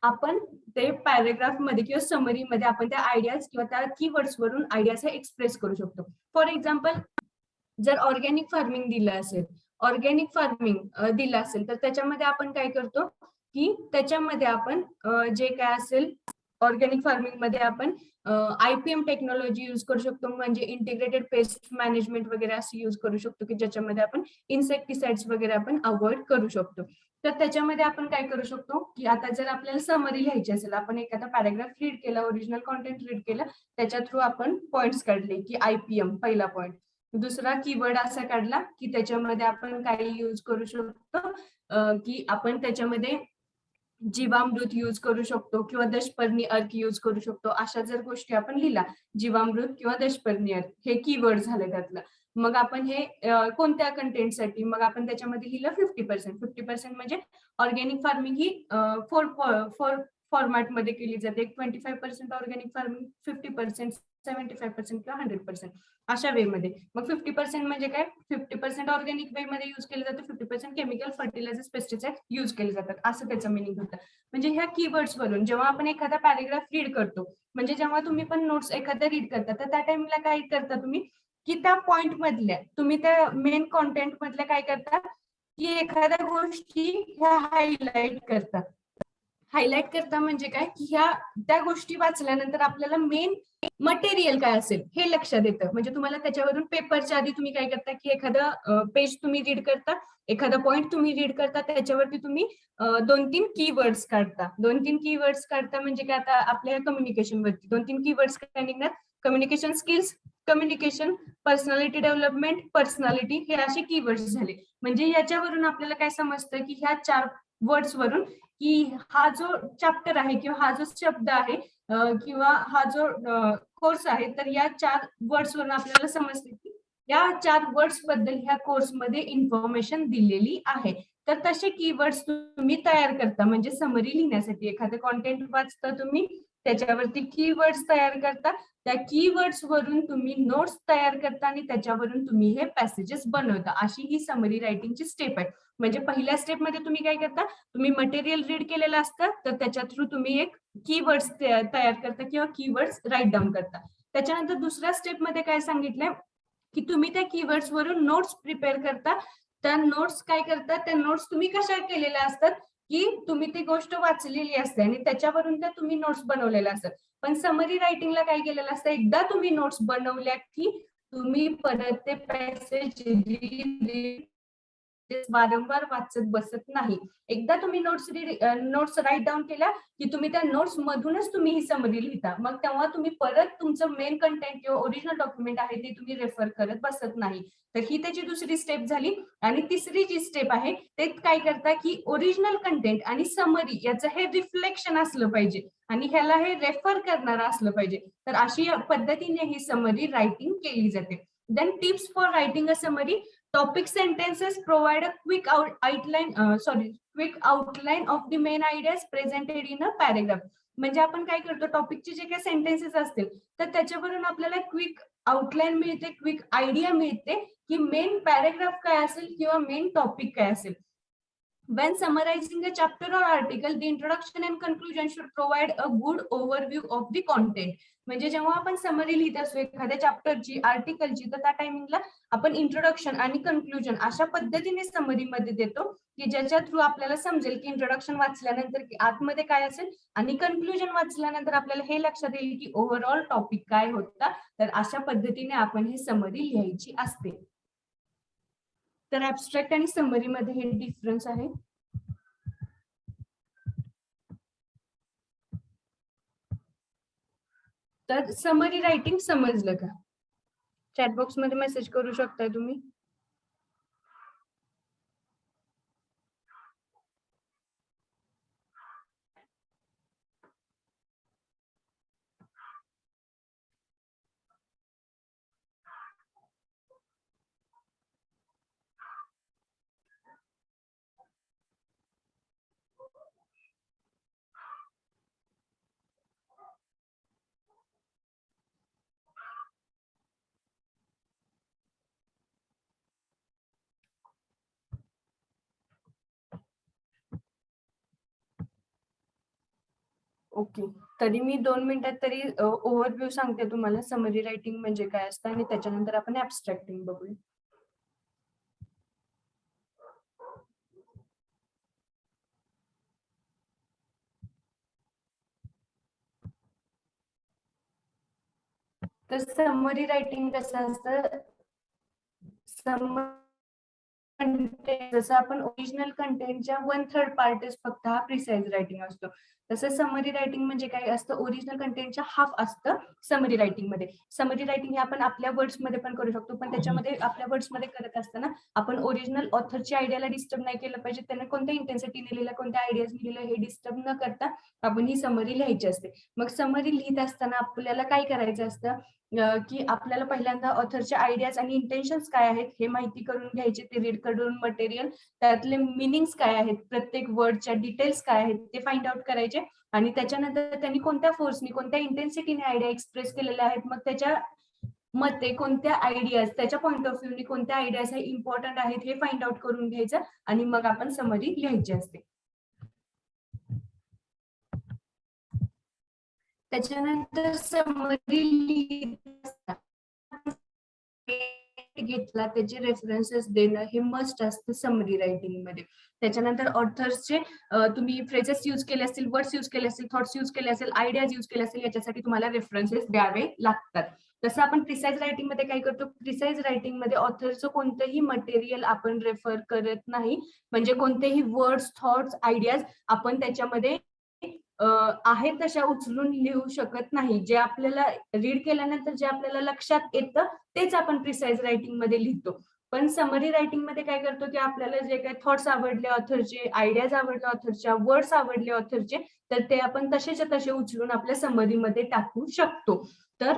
आपण ते पॅरेग्राफ मध्ये किंवा समरी मध्ये आपण त्या आयडियाज किंवा त्या कीवर्ड्स वरून आयडियाज हे एक्सप्रेस करू शकतो. फॉर एक्झाम्पल जर ऑर्गॅनिक फार्मिंग दिलं असेल, ऑर्गॅनिक फार्मिंग दिलं असेल तर त्याच्यामध्ये आपण काय करतो की त्याच्यामध्ये आपण जे काय असेल ऑर्गॅनिक फार्मिंग मध्ये आपण IPM टेक्नॉलॉजी यूज करू शकतो, म्हणजे इंटिग्रेटेड पेस्ट मॅनेजमेंट वगैरे असं यूज करू शकतो की ज्याच्यामध्ये आपण इन्सेक्टिसाइड्स वगैरे आपण अवॉइड करू शकतो. तर त्याच्यामध्ये आपण काय करू शकतो की आता जर आपल्याला समरी लिहायची असेल, आपण एखादा पॅराग्राफ रीड केला, ओरिजिनल कॉन्टेंट रीड केलं, त्याच्या थ्रू आपण पॉइंट्स काढले की IPM पहिला पॉइंट, दुसरा कीवर्ड असा काढला की त्याच्यामध्ये आपण काय यूज करू शकतो की आपण त्याच्यामध्ये जीवामृत यूज करू शकतो किंवा दशपर्णी अर्क यूज करू शकतो. अशा जर गोष्टी आपण लिहिला, जीवामृत किंवा दशपर्णी अर्क हे कीवर्ड झाले त्यातलं. मग आपण हे कोणत्या कंटेंटसाठी, मग आपण त्याच्यामध्ये लिहिलं 50%. 50% म्हणजे ऑर्गॅनिक फार्मिंग ही फोर फॉर्मॅटमध्ये केली जाते. 25% ऑर्गॅनिक फार्मिंग, 50%, 75% किंवा 100% अशा वे मध्ये. मग 50% म्हणजे काय, 50% ऑर्गॅनिक वे मध्ये युज केले जाते, 50% केमिकल फर्टिलायझर्स, पेस्टिसाइड युज केले जातात, असं त्याचं मिनिंग होतं. म्हणजे ह्या कीवर्ड्स वरून जेव्हा आपण एखादा पॅरेग्राफ रीड करतो, म्हणजे जेव्हा तुम्ही पण नोट्स एखाद्या रीड करता तर त्या टाइमला काय करता तुम्ही की त्या पॉइंट मधल्या तुम्ही त्या मेन कॉन्टेंट मधल्या काय करता की एखाद्या गोष्टी ह्या हायलाइट करतात. हायलाइट करता म्हणजे काय की ह्या त्या गोष्टी वाचल्यानंतर आपल्याला मेन मटेरियल काय असेल हे लक्षात येतं. म्हणजे तुम्हाला त्याच्यावरून पेपरच्या आधी तुम्ही काय करता की एखादं पेज तुम्ही रीड करता, एखादा पॉइंट तुम्ही रीड करता, त्याच्यावरती तुम्ही 2-3 कीवर्ड्स काढता. 2-3 कीवर्ड्स काढता म्हणजे काय, आता आपल्या कम्युनिकेशन वरती 2-3 कीवर्ड्स काय निघणार, communication skills, communication, personality development, personality, हे असे कीवर्ड्स झाले. म्हणजे याच्यावरून आपल्याला काय समजतं की ह्या 4 वर्ड्स वरून की हा जो चॅप्टर आहे किंवा हा जो शब्द आहे किंवा हा जो कोर्स आहे, तर या 4 वर्ड्स वरून आपल्याला समजते की या 4 वर्ड्स बद्दल ह्या कोर्स मध्ये इन्फॉर्मेशन दिलेली आहे. तर तसे कीवर्ड्स तुम्ही तयार करता, म्हणजे समरी लिहिण्यासाठी एखादं कॉन्टेंट वाचता तुम्ही, त्याच्यावरती कीवर्ड्स तयार करता, त्या कीवर्ड्स वरून तुम्ही नोट्स तयार करता आणि त्याच्यावरून तुम्ही हे पॅसेजेस बनवता. अशी ही समरी रायटिंगची स्टेप आहे. म्हणजे पहिल्या स्टेप मध्ये तुम्ही काय करता, तुम्ही मटेरियल रीड केलेलं असतं, तर त्याच्या थ्रू तुम्ही एक कीवर्ड्स तयार करता किंवा कीवर्ड्स राईट डाऊन करता. त्याच्यानंतर दुसऱ्या स्टेप मध्ये काय सांगितलंय की तुम्ही त्या कीवर्ड्स वरून नोट्स प्रिपेअर करता. त्या नोट्स काय करतात, त्या नोट्स तुम्ही कशा केलेल्या असतात की तुम्ही ती गोष्ट वाचलेली असते आणि त्याच्यावरून त्या तुम्ही नोट्स बनवलेल्या असतात. पण समरी रायटिंगला काय केलेलं असतं, एकदा तुम्ही नोट्स बनवल्या की तुम्ही परत ते पॅसेज वारंवार वाचत बसत नाही. एकदा तुम्ही नोट्स राईट डाऊन केल्या की तुम्ही त्या नोट्स मधूनच तुम्ही ही समरी लिहिता. मग तेव्हा तुम्ही परत तुमचं मेन कंटेंट किंवा ओरिजिनल डॉक्युमेंट आहे ते तुम्ही रेफर करत बसत नाही. तर ही त्याची दुसरी स्टेप झाली. आणि तिसरी जी स्टेप आहे ते काय करता की ओरिजिनल कंटेंट आणि समरी याचं हे रिफ्लेक्शन असलं पाहिजे आणि ह्याला हे रेफर करणारं असलं पाहिजे. तर अशी पद्धतीने ही समरी रायटिंग केली जाते. Then tips for writing a summary. Topic sentences provide a quick outline of the main ideas presented in a paragraph. म्हणजे आपण काय करतो, टॉपिकचे जे काही सेंटेन्सेस असतील तर त्याच्यावरून आपल्याला क्विक आउटलाईन मिळते, क्विक आयडिया मिळते की मेन पॅराग्राफ काय असेल किंवा मेन टॉपिक काय असेल. When summarizing a chapter or article, the introduction and conclusion should provide a good overview of the content. म्हणजे जेव्हा आपण समरी लिहित असतो एखाद्या चॅप्टरची, आर्टिकलची, तर त्या टायमिंगला आपण इंट्रोडक्शन आणि कन्क्लुजन अशा पद्धतीने समरीमध्ये देतो की ज्याच्या थ्रू आपल्याला समजेल की इंट्रोडक्शन वाचल्यानंतर की आतमध्ये काय असेल आणि कन्क्लुजन वाचल्यानंतर आपल्याला हे लक्षात येईल की ओव्हरऑल टॉपिक काय होता. तर अशा पद्धतीने आपण हे समरी लिहायची असते. तर ऍब्स्ट्रॅक्ट आणि समरी मध्ये हे डिफरन्स आहे. तर समरी रायटिंग समजलं का? चॅटबॉक्स मध्ये मेसेज करू शकताय तुम्ही. ओके, तरी मी 2 मिनिटात तरी ओव्हरव्ह्यू सांगते तुम्हाला समरी रायटिंग म्हणजे काय असतं आणि त्याच्यानंतर आपण ऍब्स्ट्रॅक्टिंग बघूया. तर समरी रायटिंग कसं असतं, जसं आपण ओरिजिनल कंटेंटच्या 1/3 पार्टच फक्त हा प्रिसाइज रायटिंग असतो, तसं समरी रायटिंग म्हणजे काय असतं, ओरिजिनल कंटेंटच्या हाफ असतं समरी रायटिंग मध्ये. समरी रायटिंग हे आपण आपल्या वर्ड्स मध्ये पण करू शकतो, पण त्याच्यामध्ये आपल्या वर्ड्स मध्ये करत असताना आपण ओरिजिनल ऑथरच्या आयडियाला डिस्टर्ब नाही केलं पाहिजे. त्यांना कोणत्या इंटेन्सिटीने लिहिलं, कोणत्या आयडियाज लिहिलं हे डिस्टर्ब न करता आपण ही समरी लिहायची असते. मग समरी लिहित असताना आपल्याला काय करायचं असतं की आपल्याला पहिल्यांदा ऑथरचे आयडियाज आणि इंटेन्शन्स काय आहेत हे माहिती करून घ्यायचे. ते रीड करून मटेरियल त्यातले मिनिंग्स काय आहेत, प्रत्येक वर्डच्या डिटेल्स काय आहेत ते फाइंड आउट करायचे आणि त्याच्यानंतर त्यांनी कोणत्या फोर्सनी, कोणत्या इंटेन्सिटीने आयडिया एक्सप्रेस केलेल्या आहेत, मग त्याच्या मते कोणत्या आयडियाज, त्याच्या पॉइंट ऑफ व्ह्यूनी कोणत्या आयडियाज हे इम्पॉर्टंट आहेत हे फाइंड आउट करून घ्यायचं आणि मग आपण समरी लिहायची असते. त्याच्यानंतर समरी घेतला त्याचे रेफरन्सेस देणं हे मस्ट असतं समरी रायटिंग मध्ये. त्याच्यानंतर ऑथर्सचे तुम्ही फ्रेजेस यूज केले असतील, वर्ड्स यूज केले असतील, थॉट्स यूज केले असेल, आयडियाज यूज केले असतील, याच्यासाठी तुम्हाला रेफरन्सेस द्यावे लागतात. तसं आपण प्रिसाइज रायटिंग मध्ये काय करतो, प्रिसाइज रायटिंग मध्ये ऑथरचं कोणतंही मटेरियल आपण रेफर करत नाही. म्हणजे कोणतेही वर्ड्स, थॉट्स, आयडियाज आपण त्याच्यामध्ये आहेत तशा उचलून लिहू शकत नाही. जे आपल्याला रीड केल्यानंतर जे आपल्याला लक्षात येतं तेच आपण प्रिसाइज रायटिंग मध्ये लिहितो. पण समरी रायटिंग मध्ये काय करतो की आपल्याला जे काही थॉट्स आवडले ऑथरचे, आयडियाज आवडले ऑथरच्या, वर्ड्स आवडले ऑथरचे, तर ते आपण तसेच्या तसे उचलून आपल्या समरीमध्ये टाकू शकतो. तर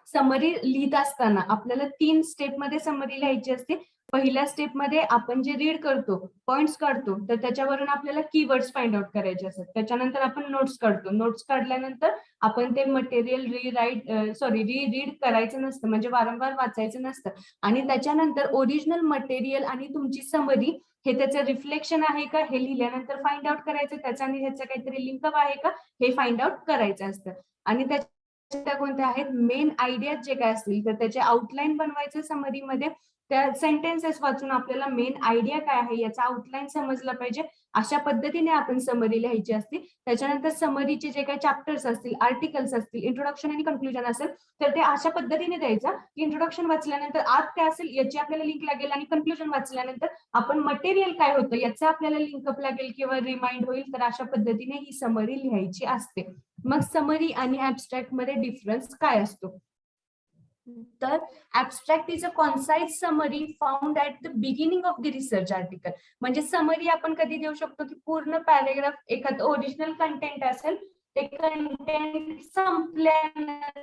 समरी लिहित असताना आपल्याला 3 स्टेप मध्ये समरी लिहायची असते. पहिल्या स्टेपमध्ये आपण जे रीड करतो, पॉइंट्स काढतो, तर त्याच्यावरून आपल्याला कीवर्ड्स फाइंड आउट करायचे असतात. त्याच्यानंतर आपण नोट्स काढतो. नोट्स काढल्यानंतर आपण ते मटेरियल रीड करायचं नसतं, म्हणजे वारंवार वाचायचं नसतं. आणि त्याच्यानंतर ओरिजिनल मटेरियल आणि तुमची समरी हे त्याचं रिफ्लेक्शन आहे का हे लिहिल्यानंतर फाइंड आउट करायचं. त्याचा आणि ह्याचा काहीतरी लिंकअप आहे का हे फाइंड आउट करायचं असतं. आणि त्याच्या कोणत्या आहेत मेन आयडिया जे काय असतील तर त्याचे आउटलाईन बनवायचं समरीमध्ये. त्या सेंटेन्सेस वाचून आपल्याला मेन आयडिया काय आहे याचा आउटलाईन समजला पाहिजे. अशा पद्धतीने आपण समरी लिहायची असते. त्याच्यानंतर समरीचे जे काही चॅप्टर्स असतील, आर्टिकल्स असतील, इंट्रोडक्शन आणि कन्क्लुजन असेल तर ते अशा पद्धतीने द्यायचं की इंट्रोडक्शन वाचल्यानंतर आत काय असेल याची आपल्याला लिंक लागेल आणि कन्क्लुजन वाचल्यानंतर आपण मटेरियल काय होतं याचा आपल्याला लिंकअप लागेल किंवा रिमाइंड होईल. तर अशा पद्धतीने ही समरी लिहायची असते. मग समरी आणि ऍब्स्ट्रॅक्ट मध्ये डिफरन्स काय असतो? तर abstract is a concise summary found at the beginning of the research article. म्हणजे समरी आपण कधी देऊ शकतो की पूर्ण पॅरेग्राफ एखादं ओरिजिनल कंटेंट असेल ते कंटेंट संपल्यानंतर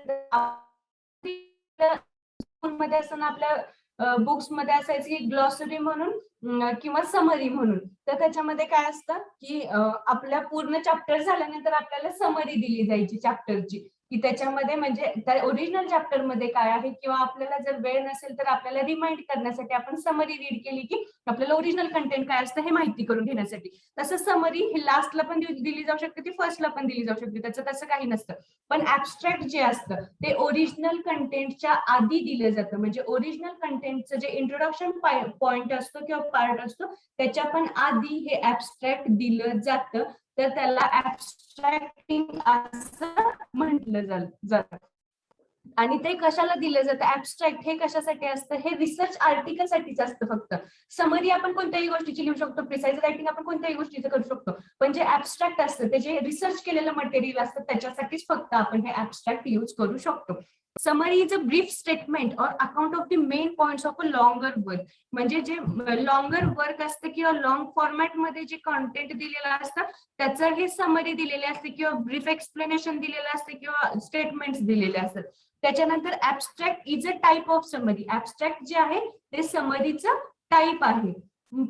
मध्ये असताना आपल्या बुक्स मध्ये असायचं की ग्लॉसरी म्हणून किंवा समरी म्हणून. तर त्याच्यामध्ये काय असतं की आपल्या पूर्ण चॅप्टर झाल्यानंतर आपल्याला समरी दिली जायची चॅप्टरची की त्याच्यामध्ये म्हणजे त्या ओरिजिनल चॅप्टर मध्ये काय आहे किंवा आपल्याला जर वेळ नसेल तर आपल्याला रिमाइंड करण्यासाठी आपण समरी रीड केली की आपल्याला ओरिजिनल कंटेंट काय असतं हे माहिती करून घेण्यासाठी. तसं समरी ही लास्टला पण दिली जाऊ शकते ती फर्स्टला पण दिली जाऊ शकते, त्याचं तसं काही नसतं. पण ऍब्स्ट्रॅक्ट जे असतं ते ओरिजिनल कंटेंटच्या आधी दिलं जातं. म्हणजे ओरिजिनल कंटेंटचं जे इंट्रोडक्शन पॉइंट असतो किंवा पार्ट असतो त्याच्या पण आधी हे ऍब्स्ट्रॅक्ट दिलं जातं. तर त्याला ऍब्स्ट्रॅक्टिंग असं म्हटलं जातं. आणि ते कशाला दिलं जातं ऍब्स्ट्रॅक्ट हे कशासाठी असतं हे रिसर्च आर्टिकल साठीच असतं फक्त. समरी आपण कोणत्याही गोष्टीची लिहू शकतो, प्रिसाइज रायटिंग आपण कोणत्याही गोष्टीचं करू शकतो, पण जे ऍब्स्ट्रॅक्ट असतं ते जे रिसर्च केलेलं मटेरियल असतं त्याच्यासाठीच फक्त आपण हे ऍब्स्ट्रॅक्ट यूज करू शकतो. Summary is a brief statement और account of the main points of a longer work. म्हणजे जे लॉंगर वर्क असतं किंवा लॉंग फॉर्मॅट मध्ये जे कॉन्टेंट दिलेलं असतं त्याचं हे समरी दिलेले असते किंवा ब्रीफ एक्सप्लेनेशन दिलेलं असते किंवा स्टेटमेंट्स दिलेले असतात. त्याच्यानंतर abstract is a type of summary. Abstract जे आहे ते समरीचं टाइप आहे.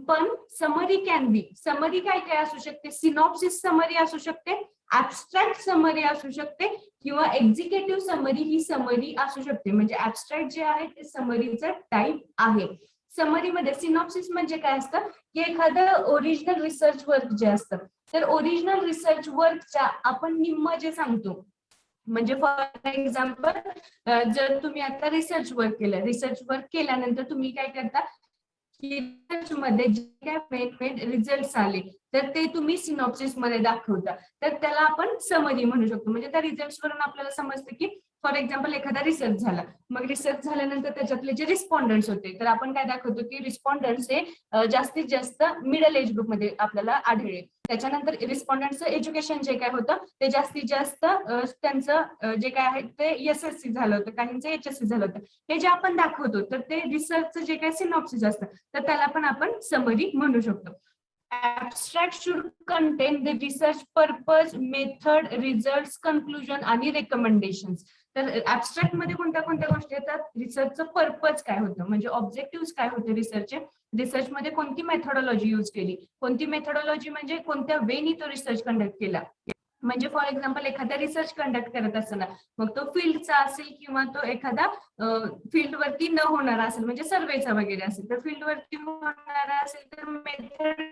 पण समरी कॅन बी, समरी काय काय असू शकते, सिनॉप्सिस समरी असू शकते, ऍब्स्ट्रॅक्ट समरी असू शकते किंवा एक्झिक्युटिव्ह समरी ही समरी असू शकते. म्हणजे ऍब्स्ट्रॅक्ट जे आहे ते समरीचं टाइप आहे. समरीमध्ये सिनॉप्सिस म्हणजे काय असतं की एखादं ओरिजिनल रिसर्च वर्क जे असतं तर ओरिजिनल रिसर्च वर्कच्या आपण निम्म जे सांगतो. म्हणजे फॉर एक्झाम्पल जर तुम्ही आता रिसर्च वर्क केलं, रिसर्च वर्क केल्यानंतर तुम्ही काय करता की रिसर्च मध्ये जे काय मेन रिझल्ट आले तर ते तुम्ही सिनॉप्सिस मध्ये दाखवता. तर त्याला आपण समरी म्हणू शकतो. म्हणजे त्या रिझल्ट वरून आपल्याला समजतं की फॉर एक्झाम्पल एखादा रिसर्च झाला, मग रिसर्च झाल्यानंतर त्याच्यातले जे रिस्पॉन्डंट्स होते तर आपण काय दाखवतो की रिस्पॉन्डंट्स हे जास्तीत जास्त मिडल एज ग्रुप मध्ये आपल्याला आढळले. त्याच्यानंतर रिस्पॉन्डंटचं एज्युकेशन जे काय होतं ते जास्तीत जास्त त्यांचं जे काय आहे ते एसएससी झालं होतं, काहींचं एचएससी झालं होतं. हे जे आपण दाखवतो तर ते रिसर्चचं जे काही सिनॉप्सिस असतं तर त्याला पण आपण समरी म्हणू शकतो. Abstract should contain the research purpose, method, result, conclusion आणि रेकमेंडेशन्स. तर ऍब्स्ट्रॅक्ट मध्ये कोणत्या कोणत्या गोष्टी येतात, रिसर्चचं पर्पज काय होतं म्हणजे ऑब्जेक्टिव्ह काय होते रिसर्चचे, रिसर्च मध्ये कोणती मेथोडॉलॉजी यूज केली, कोणती मेथोडॉलॉजी म्हणजे कोणत्या वेनी तो रिसर्च कंडक्ट केला. म्हणजे फॉर एक्झाम्पल एखादा रिसर्च कंडक्ट करत असताना मग तो फील्डचा असेल किंवा तो एखादा फील्ड वरती न होणारा असेल म्हणजे सर्वेचा वगैरे असेल. तर फील्ड वरती होणारा असेल तर मेथड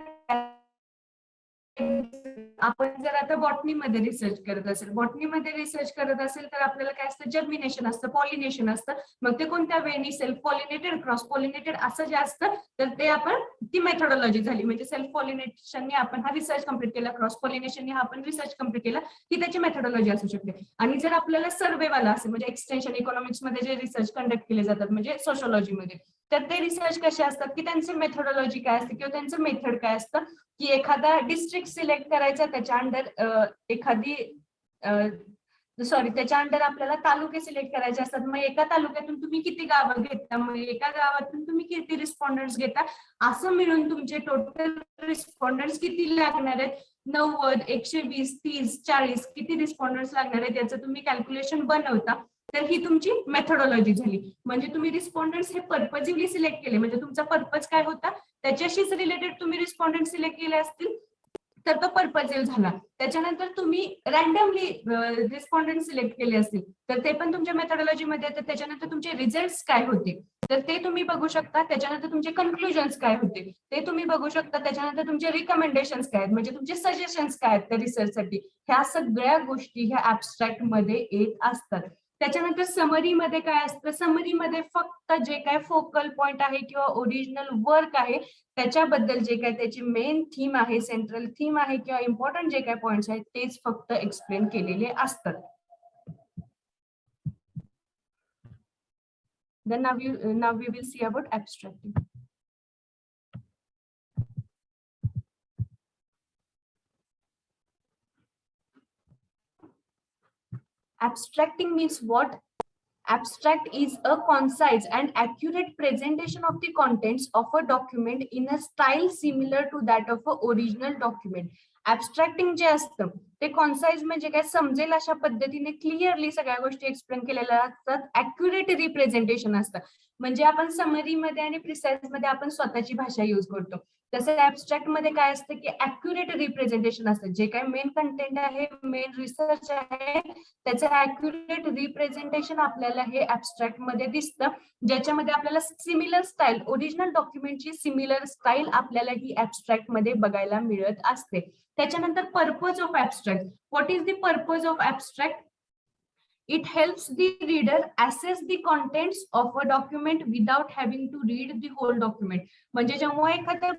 आपण जर आता बॉटनीमध्ये रिसर्च करत असेल, बॉटनीमध्ये रिसर्च करत असेल तर आपल्याला काय असतं जर्मिनेशन असतं, पॉलिनेशन असतं. मग ते कोणत्या वेनी सेल्फ पॉलिनेटेड, क्रॉस पॉलिनेटेड असं जे असतं तर ते आपण ती मेथोडॉलॉजी झाली. म्हणजे सेल्फ पॉलिनेशनने आपण हा रिसर्च कम्प्लीट केला, क्रॉस पॉलिनेशनने हा आपण रिसर्च कम्प्लीट केला, ही त्याची मेथोडॉलॉजी असू शकते. आणि जर आपल्याला सर्वेवाला असेल म्हणजे एक्सटेन्शन इकॉनॉमिक्स मध्ये जे रिसर्च कंडक्ट केले जातात म्हणजे सोशोलॉजीमध्ये तर ते रिसर्च कसे असतात की त्यांचं मेथोडॉलॉजी काय असते किंवा त्यांचं मेथड काय असतं की एखादा डिस्ट्रिक्ट सिलेक्ट करायचा त्याच्या अंडर एखादी त्याच्या अंडर आपल्याला तालुके सिलेक्ट करायचे असतात. मग एका तालुक्यातून तुम्ही किती गावं घेता, मग एका गावातून तुम्ही किती रिस्पॉन्डंट्स घेता, असं मिळून तुमचे टोटल रिस्पॉन्डंट्स किती लागणार आहेत, 90, 120, 30, 40 किती रिस्पॉन्डंट्स लागणार आहेत याचं तुम्ही कॅल्क्युलेशन बनवता. तर ही तुमची मेथोडॉलॉजी झाली. म्हणजे तुम्ही रिस्पॉन्डंट्स हे पर्पजिवली सिलेक्ट केले, म्हणजे तुमचा पर्पज काय होता त्याच्याशीच रिलेटेड तुम्ही रिस्पॉन्डंट सिलेक्ट केले असतील तर तो पर्पजिव्ह झाला. त्याच्यानंतर तुम्ही रॅन्डमली रिस्पॉन्डंट सिलेक्ट केले असतील तर ते पण तुमच्या मेथोडॉलॉजी मध्ये येतात. त्याच्यानंतर तुमचे रिझल्ट्स काय होते तर ते तुम्ही बघू शकता. त्याच्यानंतर तुमचे कन्क्लुजन्स काय होते ते तुम्ही बघू शकता. त्याच्यानंतर तुमचे रिकमेंडेशन्स काय आहेत, म्हणजे तुमचे सजेशन्स काय आहेत त्या रिसर्चसाठी, ह्या सगळ्या गोष्टी ह्या ऍब्स्ट्रॅक्ट मध्ये येत असतात. त्याच्यानंतर समरीमध्ये काय असतं, समरीमध्ये फक्त जे काय फोकल पॉइंट आहे किंवा ओरिजिनल वर्क आहे त्याच्याबद्दल जे काय त्याची मेन थीम आहे, सेंट्रल थीम आहे किंवा इम्पॉर्टंट जे काय पॉइंट्स आहेत तेच फक्त एक्सप्लेन केलेले असतात. Then now we will see about abstracting. Abstracting means what? Abstract is a concise and accurate presentation of the contents of a document in a style similar to that of a original document. Abstracting जे असतं ते concise म्हणजे काय, समजेल अशा पद्धतीने clearly सगळ्या गोष्टी एक्सप्लेन केलेल्या असतात. ऍक्युरेट रिप्रेझेंटेशन असतं. म्हणजे आपण समरी मध्ये आणि प्रिसाइज मध्ये आपण स्वतःची भाषा यूज करतो. तसं ऍब्स्ट्रॅक्ट मध्ये काय असतं की ऍक्युरेट रिप्रेझेंटेशन असतं. जे काय मेन कंटेंट आहे, मेन रिसर्च आहे त्याचं ऍक्युरेट रिप्रेझेंटेशन आपल्याला हे ऍब्स्ट्रॅक्ट मध्ये दिसतं. ज्याच्यामध्ये आपल्याला सिमिलर स्टाईल, ओरिजिनल डॉक्युमेंटची सिमिलर स्टाईल आपल्याला ही ऍब्स्ट्रॅक्ट मध्ये बघायला मिळत असते. त्याच्यानंतर purpose of abstract. What is the purpose of abstract? It helps the reader assess the contents of a document without having to read the whole document. म्हणजे जेव्हा एखादा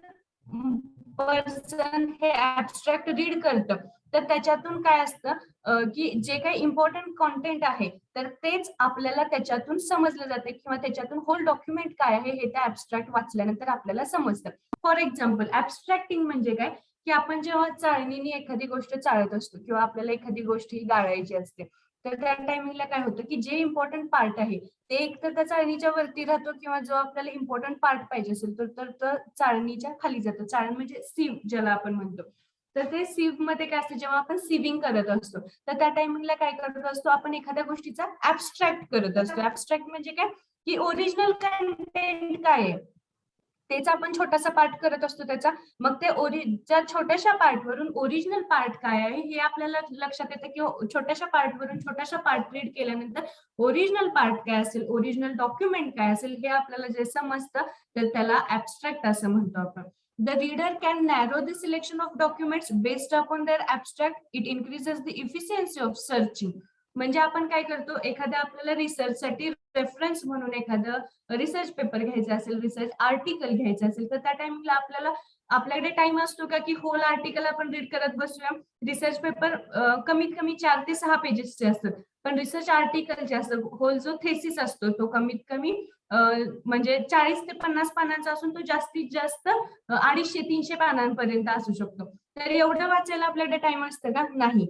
पर्सन हे ऍब्स्ट्रॅक्ट रीड करतं तर त्याच्यातून काय असतं की जे काही इम्पॉर्टंट कॉन्टेंट आहे तर तेच आपल्याला त्याच्यातून समजलं जाते किंवा त्याच्यातून होल डॉक्युमेंट काय आहे हे त्या ऍब्स्ट्रॅक्ट वाचल्यानंतर आपल्याला समजतं. फॉर एक्झाम्पल ऍब्स्ट्रॅक्टिंग म्हणजे काय की आपण जेव्हा चाळणीने एखादी गोष्ट चाळत असतो किंवा आपल्याला एखादी गोष्ट ही गाळायची असते तर त्या टायमिंगला काय होतं की जे इम्पॉर्टंट पार्ट आहे ते एक तर त्या चाळणीच्या वरती राहतो किंवा जो आपल्याला इम्पॉर्टंट पार्ट पाहिजे असेल तर चाळणीच्या खाली जातो. चाळण म्हणजे सिव्ह ज्याला आपण म्हणतो. तर ते सिव्ह मध्ये काय असतं, जेव्हा आपण सिव्हिंग करत असतो तर त्या टायमिंगला काय करत असतो आपण एखाद्या गोष्टीचा ऍब्स्ट्रॅक्ट करत असतो. ऍब्स्ट्रॅक्ट म्हणजे काय की ओरिजिनल कंटेंट काय आहे तेच आपण छोटासा पार्ट करत असतो त्याचा. मग ते त्या छोट्याशा पार्टवरून ओरिजिनल पार्ट काय आहे हे आपल्याला लक्षात येतं किंवा छोट्याशा पार्टवरून छोटासा पार्ट रीड केल्यानंतर ओरिजिनल पार्ट काय असेल, ओरिजिनल डॉक्युमेंट काय असेल हे आपल्याला जे समजतं तर त्याला ऍब्स्ट्रॅक्ट असं म्हणतो आपण. The reader can narrow the selection of documents based upon their abstract. It increases the efficiency of searching. म्हणजे आपण काय करतो, एखाद्या आपल्याला रिसर्चसाठी रेफरन्स म्हणून एखादं रिसर्च पेपर घ्यायचा असेल, रिसर्च आर्टिकल घ्यायचं असेल तर त्या टाइमला आपल्याकडे टाइम असतो का की होल आर्टिकल आपण रीड करत बसूया. रिसर्च पेपर कमीत कमी 4 ते 6 पेजेसचे असतात, पण रिसर्च आर्टिकल जे असतं, होल जो थेसिस असतो तो कमीत कमी म्हणजे 40 ते 50 पानांचा असून तो जास्तीत जास्त 250-300 पानांपर्यंत असू शकतो. तर एवढं वाचायला आपल्याकडे टाइम असतं का? नाही.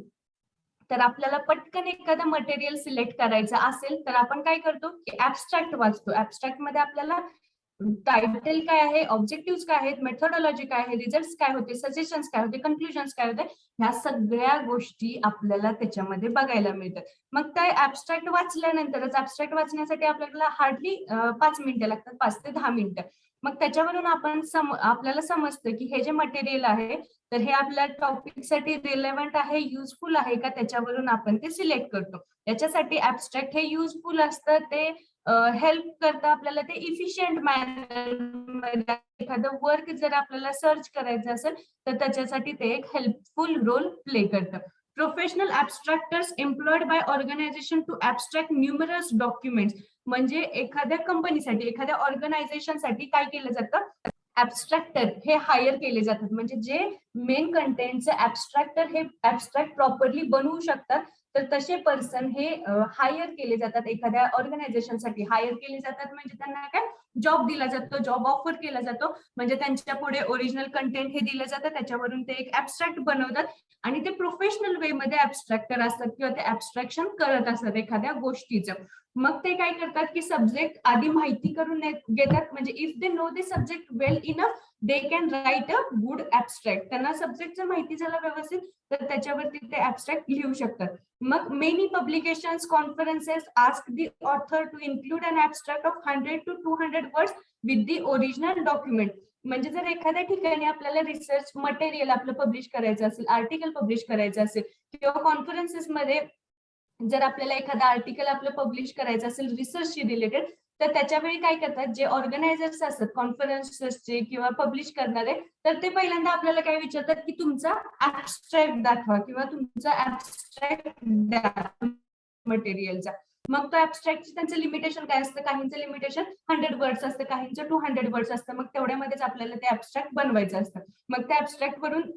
तर आपल्याला पटकन एखादं मटेरियल सिलेक्ट करायचं असेल तर आपण काय करतो की ऍब्स्ट्रॅक्ट वाचतो. ऍब्स्ट्रॅक्ट मध्ये आपल्याला टायटल काय आहे, ऑब्जेक्टिव्ह काय आहेत, मेथोडॉलॉजी काय आहे, रिझल्ट काय होते, सजेशन्स काय होते, कन्क्लुजन्स काय होते, ह्या सगळ्या गोष्टी आपल्याला त्याच्यामध्ये बघायला मिळतात. मग त्या ऍब्स्ट्रॅक्ट वाचल्यानंतरच, ऍब्स्ट्रॅक्ट वाचण्यासाठी आपल्याला हार्डली 5 मिनिटं लागतात, 5 ते 10 मिनिटं. मग त्याच्यावरून आपल्याला समजतं की हे जे मटेरियल आहे तर हे आपल्या टॉपिकसाठी रिलेव्हंट आहे, युजफुल आहे का, त्याच्यावरून आपण ते सिलेक्ट करतो. त्याच्यासाठी ऍब्स्ट्रॅक्ट हे युजफुल असतं, ते हेल्प करतं आपल्याला ते इफिशियंट मॅनर मध्ये. एखादं वर्क जर आपल्याला सर्च करायचं असेल तर त्याच्यासाठी ते एक हेल्पफुल रोल प्ले करतं. Professional abstractors employed by organisation to abstract numerous documents. म्हणजे एखाद्या कंपनीसाठी, एखाद्या ऑर्गनायझेशनसाठी काय केलं जातं, ऍब्स्ट्रॅक्टर हे हायर केले जातात. म्हणजे जे मेन कंटेंटचे ऍब्स्ट्रॅक्टर हे ऍब्स्ट्रॅक्ट प्रॉपरली बनवू शकतात तर तसे पर्सन हे हायर केले जातात, एखाद्या ऑर्गनायझेशनसाठी हायर केले जातात. म्हणजे त्यांना काय जॉब दिला जातो, जॉब ऑफर केला जातो, म्हणजे त्यांच्या पुढे ओरिजिनल कंटेंट हे दिलं जातं, त्याच्यावरून ते एक ऍबस्ट्रॅक्ट बनवतात आणि ते प्रोफेशनल वे मध्ये ऍबस्ट्रॅक्टर असतात किंवा ते ऍबस्ट्रॅक्शन करत असतात एखाद्या गोष्टीचं. मग ते काय करतात की सब्जेक्ट आधी माहिती करून घेतात, म्हणजे if they know the subject well enough they can write a good abstract. त्यांना सब्जेक्टचं माहिती झालं व्यवस्थित तर त्याच्यावरती ते ऍबस्ट्रॅक्ट लिहू शकतात. मग many publications conferences ask the author to include an abstract of 100 to 200 words with the original document. म्हणजे जर एखाद्या ठिकाणी आपल्याला रिसर्च मटेरियल आपलं पब्लिश करायचं असेल, आर्टिकल पब्लिश करायचं असेल किंवा कॉन्फरन्सेस मध्ये जर आपल्याला एखादा आर्टिकल आपलं पब्लिश करायचं असेल रिसर्चशी रिलेटेड, तर त्याच्यावेळी काय करतात जे ऑर्गनायझर्स असतात कॉन्फरन्सेसचे किंवा पब्लिश करणारे, तर ते पहिल्यांदा आपल्याला काय विचारतात की तुमचा ऍबस्ट्रॅक्ट दाखवा किंवा तुमचा ऍबस्ट्रॅक्ट द्या मटेरियलचा. मग तो ऍबस्ट्रॅक्ट त्यांचं लिमिटेशन काय असतं, काहींचं लिमिटेशन 100 वर्ड्स असतं, काहींचं 200 वर्ड्स असतं. मग तेवढ्यामध्येच आपल्याला ते ऍबस्ट्रॅक्ट बनवायचं असतं. मग त्या ऍबस्ट्रॅक्ट वरून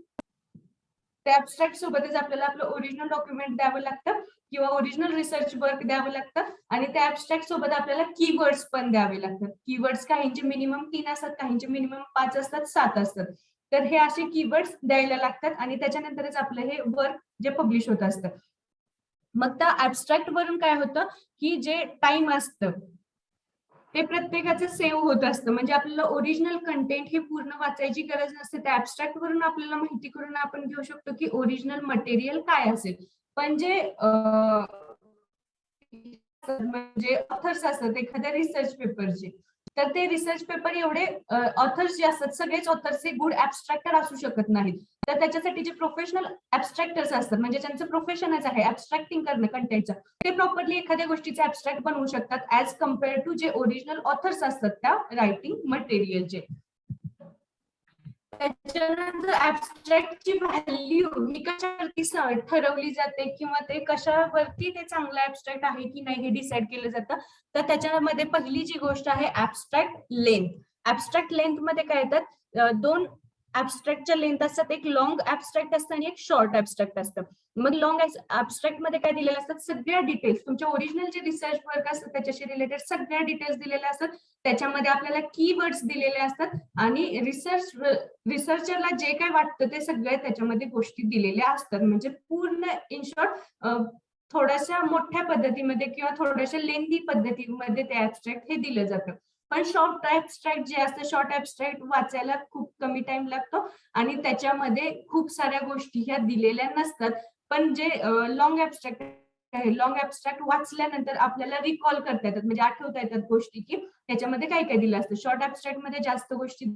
त्या ऍबस्ट्रॅक्ट सोबतच आपल्याला आपलं ओरिजिनल डॉक्युमेंट द्यावं लागतं किंवा ओरिजिनल रिसर्च वर्क द्यावं लागतं आणि त्या ऍबस्ट्रॅक्ट सोबत आपल्याला कीवर्ड्स पण द्यावे लागतात. कीवर्ड्स काहींचे मिनिमम 3 असतात, काहींचे मिनिमम 5 असतात, 7 असतात. तर हे असे कीवर्ड्स द्यायला लागतात आणि त्याच्यानंतरच आपलं हे वर्क जे पब्लिश होत असतं. मग त्या ऍबस्ट्रॅक्ट वरून काय होतं की जे टाइम असतं ते प्रत्येकाचं सेव्ह होत असतं, म्हणजे आपल्याला ओरिजिनल कंटेंट हे पूर्ण वाचायची गरज नसते. त्या ऍबस्ट्रॅक्ट वरून आपल्याला माहिती करून आपण घेऊ शकतो की ओरिजिनल मटेरियल काय असेल. पण जे म्हणजे ऑथर्स असतात एखाद्या रिसर्च पेपरचे, तर ते रिसर्च पेपर एवढे ऑथर्स जे असतात सगळेच ऑथर्स हे गुड ऍबस्ट्रॅक्टर असू शकत नाहीत. तर त्याच्यासाठी जे प्रोफेशनल ऍबस्ट्रॅक्टर्स असतात म्हणजे ज्यांचं प्रोफेशनच आहे ऍबस्ट्रॅक्टिंग करणं कंटेंटचं, ते प्रॉपरली एखाद्या गोष्टीचे ऍबस्ट्रॅक्ट बनवू शकतात ऍज कम्पेअर टू जे ओरिजिनल ऑथर्स असतात त्या रायटिंग मटेरियलचे. त्याच्यानंतर ऍबस्ट्रॅक्टची व्हॅल्यू ही कशावरती ठरवली जाते किंवा ते कशावरती ते चांगलं ऍबस्ट्रॅक्ट आहे की नाही हे डिसाईड केलं जातं. तर त्याच्यामध्ये पहिली जी गोष्ट आहे ऍबस्ट्रॅक्ट लेंथ. ऍबस्ट्रॅक्ट लेंथ मध्ये काय येतात, दोन ऍबस्ट्रॅक्टच्या लेंथ असतात, एक लॉंग ऍबस्ट्रॅक्ट असतं आणि एक शॉर्ट ऍबस्ट्रॅक्ट असतं. मग लॉंग ऍबस्ट्रॅक्ट मध्ये काय दिलेलं असतात, सगळ्या डिटेल्स तुमच्या ओरिजिनल जे रिसर्च वर्क असतात त्याच्याशी रिलेटेड सगळ्या डिटेल्स दिलेल्या असतात. त्याच्यामध्ये आपल्याला कीवर्ड्स दिलेले असतात आणि रिसर्चरला जे काय वाटतं ते सगळे त्याच्यामध्ये गोष्टी दिलेल्या असतात. म्हणजे पूर्ण इन शॉर्ट थोड्याशा मोठ्या पद्धतीमध्ये किंवा थोड्याशा लेंदी पद्धतीमध्ये ते ऍबस्ट्रॅक्ट हे दिलं जातं. पण शॉर्ट ऍबस्ट्रॅक्ट जे असतं, शॉर्ट ऍबस्ट्रॅक्ट वाचायला खूप कमी टाइम लागतो आणि त्याच्यामध्ये खूप साऱ्या गोष्टी ह्या दिलेल्या नसतात. पण जे लॉंग ऍबस्ट्रॅक्ट आहे, लॉंग ऍबस्ट्रॅक्ट वाचल्यानंतर आपल्याला रिकॉल करता येतात, म्हणजे आठवता येतात गोष्टी की त्याच्यामध्ये काय काय दिलं असतं. शॉर्ट ऍबस्ट्रॅक्ट मध्ये जास्त गोष्टी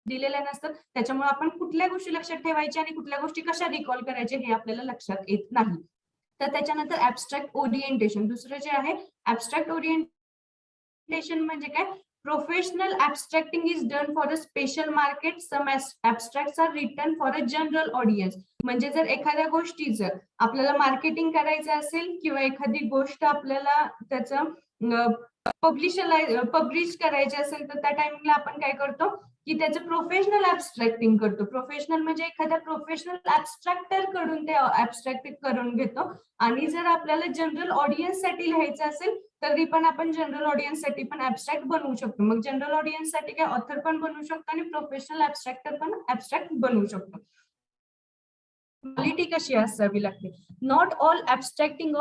दिलेल्या नसतात, त्याच्यामुळे आपण कुठल्या गोष्टी लक्षात ठेवायच्या आणि कुठल्या गोष्टी कशा रिकॉल करायच्या हे आपल्याला लक्षात येत नाही. तर त्याच्यानंतर ऍबस्ट्रॅक्ट ओरिएंटेशन दुसरं जे आहे. ऍबस्ट्रॅक्ट ओरिएंटेशन म्हणजे काय, professional abstracting is done for a special market. Some abstracts are written for a general audience. म्हणजे जर एखाद्या गोष्टीचं आपल्याला मार्केटिंग करायचं असेल किंवा एखादी गोष्ट आपल्याला त्याचं पब्लिश करायचे असेल तर त्या टाइमला आपण काय करतो की त्याचं प्रोफेशनल ऍबस्ट्रॅक्टिंग करतो. प्रोफेशनल म्हणजे एखाद्या प्रोफेशनल ऍबस्ट्रॅक्टर कडून ते ऍबस्ट्रॅक्ट करून घेतो. आणि जर आपल्याला जनरल ऑडियन्स साठी लिहायचं असेल तरी पण आपण जनरल ऑडियन्स साठी पण ऍबस्ट्रॅक्ट बनवू शकतो. मग जनरल ऑडियन्स साठी काय ऑथर पण बनवू शकतो आणि प्रोफेशनल ऍबस्ट्रॅक्टर पण ऍबस्ट्रॅक्ट बनवू शकतो. क्वालिटी कशी असावी लागते. Not all abstracting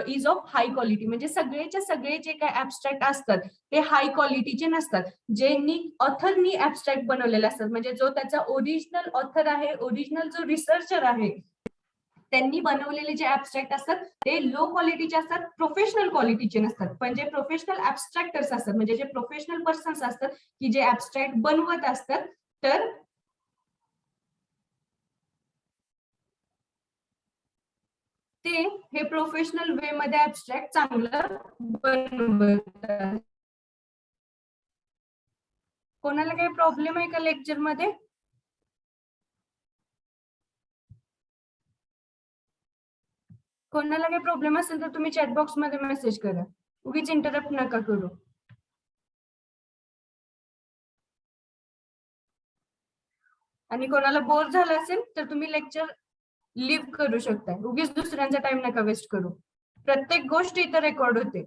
is of high quality. म्हणजे सगळेच्या सगळे जे काय ऍबस्ट्रॅक्ट असतात ते हाय क्वालिटीचे नसतात. ज्यांनी ऑथरनी ऍबस्ट्रॅक्ट बनवलेले असतात, म्हणजे जो त्याचा ओरिजिनल ऑथर आहे, ओरिजिनल जो रिसर्चर आहे त्यांनी बनवलेले जे ऍबस्ट्रॅक्ट असतात ते लो क्वालिटीचे असतात, प्रोफेशनल क्वालिटीचे नसतात. पण जे प्रोफेशनल ऍबस्ट्रॅक्टर्स असतात म्हणजे जे प्रोफेशनल पर्सन्स असतात की जे ऍबस्ट्रॅक्ट बनवत असतात, तर ते हे प्रोफेशनल वे मध्ये ऍबस्ट्रॅक्ट चांगलं बनवतात. कोणाला काही प्रॉब्लेम आहे का लेक्चर मध्ये? कोणाला काही प्रॉब्लेम असेल तर तुम्ही चॅटबॉक्स मध्ये मेसेज करा, उगीच इंटरप्ट नका करू. आणि कोणाला बोर झालं असेल तर तुम्ही लेक्चर लिव्ह करू शकता, उगीच दुसऱ्यांचा टाइम नका वेस्ट करू. प्रत्येक गोष्ट इथं रेकॉर्ड होते.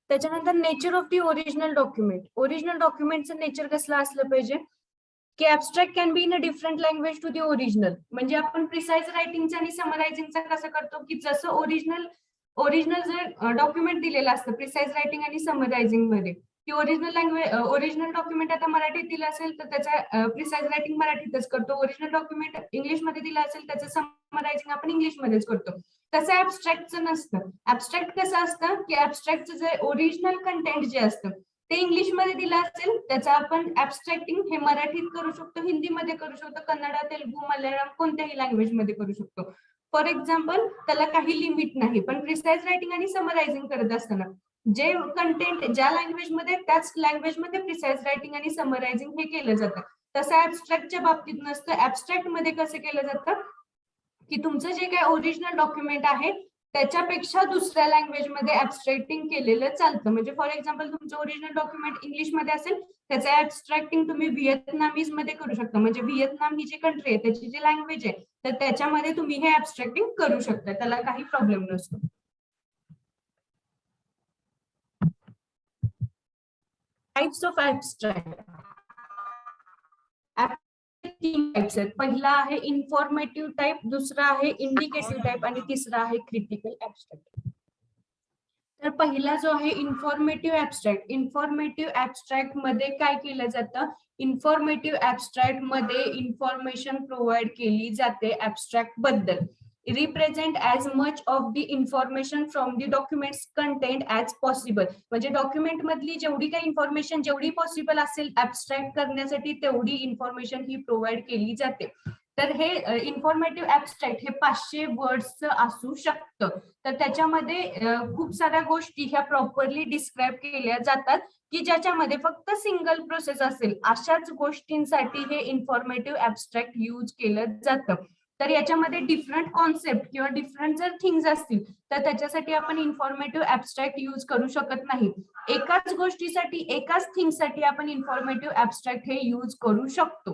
त्याच्यानंतर nature of the original document. Original डॉक्युमेंटचं नेचर कसलं असलं पाहिजे की abstract can be in a different language to the original. म्हणजे आपण प्रिसाइज रायटिंगचा आणि समरायझिंगचा कसं करतो की जसं ओरिजिनल जर डॉक्युमेंट दिलेलं असतं प्रिसाइज रायटिंग आणि समरायझिंग मध्ये, की ओरिजिनल लँग्वेज ओरिजिनल डॉक्युमेंट आता मराठीत दिलं असेल तर त्याचा प्रिसाइज रायटिंग मराठीतच करतो. ओरिजिनल डॉक्युमेंट इंग्लिशमध्ये दिलं असेल त्याचं समरायझिंग आपण इंग्लिशमध्येच करतो. तसं ऍबस्ट्रॅक्टचं नसतं. ऍबस्ट्रॅक्ट कसं असतं की ऍबस्ट्रॅक्टचं जे ओरिजिनल कंटेंट जे असतं ते इंग्लिशमध्ये दिलं असेल त्याचं आपण ऍबस्ट्रॅक्टिंग हे मराठीत करू शकतो, हिंदीमध्ये करू शकतो, कन्नडा, तेलुगू, मल्याळम कोणत्याही लँग्वेज मध्ये करू शकतो. फॉर एक्झाम्पल त्याला काही लिमिट नाही. पण प्रिसाइज रायटिंग आणि समरायझिंग करत असताना जे कंटेंट ज्या लँग्वेज मध्ये त्याच लँग्वेज मध्ये प्रिसाइज रायटिंग आणि समरायझिंग हे केलं जातं. तसं ऍबस्ट्रॅक्टच्या बाबतीत नसतं. ऍबस्ट्रॅक्ट मध्ये कसं केलं जातं की तुमचं जे काही ओरिजिनल डॉक्युमेंट आहे त्याच्यापेक्षा दुसऱ्या लँग्वेज मध्ये ऍबस्ट्रॅक्टिंग केलेलं चालतं. म्हणजे फॉर एक्झाम्पल तुमचं ओरिजिनल डॉक्युमेंट इंग्लिशमध्ये असेल त्याचं ऍबस्ट्रॅक्टिंग तुम्ही व्हिएतनामीज मध्ये करू शकता. म्हणजे व्हिएतनाम ही जी कंट्री आहे त्याची जी लँग्वेज आहे तर त्याच्यामध्ये तुम्ही हे ऍबस्ट्रॅक्टिंग करू शकता, त्याला काही प्रॉब्लेम नसतो. Types of abstract. तीन टाइप्स आहेत. पहिला आहे इन्फॉर्मेटिव्ह टाइप, दुसरा आहे इंडिकेटिव्ह टाइप आणि तिसरा आहे क्रिटिकल ऍबस्ट्रॅक्ट. तर पहिला जो आहे इन्फॉर्मेटिव्ह ऍबस्ट्रॅक्ट. इन्फॉर्मेटिव्ह ऍबस्ट्रॅक्ट मध्ये काय केलं जातं, इन्फॉर्मेटिव्ह ऍबस्ट्रॅक्ट मध्ये इन्फॉर्मेशन प्रोव्हाइड केली जाते ऍबस्ट्रॅक्ट बद्दल. Represent as much of the information from the documents content as possible. म्हणजे डॉक्युमेंट मधली जेवढी काही इन्फॉर्मेशन जेवढी पॉसिबल असेल ऍबस्ट्रॅक्ट करण्यासाठी तेवढी इन्फॉर्मेशन ही प्रोव्हाइड केली जाते. तर हे इन्फॉर्मेटिव्ह ऍबस्ट्रॅक्ट हे 500 वर्ड्सचं असू शकतं. तर त्याच्यामध्ये खूप साऱ्या गोष्टी ह्या प्रॉपरली डिस्क्राईब केल्या जातात की ज्याच्यामध्ये फक्त सिंगल प्रोसेस असेल अशाच गोष्टींसाठी हे इन्फॉर्मेटिव्ह ऍबस्ट्रॅक्ट यूज केलं जातं. तर याच्यामध्ये डिफरंट कॉन्सेप्ट किंवा डिफरंट जर थिंग्स असतील तर त्याच्यासाठी आपण इन्फॉर्मेटिव्ह ऍबस्ट्रॅक्ट यूज करू शकत नाही. एकाच गोष्टीसाठी एकाच थिंगसाठी आपण इन्फॉर्मेटिव्ह ऍबस्ट्रॅक्ट हे यूज करू शकतो.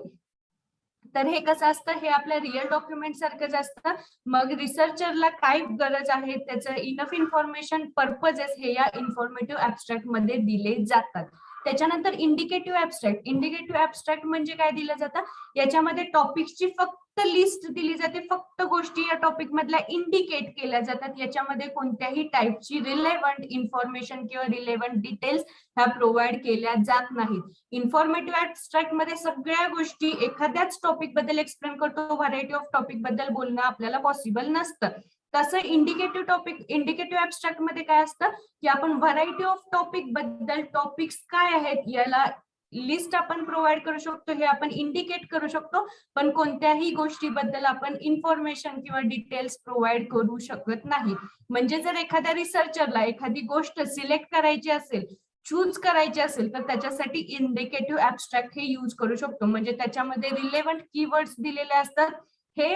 तर हे कसं असतं, हे आपल्या रिअल डॉक्युमेंट सारखंच असतं. मग रिसर्चरला काय गरज आहे त्याचं इनफ इन्फॉर्मेशन पर्पजेस हे या इन्फॉर्मेटिव्ह ऍबस्ट्रॅक्ट मध्ये दिले जातात. त्याच्यानंतर इंडिकेटिव्ह ऍबस्ट्रॅक्ट. इंडिकेटिव्ह ऍबस्ट्रॅक्ट म्हणजे काय दिलं जातं, याच्यामध्ये टॉपिकची फक्त लिस्ट दिली जाते, फक्त गोष्टी या टॉपिक मधल्या इंडिकेट केल्या जातात. याच्यामध्ये कोणत्याही टाईपची रिलेव्हंट इन्फॉर्मेशन किंवा रिलेव्हंट डिटेल्स ह्या प्रोव्हाइड केल्या जात नाहीत. इन्फॉर्मेटिव्ह ऍबस्ट्रॅक्ट मध्ये सगळ्या गोष्टी एखाद्याच टॉपिक बद्दल एक्सप्लेन करतो, व्हरायटी ऑफ टॉपिक बद्दल बोलणं आपल्याला पॉसिबल नसतं. तसं इंडिकेटिव्ह ऍबस्ट्रॅक्ट मध्ये काय असतं की आपण व्हरायटी ऑफ टॉपिक बद्दल टॉपिक्स काय आहेत याला लिस्ट आपण प्रोव्हाइड करू शकतो, हे आपण इंडिकेट करू शकतो. पण कोणत्याही गोष्टीबद्दल आपण इन्फॉर्मेशन किंवा डिटेल्स प्रोव्हाइड करू शकत नाही. म्हणजे जर एखाद्या रिसर्चरला एखादी गोष्ट सिलेक्ट करायची असेल, चूज करायचे असेल तर त्याच्यासाठी इंडिकेटिव्ह ऍबस्ट्रॅक्ट हे यूज करू शकतो. म्हणजे त्याच्यामध्ये रिलेव्हंट कीवर्ड्स दिलेले असतात. हे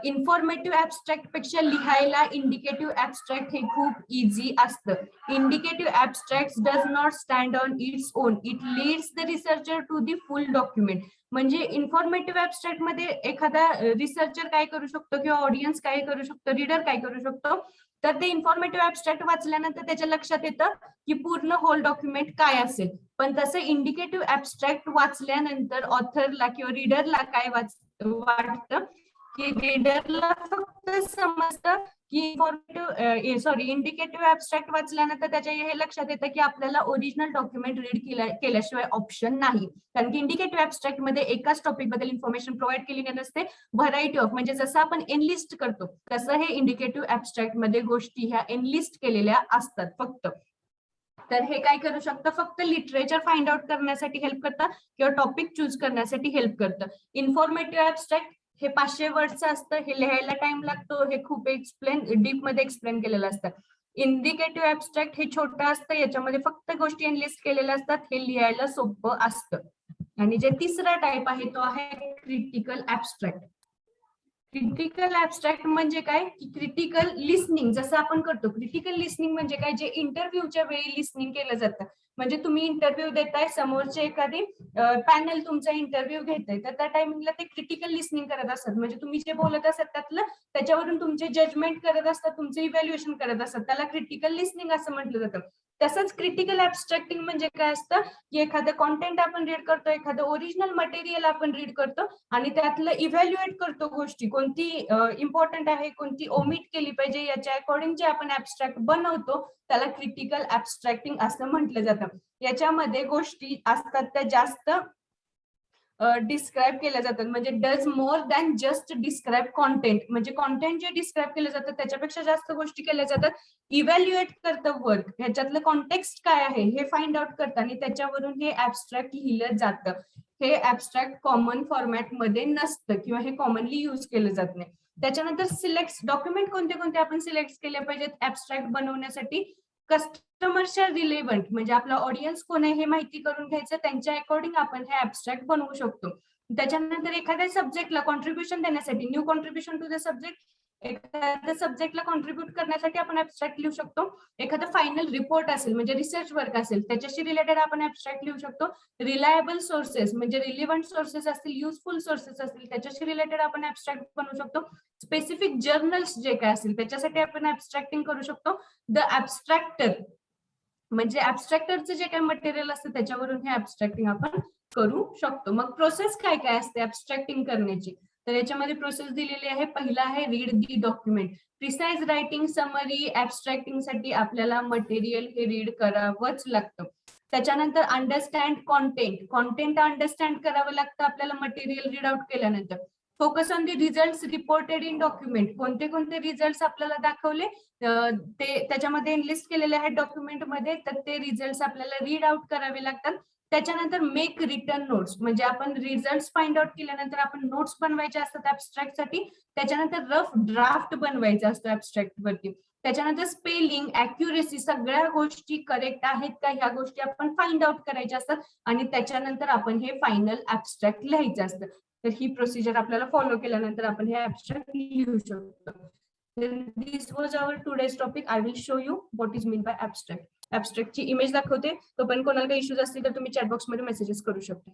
इन्फॉर्मेटिव्ह ऍबस्ट्रॅक्ट पेक्षा लिहायला इंडिकेटिव्ह ऍबस्ट्रॅक्ट हे खूप इझी असतं. Indicative abstract does not stand on its own, it leads the researcher to the full document. म्हणजे इन्फॉर्मेटिव्ह ऍबस्ट्रॅक्ट मध्ये एखादा रिसर्चर काय करू शकतो किंवा ऑडियन्स काय करू शकतो, रीडर काय करू शकतो, तर ते इन्फॉर्मेटिव्ह ऍबस्ट्रॅक्ट वाचल्यानंतर त्याच्या लक्षात येतं की पूर्ण होल डॉक्युमेंट काय असेल. पण तसं इंडिकेटिव्ह ऍबस्ट्रॅक्ट वाचल्यानंतर ऑथरला किंवा रीडरला काय वाटतं की रीडरला फक्त समजतं की इंडिकेटिव्ह ऍबस्ट्रॅक्ट वाचल्यानंतर त्याच्या हे लक्षात येतं की आपल्याला ओरिजिनल डॉक्युमेंट रीड केल्याशिवाय ऑप्शन नाही. कारण की इंडिकेटिव्ह ऍबस्ट्रॅक्ट मध्ये एकाच टॉपिक बद्दल इन्फॉर्मेशन प्रोव्हाइड केलेली नसते, व्हरायटी ऑफ. म्हणजे जसं आपण एनलिस्ट करतो तसं हे इंडिकेटिव्ह ऍबस्ट्रॅक्ट मध्ये गोष्टी ह्या एनलिस्ट केलेल्या असतात फक्त. तर हे काय करू शकतं, फक्त लिटरेचर फाइंड आउट करण्यासाठी हेल्प करतं किंवा टॉपिक चूज करण्यासाठी हेल्प करतं. इन्फॉर्मेटिव्ह ऍबस्ट्रॅक्ट हे 500 वर्डचं असतं, हे लिहायला टाइम लागतो, हे खूप डीप मध्ये एक्सप्लेन केलेलं असतं. इंडिकेटिव्ह ऍबस्ट्रॅक्ट हे छोटं असतं, याच्यामध्ये फक्त गोष्टी एनलिस्ट केलेल्या असतात, हे लिहायला सोपं असतं. आणि जे तिसरा टाइप आहे तो आहे क्रिटिकल ऍबस्ट्रॅक्ट. क्रिटिकल ऍब्स्ट्रॅक्ट म्हणजे काय की क्रिटिकल लिसनिंग जसं आपण करतो. क्रिटिकल लिसनिंग म्हणजे काय, जे इंटरव्ह्यूच्या वेळी लिसनिंग केलं जातं. म्हणजे तुम्ही इंटरव्ह्यू देताय, समोरचे एखादी पॅनल तुमचा इंटरव्ह्यू घेतय, तर त्या टायमिंगला ते क्रिटिकल लिसनिंग करत असतात. म्हणजे तुम्ही जे बोलत असतात त्यातलं त्याच्यावरून तुमचे जजमेंट करत असतात, तुमचं इव्हॅल्युएशन करत असतात. त्याला क्रिटिकल लिसनिंग असं म्हटलं जातं. तसंच क्रिटिकल ऍब्स्ट्रॅक्टिंग म्हणजे काय असतं की एखादं कॉन्टेंट आपण रीड करतो, एखादं ओरिजिनल मटेरियल आपण रीड करतो आणि त्यातलं इव्हॅल्युएट करतो गोष्टी, कोणती इम्पॉर्टंट आहे, कोणती ओमिट केली पाहिजे, याच्या अकॉर्डिंग जे आपण ऍब्स्ट्रॅक्ट बनवतो त्याला क्रिटिकल ऍब्स्ट्रॅक्टिंग असं म्हटलं जातं. याच्यामध्ये गोष्टी असतात त्या जास्त डिस्क्राईब केल्या जातात. म्हणजे does more than just describe content. म्हणजे कॉन्टेंट जे डिस्क्राईब केलं जातं त्याच्यापेक्षा जास्त गोष्टी केल्या जातात. इव्हॅल्युएट करतं वर्क, ह्याच्यातलं कॉन्टेक्स्ट काय आहे हे फाइंड आउट करतं आणि त्याच्यावरून हे ऍब्स्ट्रॅक्ट लिहिलं जातं. हे ऍब्स्ट्रॅक्ट कॉमन फॉर्मॅट मध्ये नसतं किंवा हे कॉमनली युज केलं जात नाही. त्याच्यानंतर सिलेक्ट डॉक्युमेंट कोणते कोणते आपण सिलेक्ट केले पाहिजेत ऍब्स्ट्रॅक्ट बनवण्यासाठी. कस्टमरच्या रिलेव्हंट म्हणजे आपला ऑडियन्स कोण आहे हे माहिती करून घ्यायचं, त्यांच्या अकॉर्डिंग आपण हे ऍब्स्ट्रॅक्ट बनवू शकतो. त्याच्यानंतर एखाद्या सब्जेक्टला कॉन्ट्रीब्युशन देण्यासाठी, new contribution to the subject, एखाद्या सब्जेक्टला कॉन्ट्रीब्युट करण्यासाठी आपण ऍब्स्ट्रॅक्ट लिहू शकतो. एखादं फायनल रिपोर्ट असेल म्हणजे रिसर्च वर्क असेल त्याच्याशी रिलेटेड आपण ऍब्स्ट्रॅक्ट लिहू शकतो. रिलायबल सोर्सेस म्हणजे रिलिव्हंट सोर्सेस असतील, युजफुल सोर्सेस असतील त्याच्याशी रिलेटेड आपण ऍब्स्ट्रॅक्ट बनवू शकतो. स्पेसिफिक जर्नल्स जे काय असतील त्याच्यासाठी आपण ऍब्स्ट्रॅक्टिंग करू शकतो. द ऍब्स्ट्रॅक्टर म्हणजे ऍब्स्ट्रॅक्टरचं जे काही मटेरियल असतं त्याच्यावरून हे ऍब्स्ट्रॅक्टिंग आपण करू शकतो. मग प्रोसेस काय काय असते ऍब्स्ट्रॅक्टिंग करण्याची, तर याच्यामध्ये प्रोसेस दिलेली आहे. पहिला आहे read the document. Precise writing, summary, abstracting साठी आपल्याला मटेरियल हे रीड करावंच लागतं. त्याच्यानंतर अंडरस्टँड कॉन्टेंट, कॉन्टेंट अंडरस्टँड करावं लागतं आपल्याला मटेरियल रीड आउट केल्यानंतर. Focus on the result reported in document, कोणते कोणते रिझल्ट आपल्याला दाखवले ते त्याच्यामध्ये लिस्ट केलेले आहेत डॉक्युमेंटमध्ये, तर ते रिझल्ट आपल्याला रीड आउट करावे लागतात. त्याच्यानंतर मेक रिटर्न नोट्स, म्हणजे आपण रिझल्ट फाइंड आउट केल्यानंतर आपण नोट्स बनवायचे असतात ऍब्स्ट्रॅक्ट साठी. त्याच्यानंतर रफ ड्राफ्ट बनवायचा असतो ऍब्स्ट्रॅक्ट वरती. त्याच्यानंतर स्पेलिंग, अॅक्युरेसी, सगळ्या गोष्टी करेक्ट आहेत का ह्या गोष्टी आपण फाइंड आउट करायच्या असतात आणि त्याच्यानंतर आपण हे फायनल ऍब्स्ट्रॅक्ट लिहायचं असतं. तर ही प्रोसिजर आपल्याला फॉलो केल्यानंतर आपण हे ऍब्स्ट्रॅक्ट लिहू शकतो. This was our today's topic. I will show you what is meant by abstract. Abstract ची इमेज दाखवते. तो पण कोणाला काही इश्यूज असतील तर तुम्ही चॅट बॉक्स मध्ये मेसेजेस करू शकता.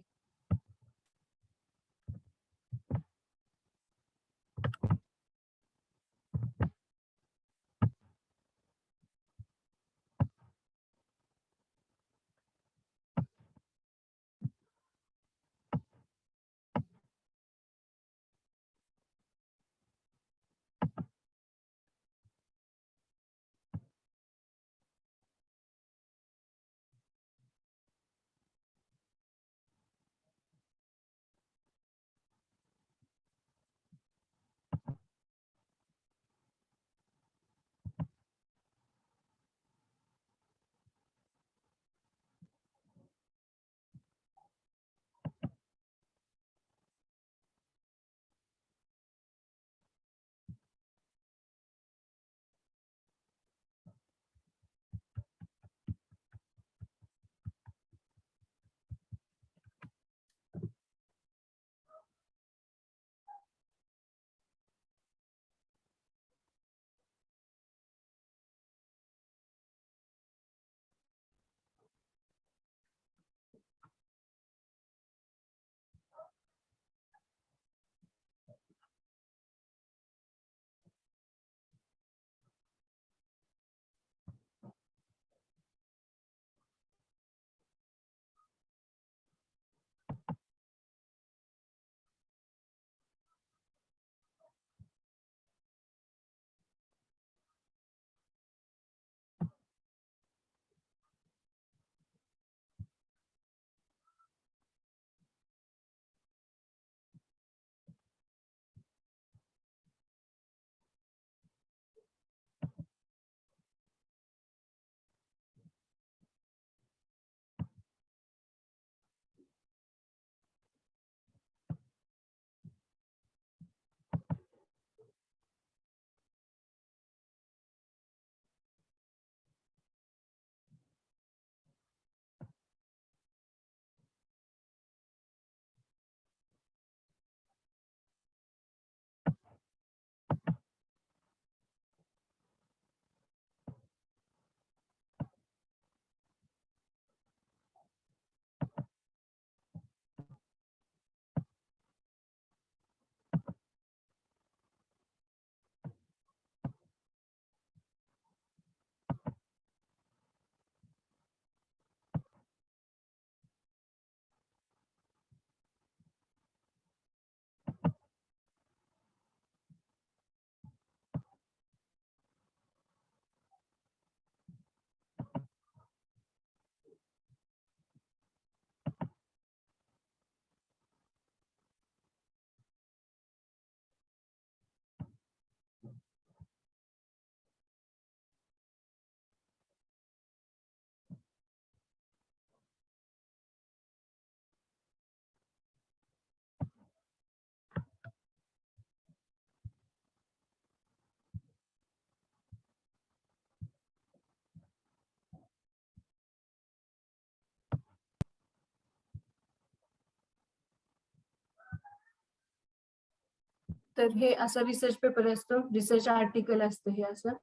तर हे असं रिसर्च पेपर असतो, रिसर्च आर्टिकल असतं हे असं.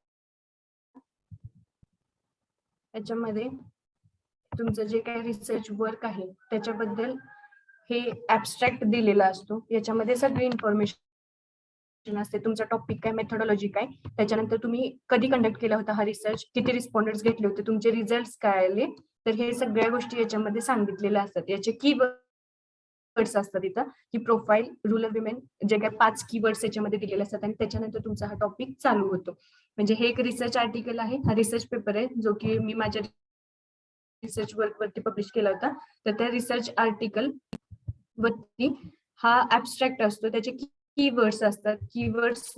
याच्यामध्ये तुमचं जे काही रिसर्च वर्क आहे त्याच्याबद्दल हे ऍब्स्ट्रॅक्ट दिलेला असतो. याच्यामध्ये सगळी इन्फॉर्मेशन असते, तुमचा टॉपिक काय, मेथोडॉलॉजी काय, त्याच्यानंतर तुम्ही कधी कंडक्ट केला होता हा रिसर्च, किती रिस्पॉन्डंट्स घेतले होते, तुमचे रिझल्ट काय आले, तर हे सगळ्या गोष्टी याच्यामध्ये सांगितलेल्या असतात. याचे कीवर्ड्स असतात इथं, की प्रोफाईल, रुरल विमेन, जे काही 5 कीवर्ड्स याच्यामध्ये दिलेले असतात आणि त्याच्यानंतर तुमचा हा टॉपिक चालू होतो. म्हणजे हे एक रिसर्च आर्टिकल आहे, हा रिसर्च पेपर आहे जो की मी माझ्या रिसर्च वर्क वरती पब्लिश केला होता. तर त्या रिसर्च आर्टिकल वरती हा ऍब्स्ट्रॅक्ट असतो, त्याचे कीवर्ड्स असतात. कीवर्ड्स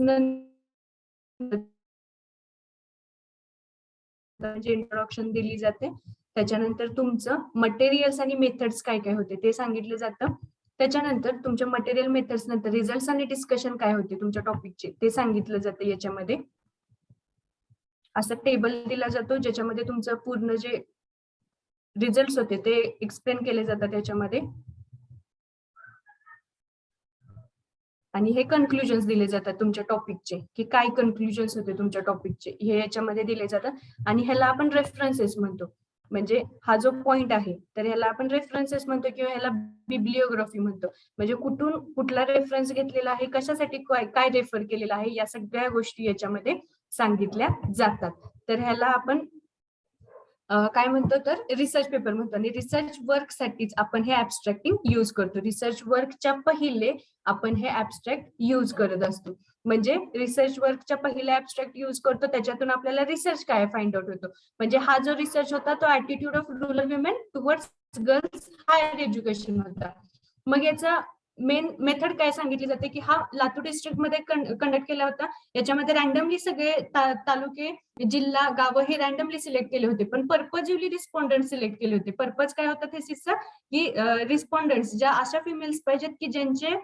म्हणजे इंट्रोडक्शन दिली जाते, त्याच्यानंतर तुमचं मटेरियल्स आणि मेथड्स काय काय होते ते सांगितलं जातं. त्याच्यानंतर तुमच्या मटेरियल मेथड्स नंतर रिझल्ट आणि डिस्कशन काय होते तुमच्या टॉपिकचे ते सांगितलं जातं. याच्यामध्ये असं टेबल दिला जातो ज्याच्यामध्ये तुमचं पूर्ण जे रिझल्ट होते ते एक्सप्लेन केले जातात त्याच्यामध्ये, आणि हे कन्क्लुजन्स दिले जातात तुमच्या टॉपिकचे, की काय कन्क्लुजन्स होते तुमच्या टॉपिकचे हे याच्यामध्ये दिले जातात. आणि ह्याला आपण रेफरन्सेस म्हणतो. म्हणजे हा जो पॉइंट आहे तर ह्याला आपण रेफरन्सेस म्हणतो किंवा ह्याला बिब्लिओग्राफी म्हणतो. म्हणजे कुठून कुठला रेफरन्स घेतलेला आहे, कशासाठी काय रेफर केलेला आहे, या सगळ्या गोष्टी याच्यामध्ये सांगितल्या जातात. तर ह्याला आपण काय म्हणतो तर रिसर्च पेपर म्हणतो. आणि रिसर्च वर्क साठीच आपण हे ऍब्स्ट्रॅक्टिंग युज करतो. रिसर्च वर्कच्या पहिले आपण हे ऍब्स्ट्रॅक्ट युज करत असतो. म्हणजे रिसर्च वर्कच्या पहिले ऍब्स्ट्रॅक्ट युज करतो, त्याच्यातून आपल्याला रिसर्च काय फाइंड आउट होतो. म्हणजे हा जो रिसर्च होता तो attitude of rural women towards girls higher education होता. मग याचा मेन मेथड काय सांगितली जाते, की हा लातूर डिस्ट्रिक्ट मध्ये कंडक्ट केला होता. याच्यामध्ये रॅन्डमली सगळे तालुके, जिल्हा, गावं हे रॅन्डमली सिलेक्ट केले होते, पण पर्पजिवली रिस्पॉन्डंट सिलेक्ट केले होते. पर्पज काय होता थेसिसचा, की रिस्पॉन्डंट्स ज्या अशा फिमेल्स पाहिजेत की ज्यांचे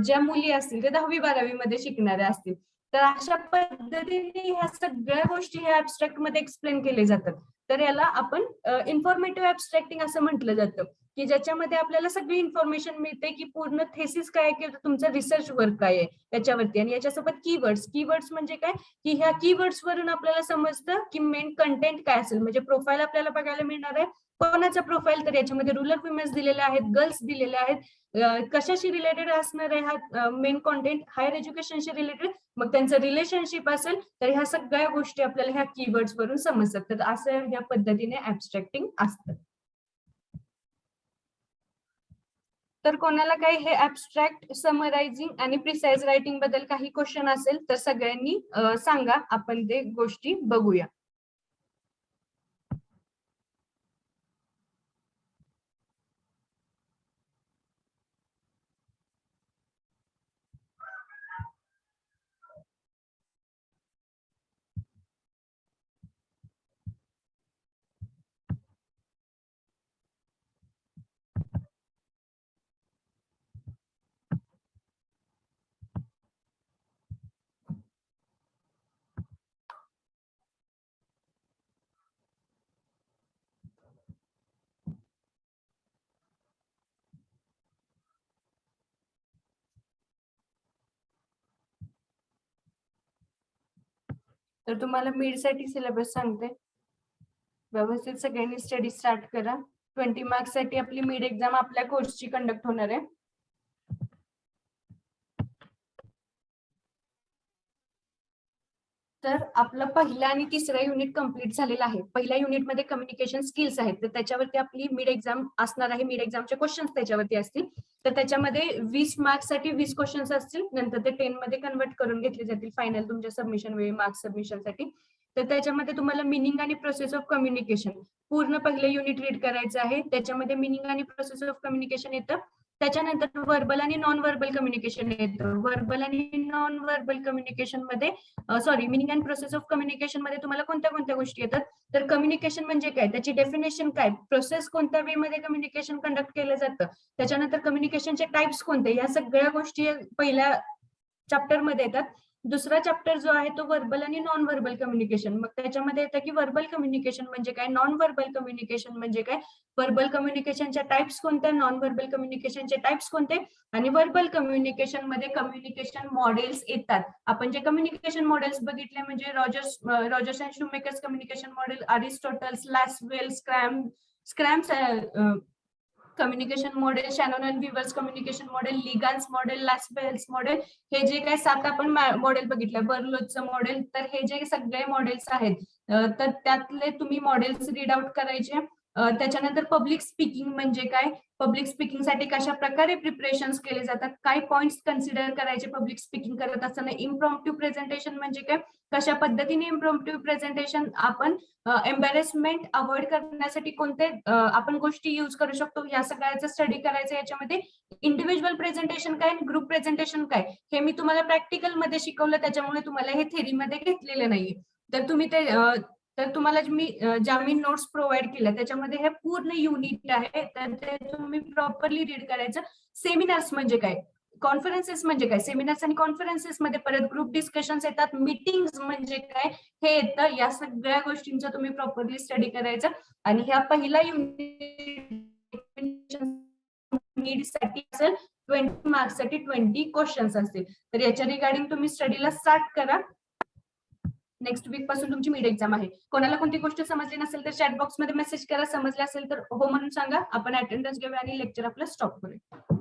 ज्या मुली असतील ते 10वी-12वी मध्ये शिकणाऱ्या असतील. तर अशा पद्धतीने ह्या सगळ्या गोष्टी ह्या ऍब्स्ट्रॅक्ट मध्ये एक्सप्लेन केले जातात. तर याला आपण इन्फॉर्मेटिव्ह ऍब्स्ट्रॅक्टिंग असं म्हटलं जातं, की ज्याच्यामध्ये आपल्याला सगळी इन्फॉर्मेशन मिळते, की पूर्ण थेसिस काय आहे, की तुमचं रिसर्च वर्क काय आहे त्याच्यावरती. आणि याच्यासोबत कीवर्ड्स म्हणजे काय, की ह्या कीवर्ड्स वरून आपल्याला समजतं की मेन कंटेंट काय असेल. म्हणजे प्रोफाईल आपल्याला बघायला मिळणार आहे, कोणाचा प्रोफाईल, तर याच्यामध्ये रुरल विमेन्स दिलेले आहेत, गर्ल्स दिलेले आहेत, कशाशी रिलेटेड असणार आहे हा मेन कॉन्टेंट, हायर एज्युकेशनशी रिलेटेड, मग त्यांचं रिलेशनशिप असेल, तर ह्या सगळ्या गोष्टी आपल्याला ह्या कीवर्ड्स वरून समजतात. तर असं ह्या पद्धतीने ऍब्स्ट्रॅक्टिंग असतं. तर कोणाला काही हे ऍब्स्ट्रॅक्ट, समरायझिंग आणि प्रिसाइज रायटिंग बद्दल काही क्वेश्चन असेल तर सगळ्यांनी सांगा, आपण ते गोष्टी बघूया. तर तुम्हाला मिड साठी सिलेबस सांगते, व्यवस्थित सगळ्यांनी स्टडी स्टार्ट करा. 20 मार्क्स साठी आपली मिड एक्झाम आपल्या कोर्सची कंडक्ट होणार आहे. तर आपलं पहिला आणि तिसरा युनिट कम्प्लीट झालेला आहे. पहिल्या युनिटमध्ये कम्युनिकेशन स्किल्स आहेत, तर त्याच्यावरती आपली मिड एक्झाम असणार आहे. मिड एक्झामचे क्वेश्चन्स त्याच्यावरती असतील. तर त्याच्यामध्ये 20 मार्क्स साठी 20 क्वेश्चन्स असतील, नंतर ते 10 मध्ये कन्वर्ट करून घेतले जातील फायनल तुमच्या सबमिशन वेळी मार्क्स सबमिशनसाठी. तर त्याच्यामध्ये तुम्हाला मिनिंग आणि प्रोसेस ऑफ कम्युनिकेशन पूर्ण पहिले युनिट रीड करायचं आहे. त्याच्यामध्ये मिनिंग आणि प्रोसेस ऑफ कम्युनिकेशन येतं. त्याच्यानंतर व्हर्बल आणि नॉन व्हर्बल कम्युनिकेशन येतं. व्हर्बल आणि नॉन व्हर्बल कम्युनिकेशन मध्ये sorry meaning and process of communication मध्ये तुम्हाला कोणत्या कोणत्या गोष्टी येतात, तर कम्युनिकेशन म्हणजे काय, त्याची डेफिनेशन काय, प्रोसेस कोणत्या वे मध्ये कम्युनिकेशन कंडक्ट केलं जातं, त्याच्यानंतर कम्युनिकेशनचे टाइप्स कोणते, या सगळ्या गोष्टी पहिल्या चॅप्टर मध्ये येतात. दुसरा चॅप्टर जो आहे तो व्हर्बल आणि नॉन व्हर्बल कम्युनिकेशन. मग त्याच्यामध्ये येतं की व्हर्बल कम्युनिकेशन म्हणजे काय, नॉन व्हर्बल कम्युनिकेशन म्हणजे काय, व्हर्बल कम्युनिकेशनच्या टाइप्स कोणत्या, नॉन व्हर्बल कम्युनिकेशनचे टाइप्स कोणते, आणि व्हर्बल कम्युनिकेशन मध्ये कम्युनिकेशन मॉडेल्स येतात. आपण जे कम्युनिकेशन मॉडेल्स बघितले म्हणजे Rogers and Shoemaker's communication model, Aristotle's, Lasswell, Schramm communication model, Shannon and Weaver's communication model, Leagans model, Lasswell's model, हे जे काही 7 आपण मॉडेल बघितलं, बर्लोजचं मॉडेल, तर हे जे सगळे मॉडेल्स आहेत तर त्यातले तुम्ही मॉडेल्स रीड आउट करायचे. त्याच्यानंतर पब्लिक स्पीकिंग म्हणजे काय, पब्लिक स्पीकिंग साठी कशा प्रकारे प्रिपरेशन्स केले जातात, काय पॉइंट्स कन्सिडर करायचे पब्लिक स्पीकिंग करत असताना. इम्प्रॉम्प्टिव्ह प्रेझेंटेशन म्हणजे काय, कशा पद्धतीने इम्प्रॉम्प्टिव्ह प्रेझेंटेशन आपण एम्बॅरेसमेंट अवॉइड करण्यासाठी कोणते आपण गोष्टी युज करू शकतो, या सगळ्याचा स्टडी करायचा. याच्यामध्ये इंडिव्हिज्युअल प्रेझेंटेशन काय आणि ग्रुप प्रेझेंटेशन काय हे मी तुम्हाला प्रॅक्टिकल मध्ये शिकवलं, त्याच्यामुळे तुम्हाला हे थेरीमध्ये घेतलेले नाहीये. तर तुम्ही ते तर तुम्हाला ज्या मी नोट्स प्रोव्हाइड केल्या त्याच्यामध्ये हे पूर्ण युनिट आहे, तर ते तुम्ही प्रॉपरली रीड करायचं. सेमिनार्स म्हणजे काय, कॉन्फरन्सेस म्हणजे काय, सेमिनार्स आणि कॉन्फरन्सेस मध्ये परत ग्रुप डिस्कशन्स येतात, मीटिंग्स म्हणजे काय हे येतं. या सगळ्या गोष्टींचा तुम्ही प्रॉपरली स्टडी करायचं. आणि ह्या पहिला युनिट साठी असेल 20 मार्क्स साठी 20 क्वेश्चन्स असतील. तर याच्या रिगार्डिंग तुम्ही स्टडीला स्टार्ट करा. नेक्स्ट वीक पासून तुमची मिड एक्झाम आहे. कोणाला कोणती गोष्ट समजली नसेल तर चॅट बॉक्स मध्ये मेसेज करा, समजले असेल तर हो म्हणून सांगा, आपण अटेंडन्स घेऊया आणि लेक्चर आपलं स्टॉप करूया.